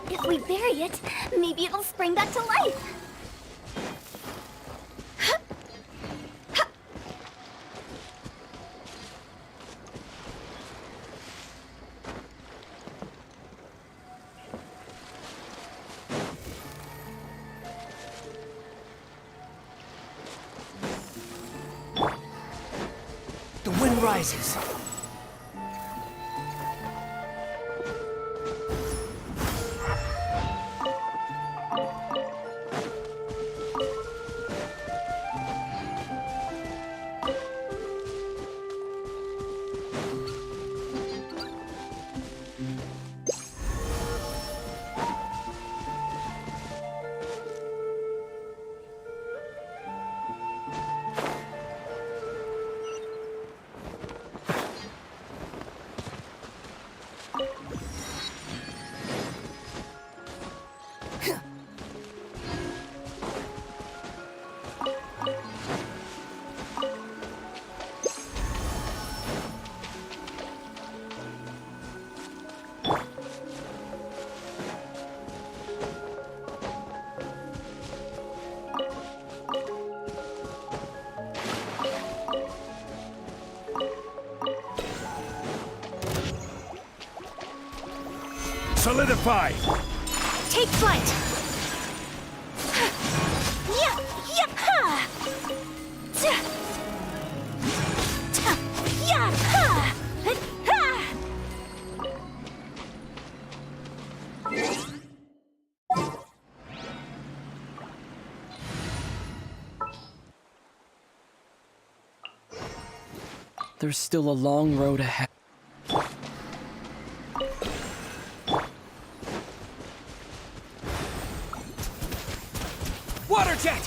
If we bury it, maybe it'll spring back to life. The wind rises. Solidify! Take flight! Yeah, yeah, ha! Yeah, ha! There's still a long road ahead. Water jet!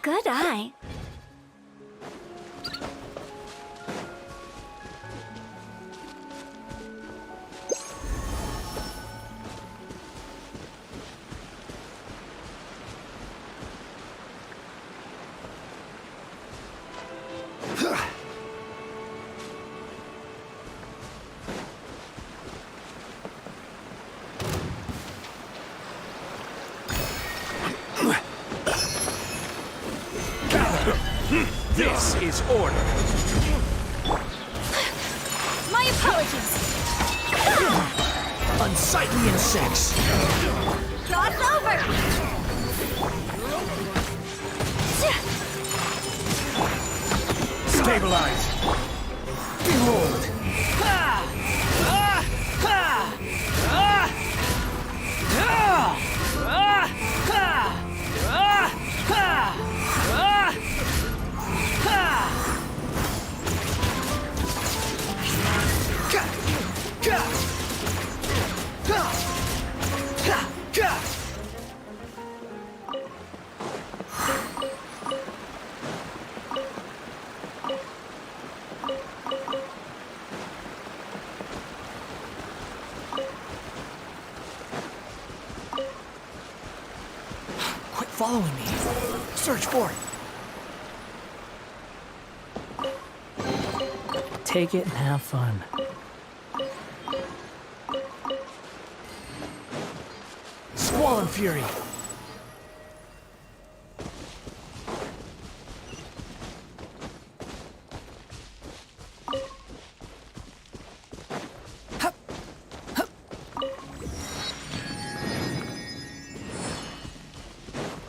Good eye. This is order. My apologies. Unsightly insects. Cross over. Stabilize. Behold. Quit following me. Search for it. Take it and have fun. Squall and Fury.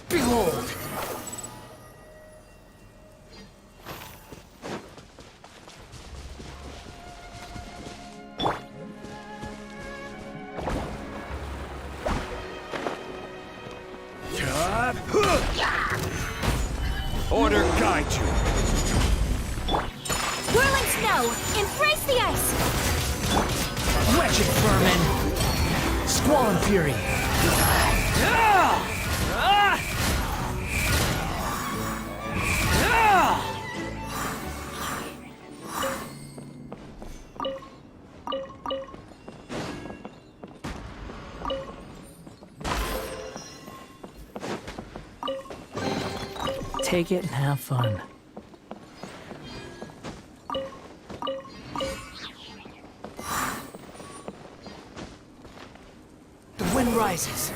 Behold! Order guide you. Whirling snow. Embrace the ice. Wretched vermin! Squall and Fury! Take it and have fun. The wind rises.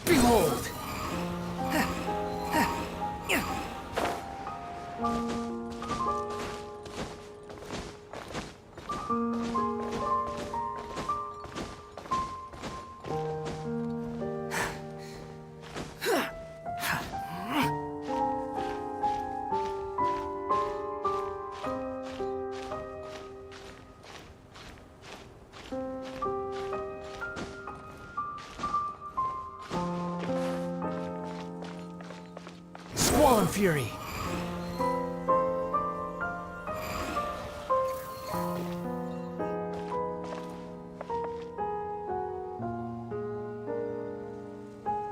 Behold! Squall and Fury!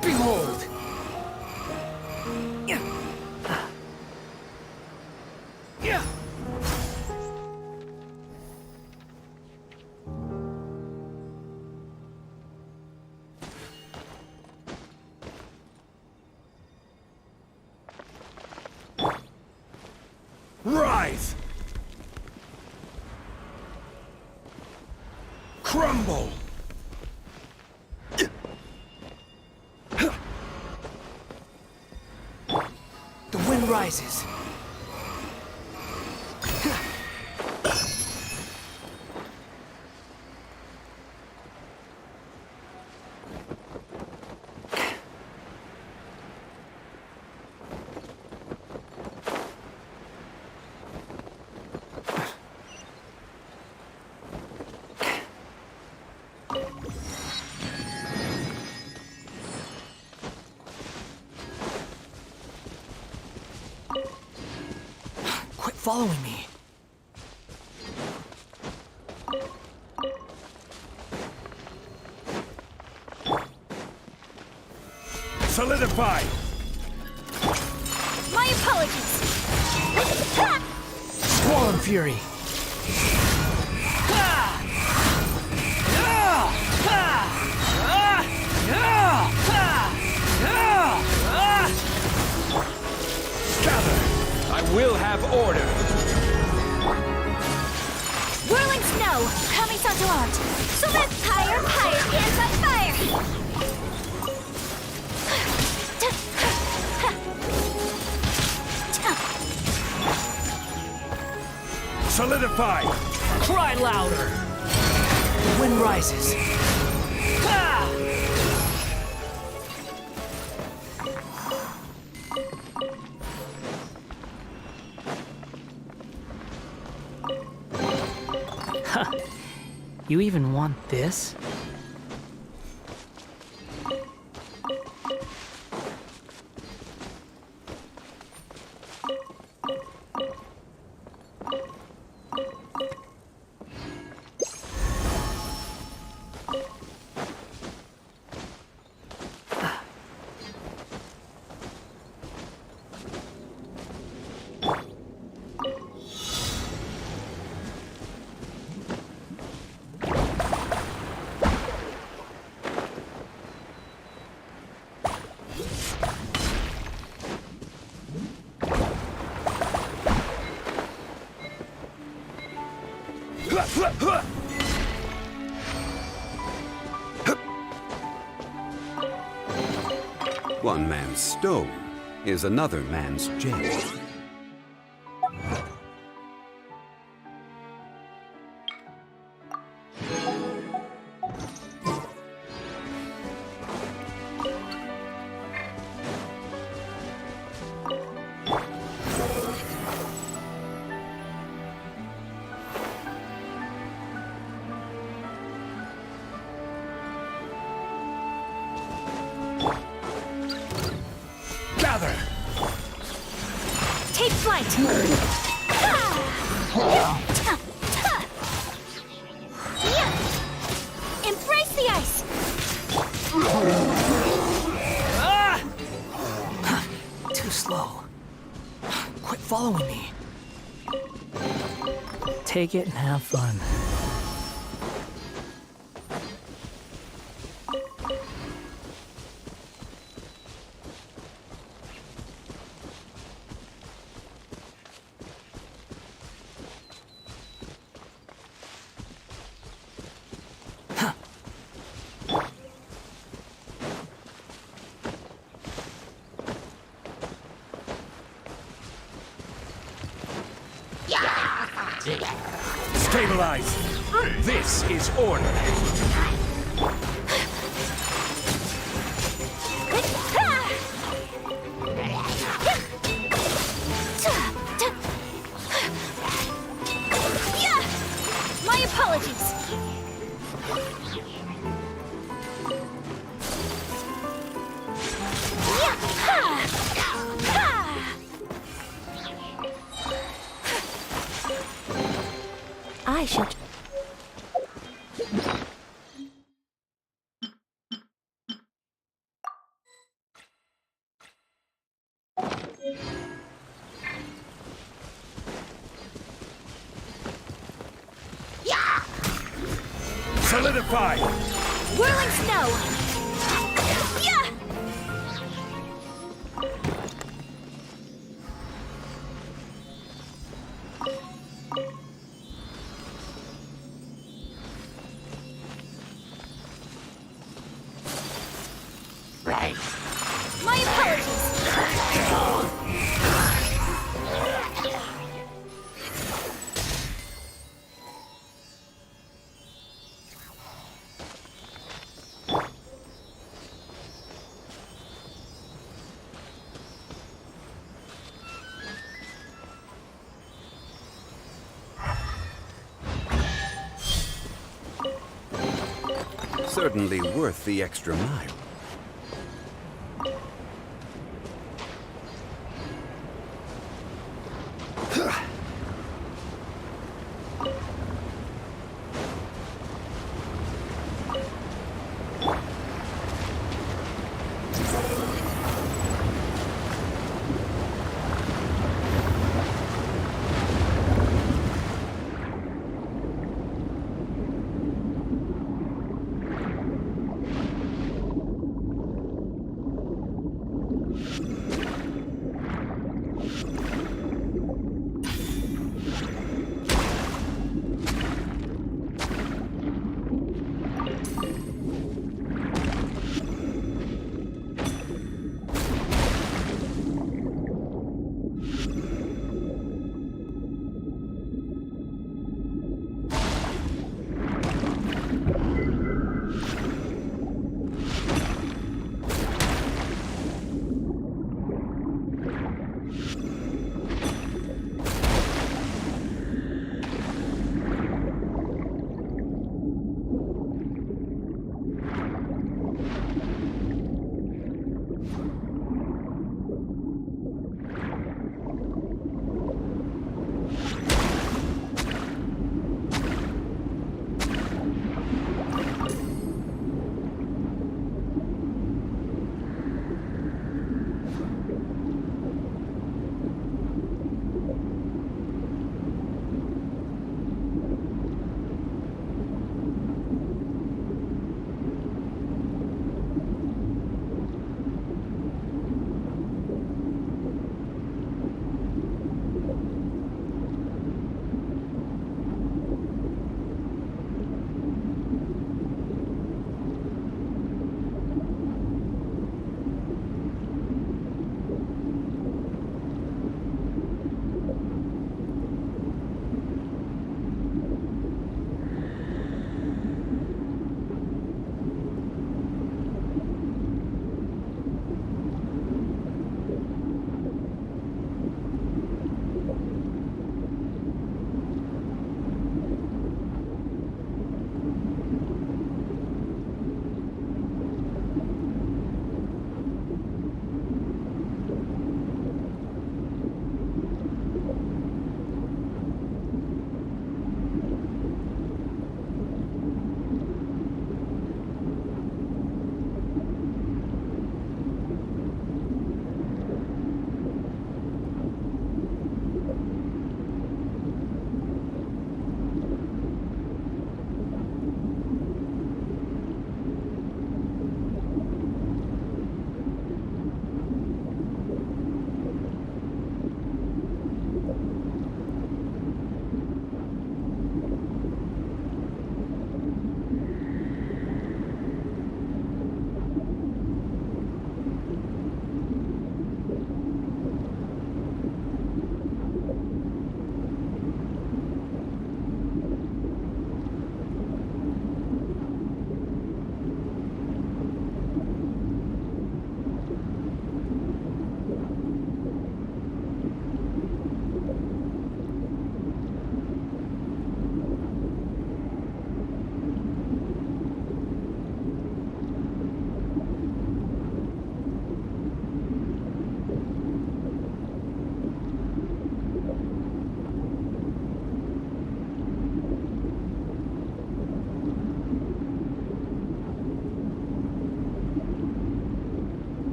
Behold! Rise! Crumble! The wind rises. following me. Solidify! My apologies! Swarm Fury! Gather! I will have order! Whirling snow! Kami-santo-art! So lift higher, higher, anti-fire! Solidify! Cry louder! The wind rises. Huh. You even want this? One man's stone is another man's gem. Gather! Take flight! Embrace the ice! Too slow. Quit following me. Take it and have fun. Stabilize! This is order! My apologies! I should... Solidify! Whirling snow! Right. My apologies! Certainly worth the extra mile.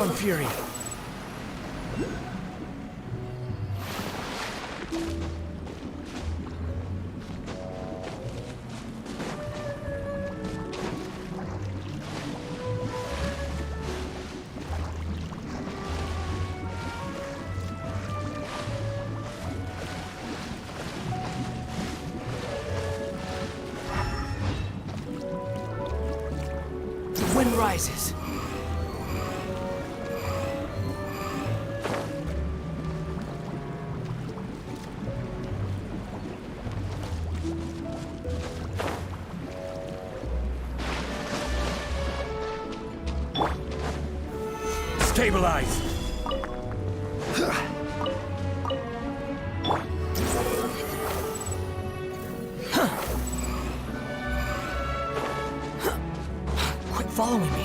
Squall and Fury. The wind rises. Stabilize! Quit following me.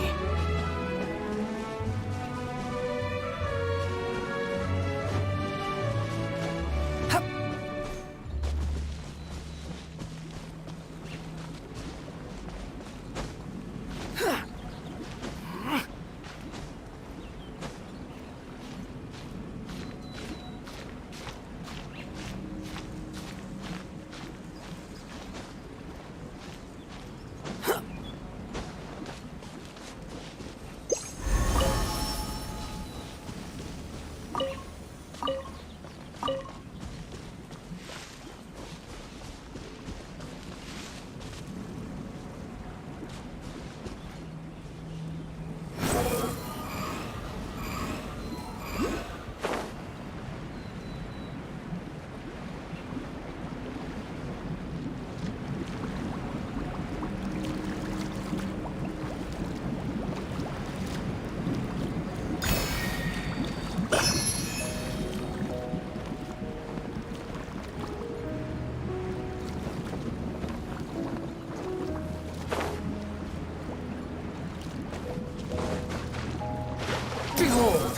Behold!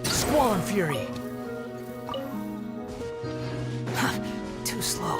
Squall and Fury. Too slow.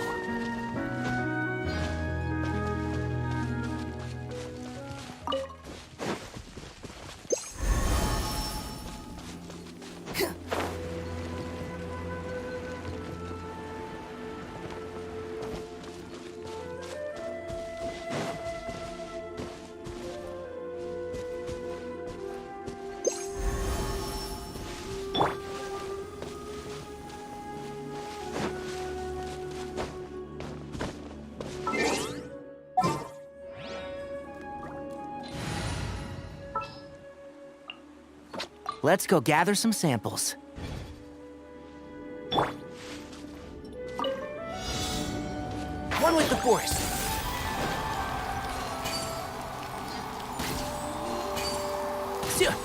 Let's go gather some samples. One with the Force. Sia.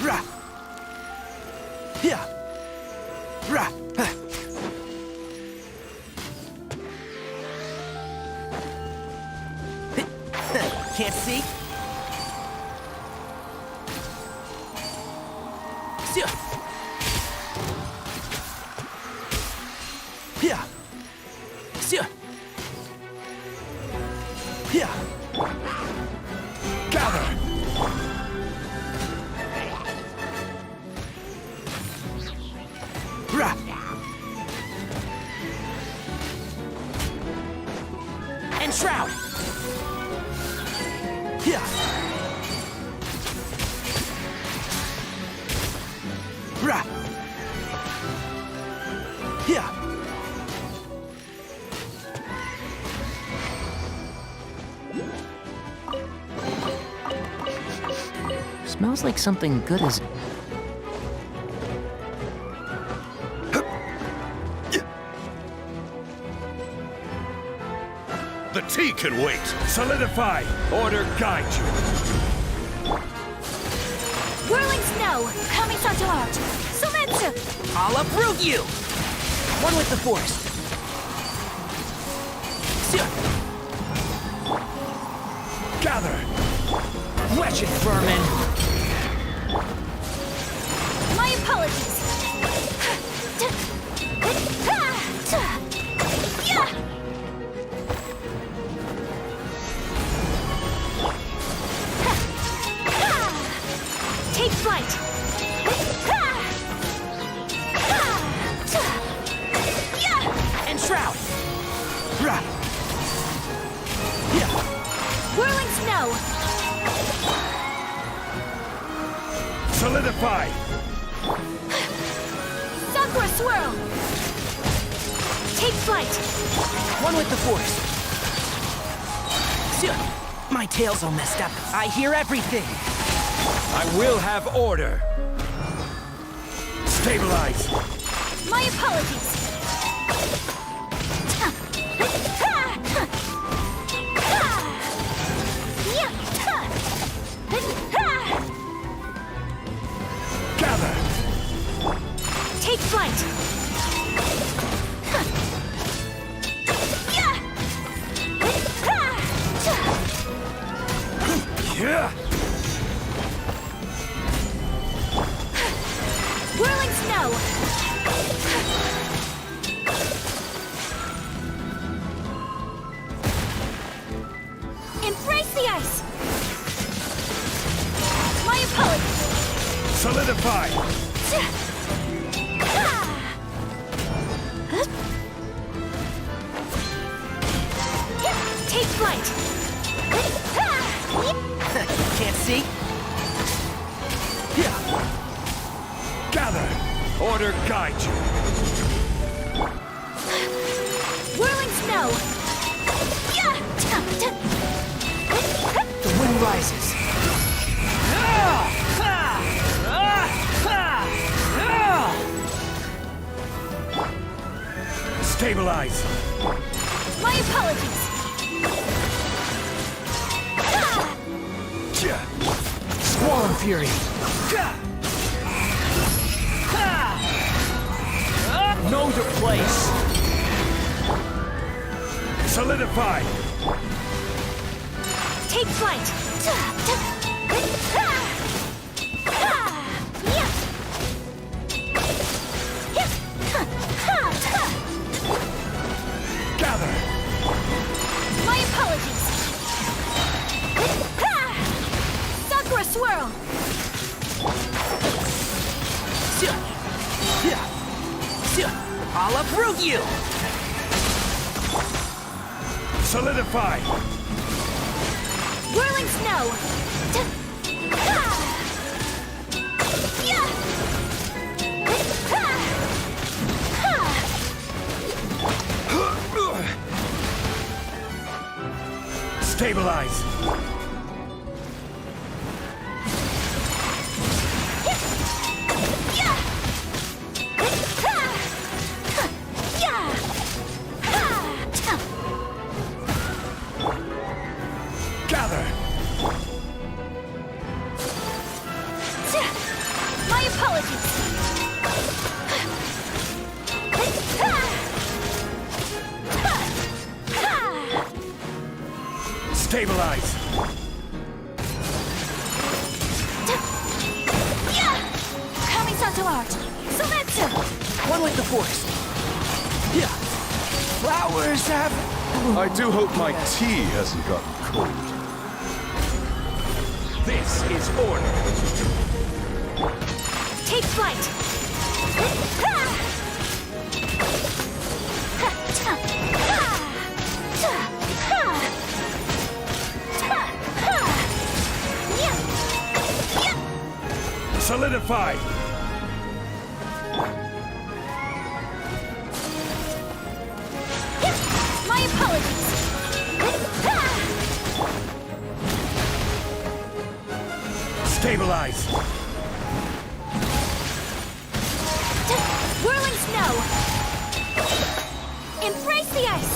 Ra. Yeah. Ra. Can't see? Yeah. Yeah. Yeah. Gather. Ra. And shroud. Yeah. Ra. Yeah. Smells like something good is... The tea can wait! Solidify! Order guide you! Whirling snow! Kami-sato art! Sumetsu! I'll uproot you! One with the Force. Gather! Quetch it, vermin! My apologies. Take flight. And shroud! Whirling snow. Solidify! Sakura swirl. Take flight. One with the force. My tail's all messed up. I hear everything. I will have order. Stabilize! My apologies. Gather! Take flight. Yeah! Whirling snow. Embrace the ice. My apologies. Solidify! Take flight. Can't see? Gather! Order guide you! Whirling snow. The wind rises. Stabilize! My apologies. Squall Fury. Know your place. Solidify! Take flight. Gather! My apologies. Sakura swirl. I'll uproot you. Solidify! Whirling snow. Stabilize! Gather! My apologies. Stabilize! Kamisato art. Sometsu. One with the force. Flowers have... I do hope my tea hasn't gotten cold. This is order! Take flight. Solidify! My apologies. Stabilize! Whirling snow. Embrace the ice.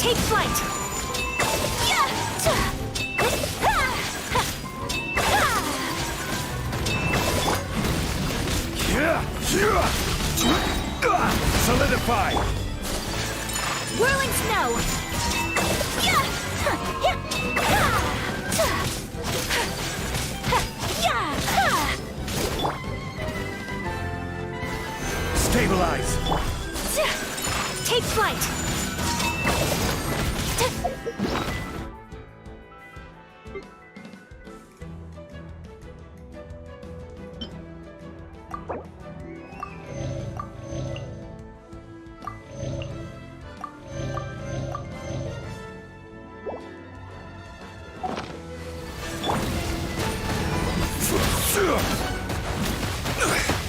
Take flight. Solidify! Whirling snow! Yeah! Yeah! Stabilize! Take flight!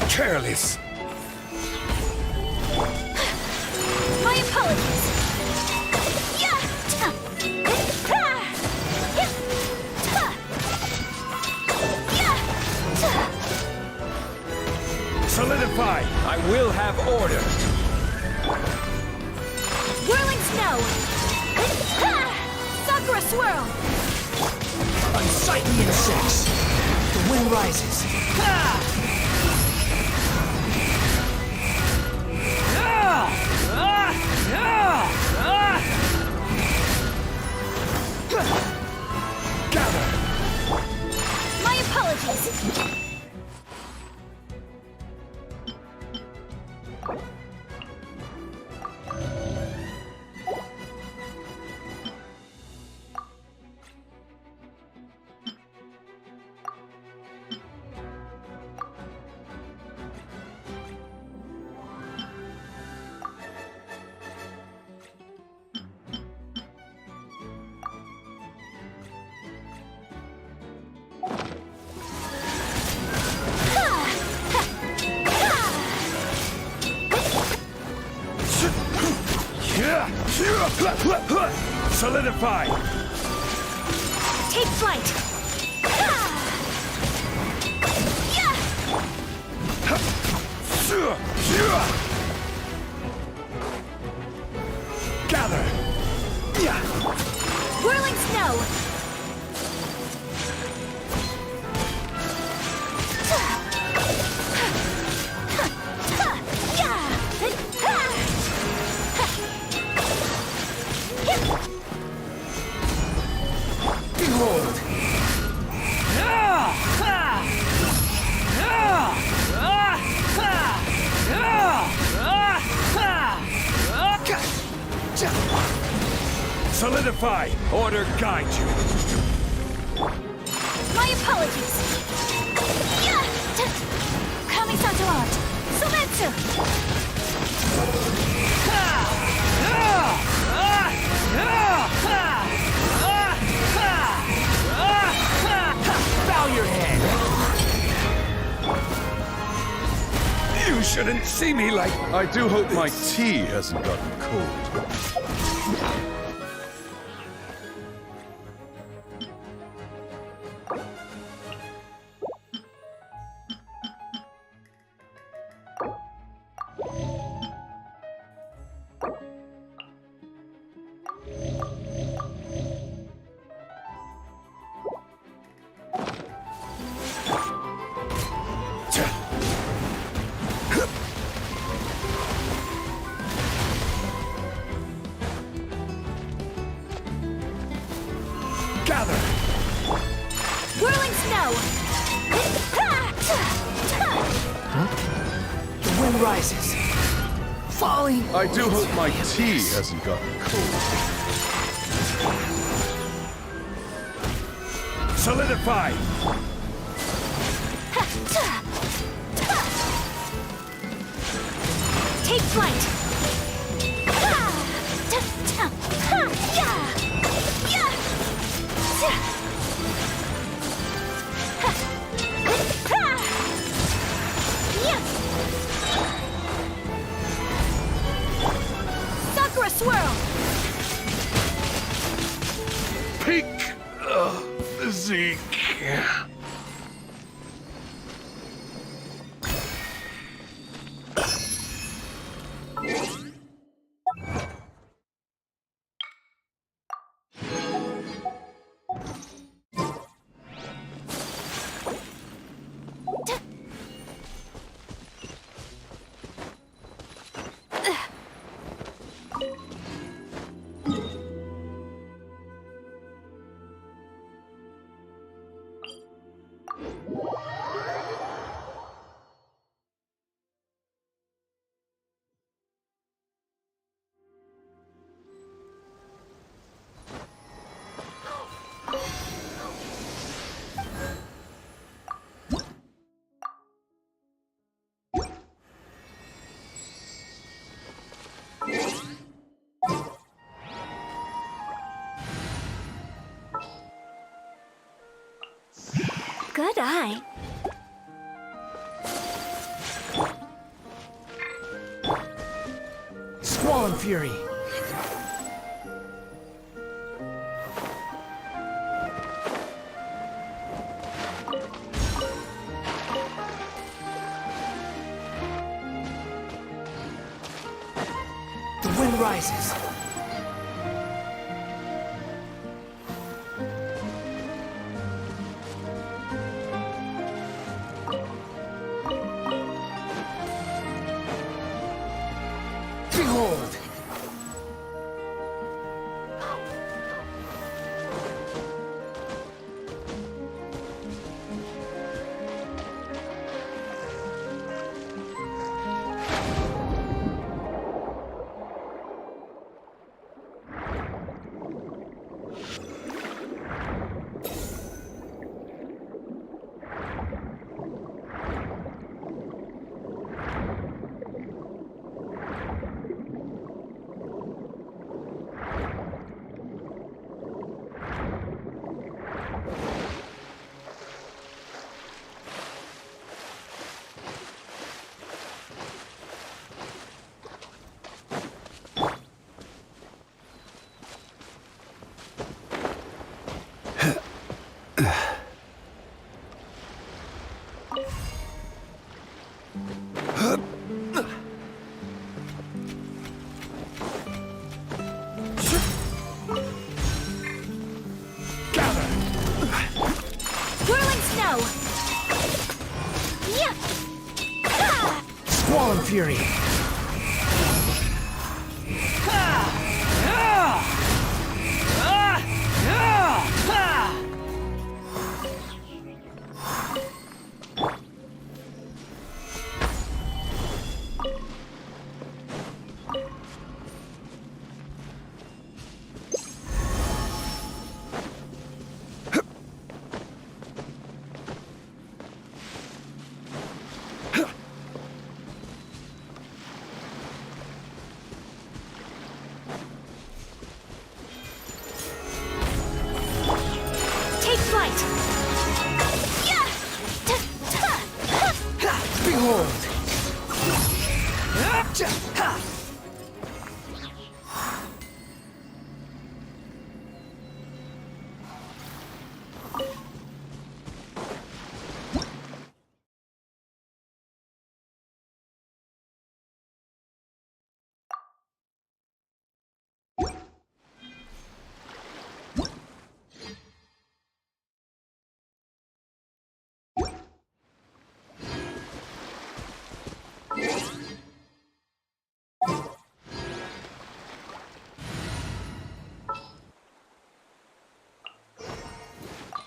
Careless! My apologies! Yeah! Solidify! I will have order! Whirling snow! Sakura swirl! Unsightly insects! The wind rises! Gather! My apologies! Solidify! Take flight! Gather! Whirling snow! Behold! Solidify! Order guide you! My apologies! Kami-santo art! Sumetsu! Bow your head! You shouldn't see me like... I do hope my tea hasn't gotten cold. Gather! Whirling snow! The wind rises. Falling! I do hope my tea hasn't gotten cold. Solidify! Take flight! Sakura swirl! Peak! Physique! Good eye. Squall and Fury. The wind rises. Behold! Whirling snow! Yeah! Ah! Squall and Fury. Take flight! Yeah! Behold!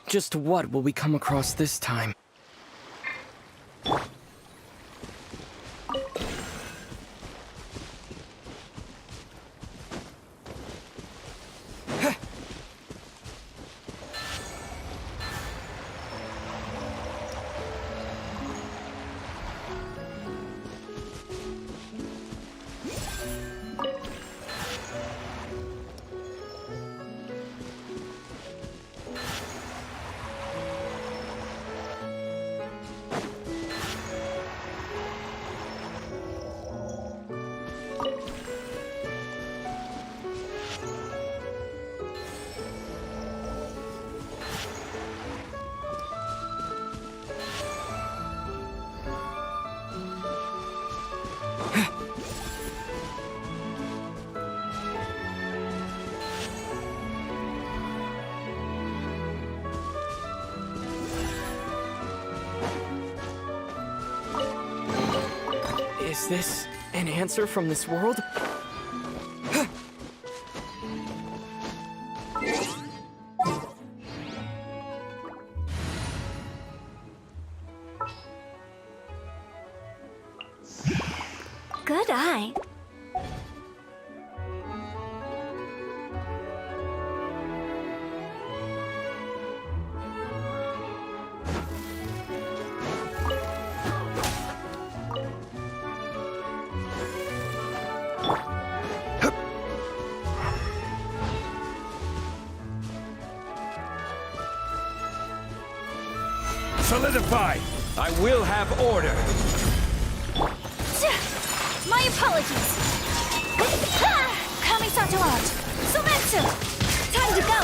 Just what will we come across this time? Is this an answer from this world? Good eye. Solidify! I will have order. My apologies. Kamisato out. Sumetsu! Time to go!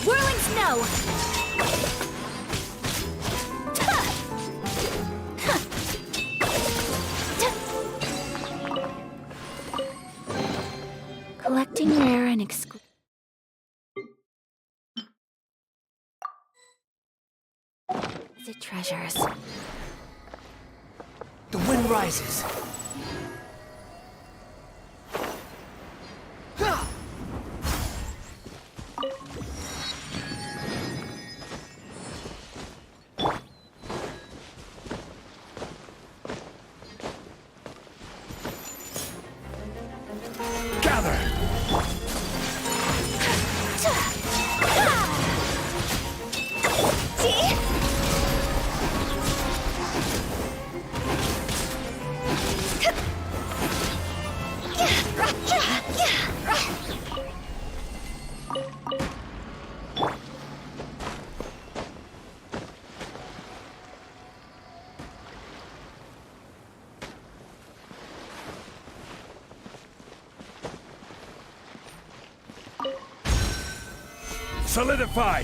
Whirling snow! Collecting rare and exclusive. Treasures. The wind rises. Gather! Solidify!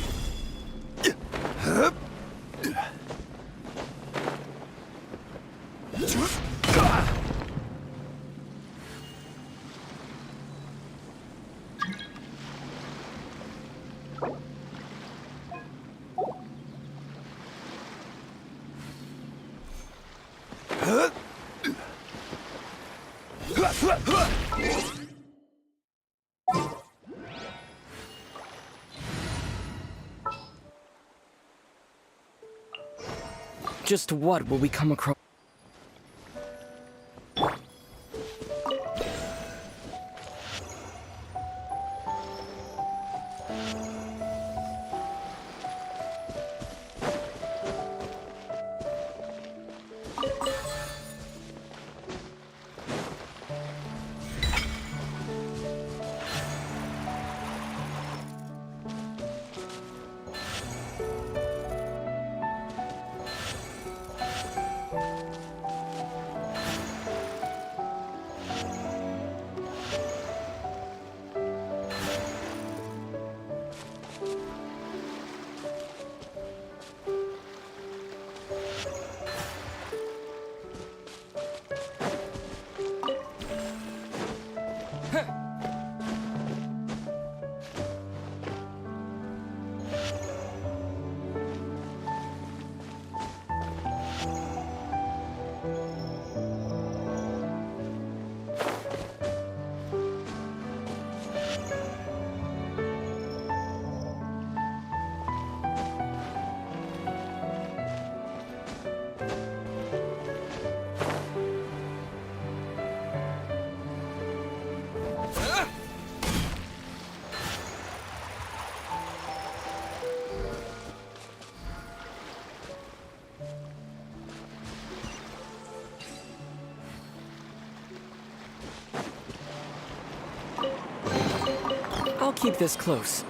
Just what will we come across? I'll keep this close.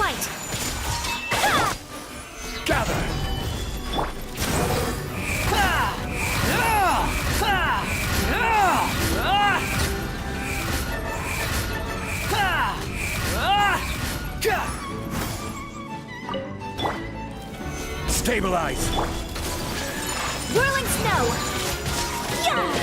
fight! Gather! Stabilize! Whirling snow! Yeah!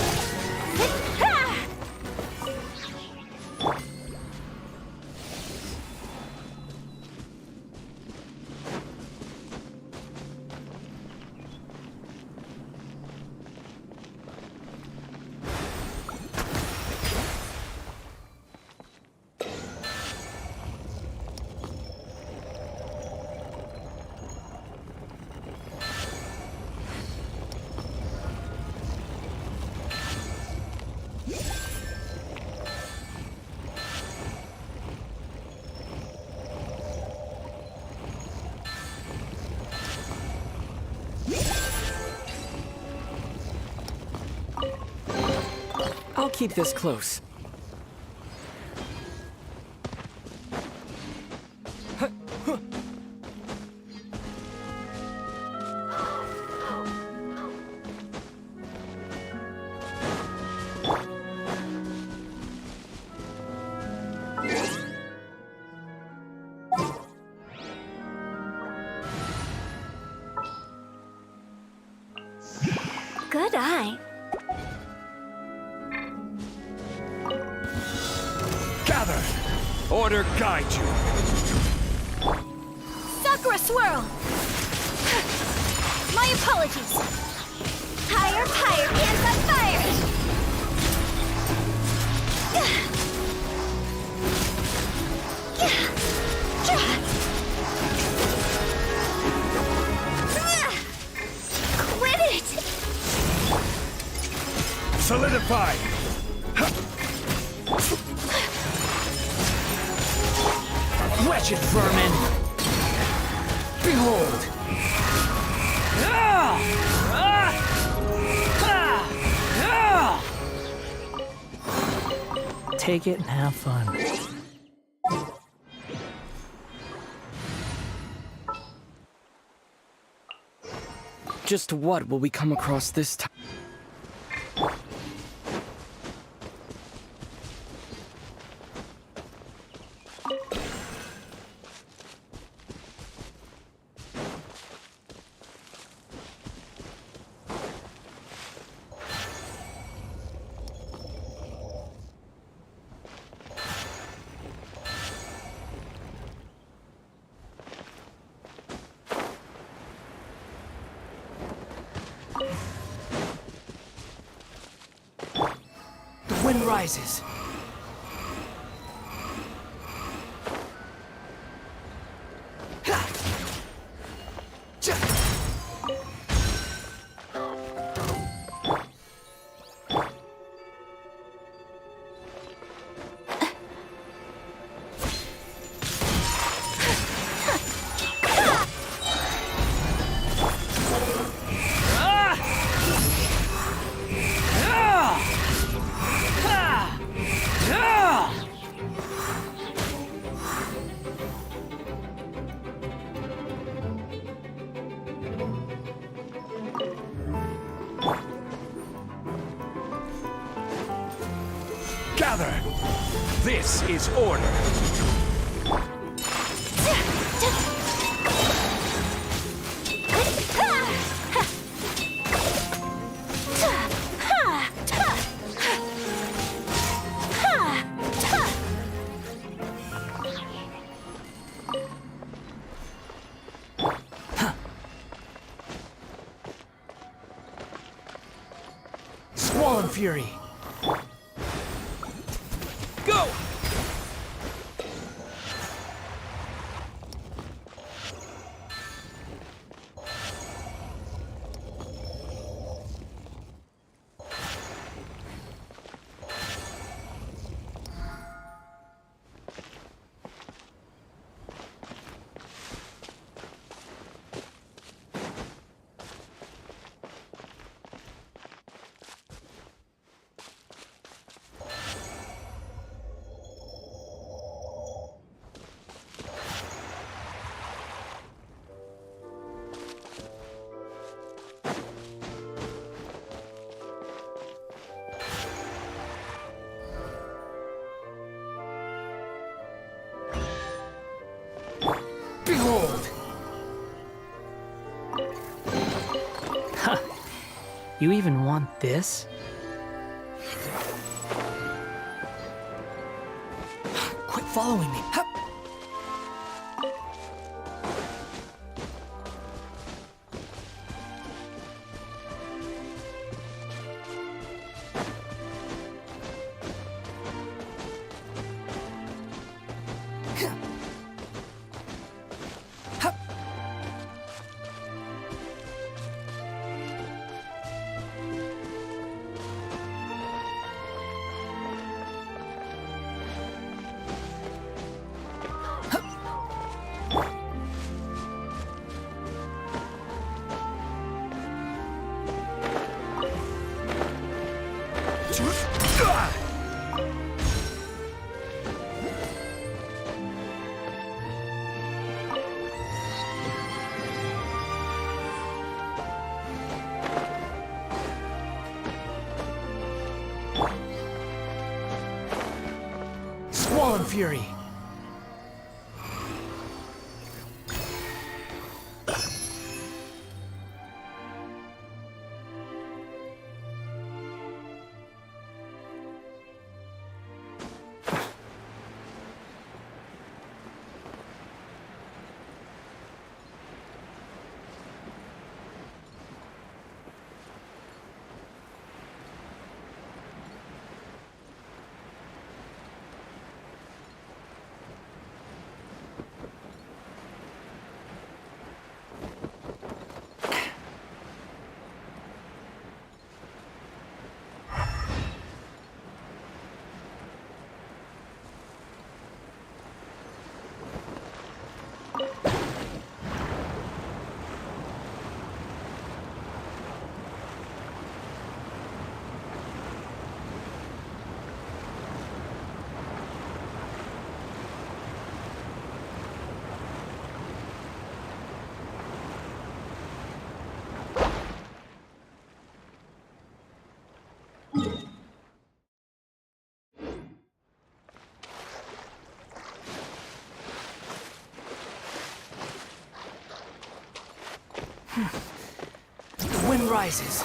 I'll keep this close. Good eye. Gather! Order guide you! Sakura swirl! My apologies. Higher, higher, hands on fire! Quit it! Solidify! Wretched vermin! Behold! Take it and have fun. Just what will we come across this time? The wind rises. Gather! This is order! Squall Fury! Go! You even want this? Quit following me. Hup. Squall Fury! The wind rises.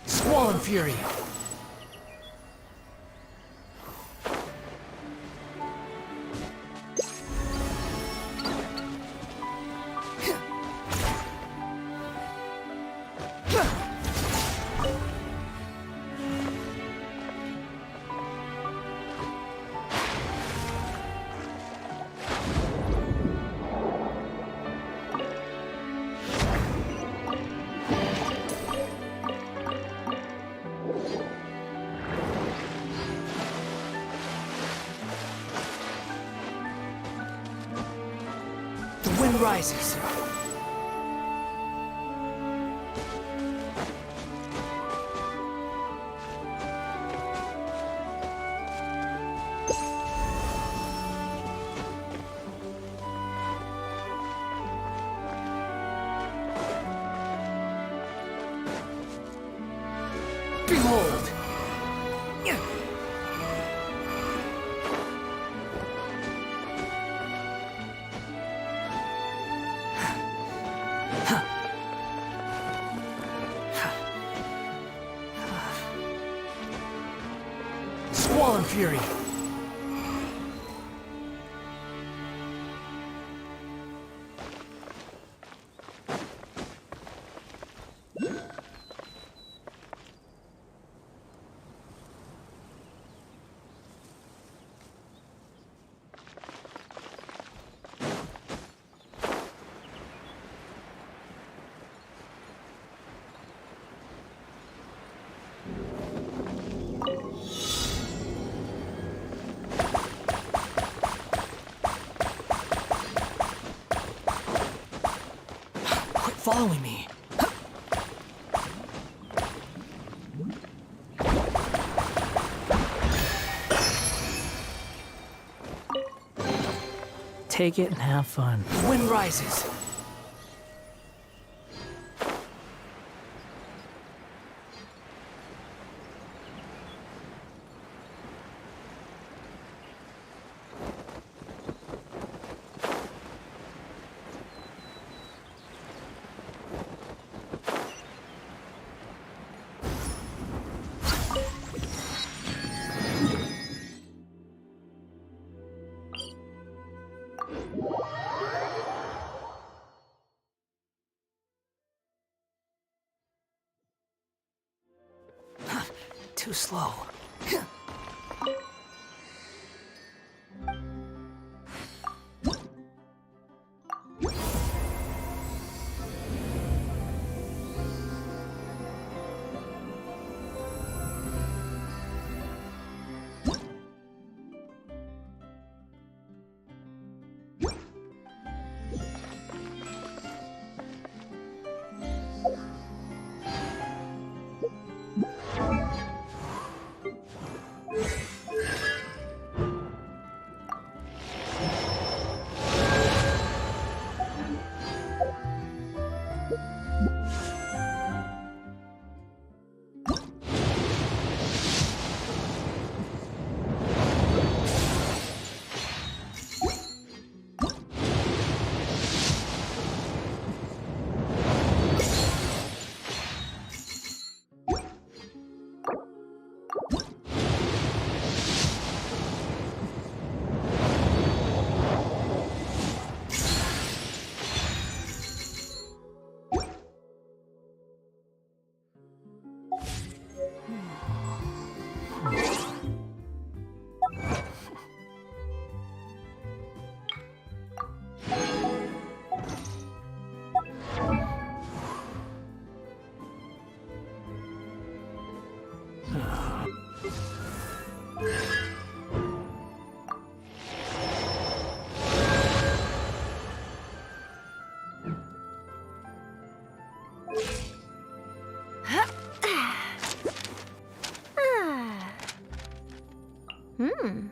Squall and Fury. The wind rises. Behold! Squall and Fury. Quit following me. Take it and have fun. The wind rises. Too slow. Mm-hmm.